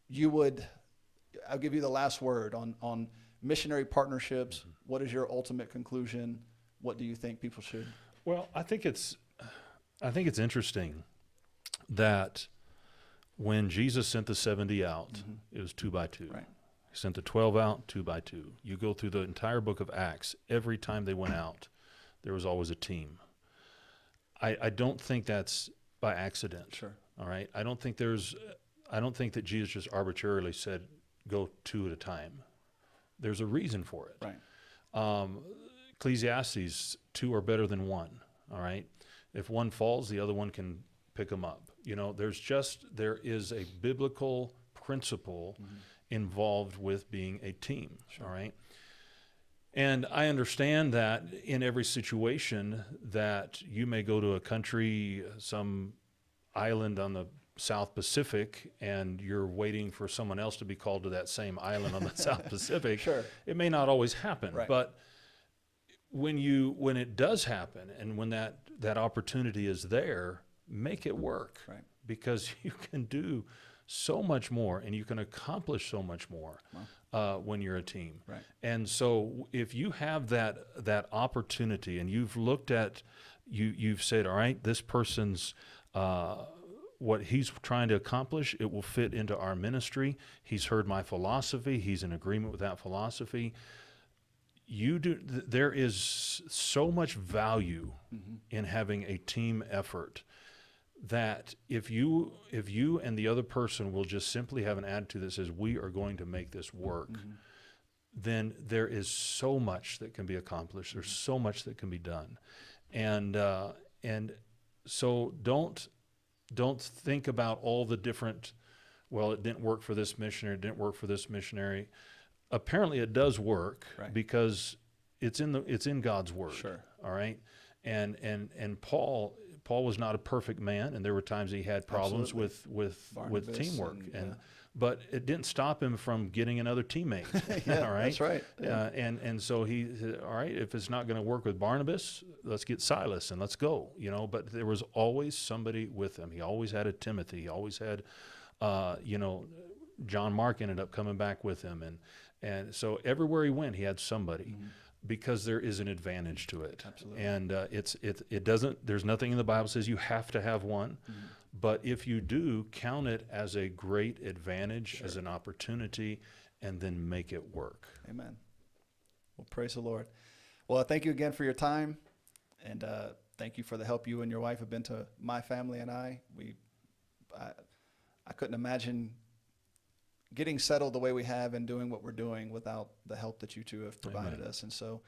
you would, I'll give you the last word on missionary partnerships. What is your ultimate conclusion? What do you think people should? Well, I think it's interesting that when Jesus sent the 70 out, it was 2 by 2. Right. He sent the 12 out 2 by 2. You go through the entire book of Acts, every time they went out, there was always a team. I don't think that's by accident. Sure. All right. I don't think that Jesus just arbitrarily said, go 2 at a time. There's a reason for it. Right. Ecclesiastes, 2 are better than 1. All right. If one falls, the other one can pick them up. There is a biblical principle involved with being a team. Sure. All right. And I understand that in every situation that you may go to a country, some island on the South Pacific, and you're waiting for someone else to be called to that same island on the South Pacific. Sure. It may not always happen, right. But when it does happen, and when that opportunity is there, make it work. Right. Because you can do so much more, and you can accomplish so much more when you're a team. Right. And so if you have that opportunity, and you've looked at, you've said, all right, this person's what he's trying to accomplish, it will fit into our ministry. He's heard my philosophy. He's in agreement with that philosophy. There is so much value in having a team effort, that if you and the other person will just simply have an attitude that says, we are going to make this work, then there is so much that can be accomplished. There's so much that can be done. And so don't think about all the different, well, it didn't work for this missionary, it didn't work for this missionary. Apparently it does work, right, because it's in God's word. Sure. All right. And Paul Paul was not a perfect man, and there were times he had problems with Barnabas teamwork, and but it didn't stop him from getting another teammate. Yeah, all right, that's right. Yeah. And so he said, all right, if it's not going to work with Barnabas, let's get Silas and let's go. But there was always somebody with him. He always had a Timothy. He always had, John Mark ended up coming back with him, and so everywhere he went, he had somebody. Mm-hmm. Because there is an advantage to it. Absolutely. And it doesn't, there's nothing in the Bible says you have to have one, mm-hmm. but if you do, count it as a great advantage, as an opportunity, and then make it work. Amen. Well, praise the Lord. Well, thank you again for your time, and thank you for the help you and your wife have been to my family and I. I couldn't imagine getting settled the way we have and doing what we're doing without the help that you two have provided us. And so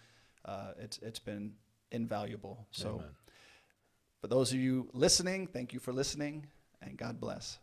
it's been invaluable. So Amen. For those of you listening, thank you for listening, and God bless.